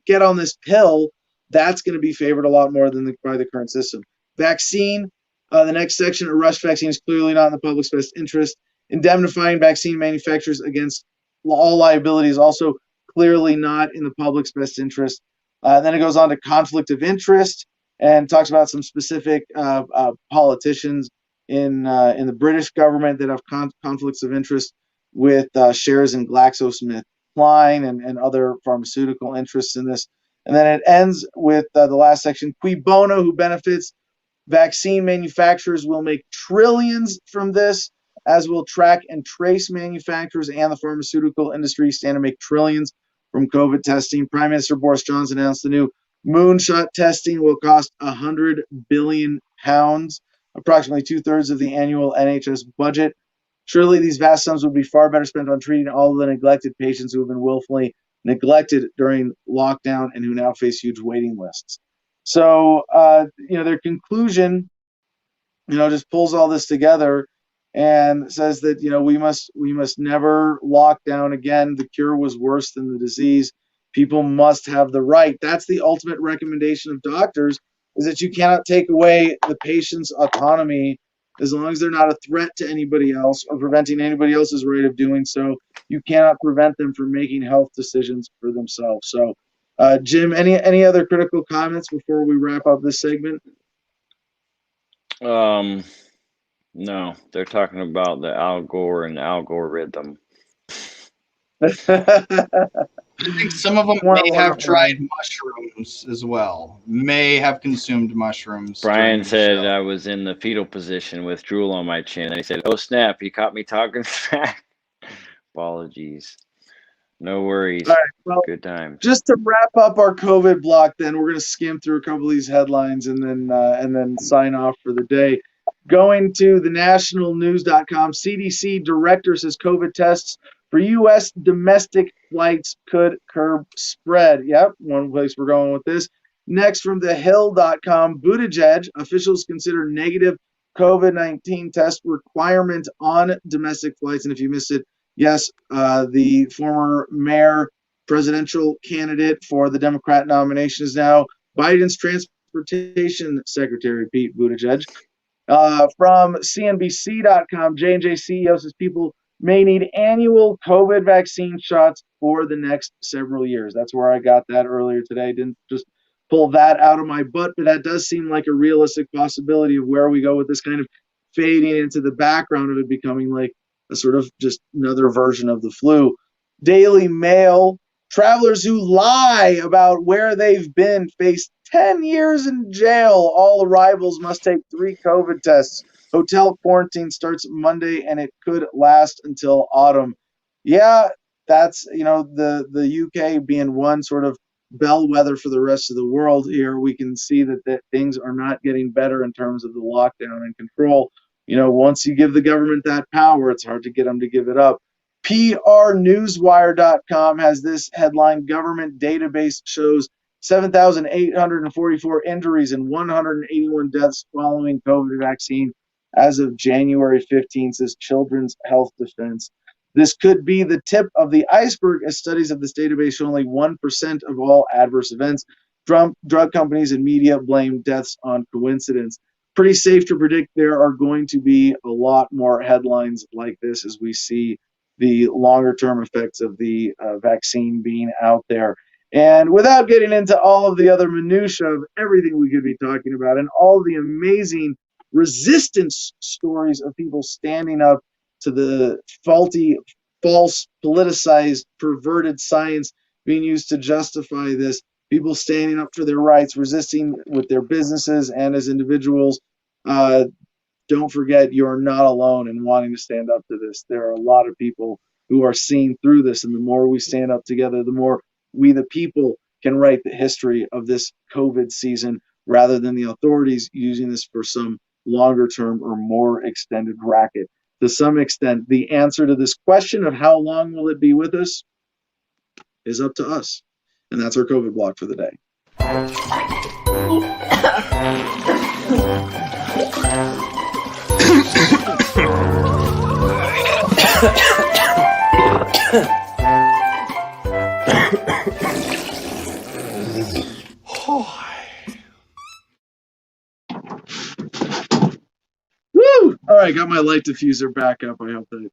get on this pill, that's going to be favored a lot more than by the current system. Vaccine, the next section, a rush vaccine is clearly not in the public's best interest. Indemnifying vaccine manufacturers against all liability is also clearly not in the public's best interest. Then it goes on to conflict of interest and talks about some specific politicians in the British government that have conflicts of interest with shares in GlaxoSmithKline and other pharmaceutical interests in this. And then it ends with the last section, cui bono, who benefits. Vaccine manufacturers will make trillions from this, as will track and trace manufacturers, and the pharmaceutical industry stand to make trillions from COVID testing. Prime Minister Boris Johnson announced the new moonshot testing will cost £100 billion, approximately 2/3 of the annual NHS budget. Surely these vast sums would be far better spent on treating all of the neglected patients who have been willfully neglected during lockdown and who now face huge waiting lists. So, their conclusion, just pulls all this together and says that, we must never lock down again. The cure was worse than the disease. People must have the right. That's the ultimate recommendation of doctors, is that you cannot take away the patient's autonomy as long as they're not a threat to anybody else or preventing anybody else's right of doing so. You cannot prevent them from making health decisions for themselves. So, Jim, any other critical comments before we wrap up this segment? No, they're talking about the Al Gore and algorithm. I think some of them may have tried mushrooms as well. May have consumed mushrooms. Brian said I was in the fetal position with drool on my chin. And he said, "Oh snap! He caught me talking smack." Apologies. No worries. All right, well, good time. Just to wrap up our COVID block, then we're going to skim through a couple of these headlines and then sign off for the day. Going to the nationalnews.com, CDC director says COVID tests for U.S. domestic flights could curb spread. Yep, one place we're going with this. Next, from thehill.com, Buttigieg, officials consider negative COVID-19 test requirement on domestic flights. And if you missed it, yes, the former mayor, presidential candidate for the Democrat nomination, is now Biden's transportation secretary, Pete Buttigieg. From CNBC.com, J&J CEO says people may need annual COVID vaccine shots for the next several years. That's where I got that earlier today. Didn't just pull that out of my butt, but that does seem like a realistic possibility of where we go with this kind of fading into the background of it becoming like a sort of just another version of the flu. Daily Mail, travelers who lie about where they've been face 10 years in jail. All arrivals must take 3 COVID tests. Hotel quarantine starts Monday and it could last until autumn. Yeah, that's, the UK being one sort of bellwether for the rest of the world here. We can see that things are not getting better in terms of the lockdown and control. Once you give the government that power, it's hard to get them to give it up. PRNewsWire.com has this headline: government database shows 7,844 injuries and 181 deaths following COVID vaccine as of January 15th, says Children's Health Defense. This could be the tip of the iceberg, as studies of this database show only 1% of all adverse events. Drug companies and media blame deaths on coincidence. Pretty safe to predict there are going to be a lot more headlines like this as we see the longer term effects of the vaccine being out there. And without getting into all of the other minutiae of everything we could be talking about and all the amazing resistance stories of people standing up to the faulty, false, politicized, perverted science being used to justify this, people standing up for their rights, resisting with their businesses and as individuals, don't forget you're not alone in wanting to stand up to this. There are a lot of people who are seeing through this, and the more we stand up together, the more we the people can write the history of this COVID season rather than the authorities using this for some longer term or more extended racket. To some extent, the answer to this question of how long will it be with us is up to us. And that's our COVID block for the day. All right, got my light diffuser back up. I hope that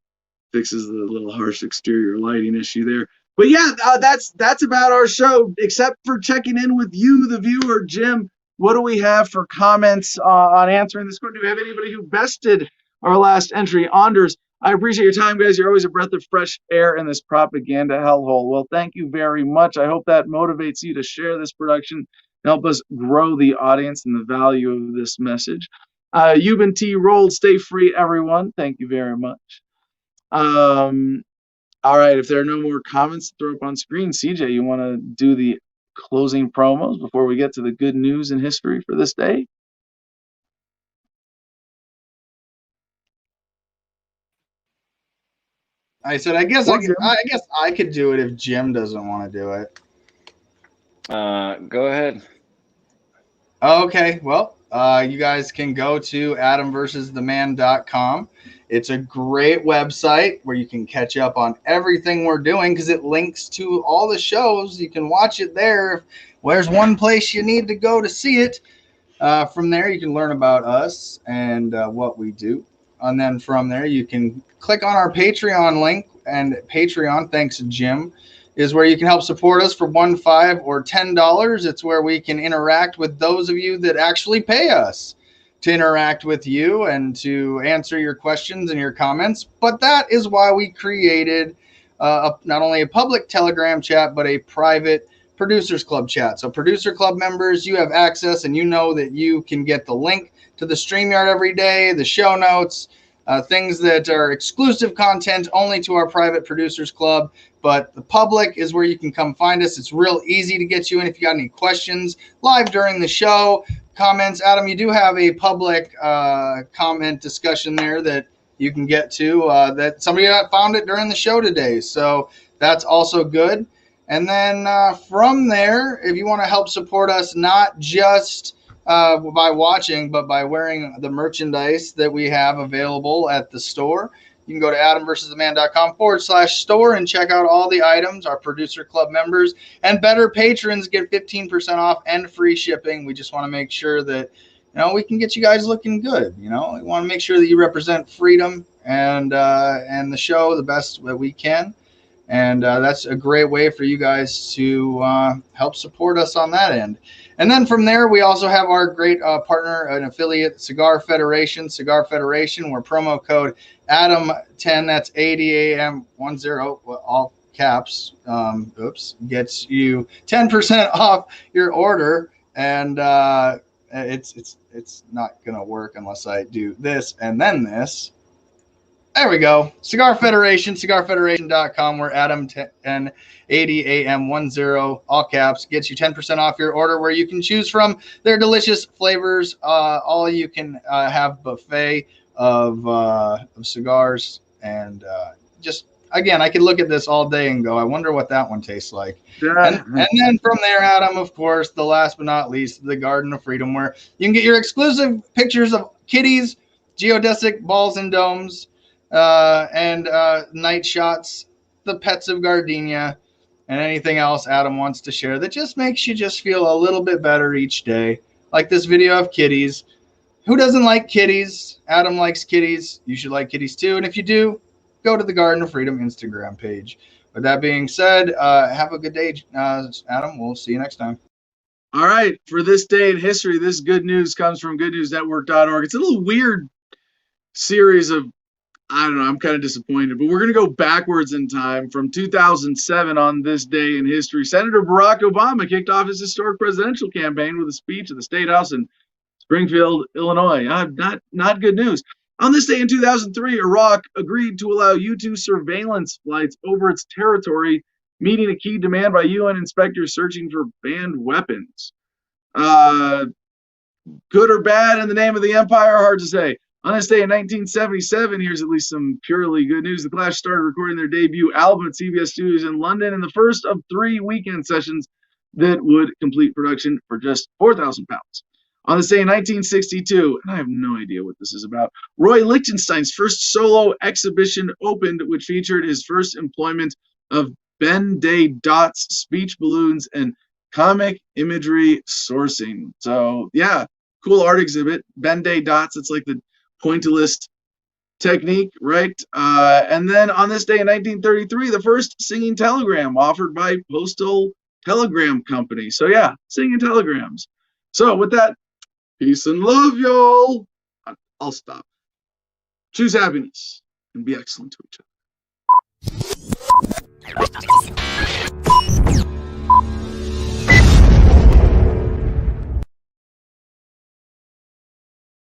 fixes the little harsh exterior lighting issue there. But yeah, that's about our show. Except for checking in with you, the viewer, Jim. What do we have for comments on answering this question? Do we have anybody who bested our last entry? Anders, I appreciate your time, guys. You're always a breath of fresh air in this propaganda hellhole. Well, thank you very much. I hope that motivates you to share this production and help us grow the audience and the value of this message. Euban T. Rolled, stay free, everyone. Thank you very much. All right, if there are no more comments to throw up on screen, CJ, you want to do the closing promos before we get to the good news in history for this day? I said, I guess I could do it if Jim doesn't want to do it. Go ahead. Okay, well, you guys can go to adamversustheman.com. It's a great website where you can catch up on everything we're doing because it links to all the shows. You can watch it there. Where's one place you need to go to see it? From there, you can learn about us and what we do. And then from there, you can click on our Patreon link. And Patreon, thanks Jim, is where you can help support us for $1, $5, or $10. It's where we can interact with those of you that actually pay us to interact with you and to answer your questions and your comments. But that is why we created not only a public Telegram chat, but a private Producers Club chat. So Producer Club members, you have access and you know that you can get the link to the StreamYard every day, the show notes, things that are exclusive content only to our private Producers Club. But the public is where you can come find us. It's real easy to get you in if you got any questions live during the show. Comments, Adam, you do have a public comment discussion there that you can get to that somebody found it during the show today. So that's also good. And then from there, if you want to help support us, not just by watching, but by wearing the merchandise that we have available at the store, you can go to adamversustheman.com/store and check out all the items. Our Producer Club members and better patrons get 15% off and free shipping. We just want to make sure that, we can get you guys looking good. We want to make sure that you represent freedom and the show the best that we can. And that's a great way for you guys to help support us on that end. And then from there, we also have our great partner and affiliate, Cigar Federation. Cigar Federation, where promo code ADAM10, that's ADAM10, all caps, gets you 10% off your order. And it's not going to work unless I do this and then this. There we go. Cigar Federation, cigarfederation.com, where Adam10, ADAM10, all caps, gets you 10% off your order, where you can choose from their delicious flavors. All you can have buffet of cigars. And just, again, I could look at this all day and go, I wonder what that one tastes like. And then from there, Adam, of course, the last but not least, the Garden of Freedom, where you can get your exclusive pictures of kitties, geodesic balls and domes, and night shots, the pets of gardenia, and anything else Adam wants to share that just makes you just feel a little bit better each day. Like this video of kitties. Who doesn't like kitties? Adam likes kitties. You should like kitties too. And if you do, go to the Garden of Freedom Instagram page. With that being said, have a good day, Adam. We'll see you next time. All right. For this day in history, this good news comes from goodnewsnetwork.org. It's a little weird series of, I don't know, I'm kind of disappointed, but we're going to go backwards in time. From 2007, on this day in history, Senator Barack Obama kicked off his historic presidential campaign with a speech at the State House in Springfield, Illinois. Not good news. On this day in 2003, Iraq agreed to allow U-2 surveillance flights over its territory, meeting a key demand by UN inspectors searching for banned weapons. Good or bad in the name of the empire? Hard to say. On this day in 1977, here's at least some purely good news. The Clash started recording their debut album at CBS Studios in London in the first of 3 weekend sessions that would complete production for just £4,000. On this day in 1962, and I have no idea what this is about, Roy Lichtenstein's first solo exhibition opened, which featured his first employment of Ben Day Dots, speech balloons, and comic imagery sourcing. So, yeah, cool art exhibit. Ben Day Dots, it's like the pointillist technique, right? And then on this day in 1933, the first singing telegram offered by Postal Telegram Company. So yeah, singing telegrams. So with that, peace and love, y'all. I'll stop. Choose happiness and be excellent to each other.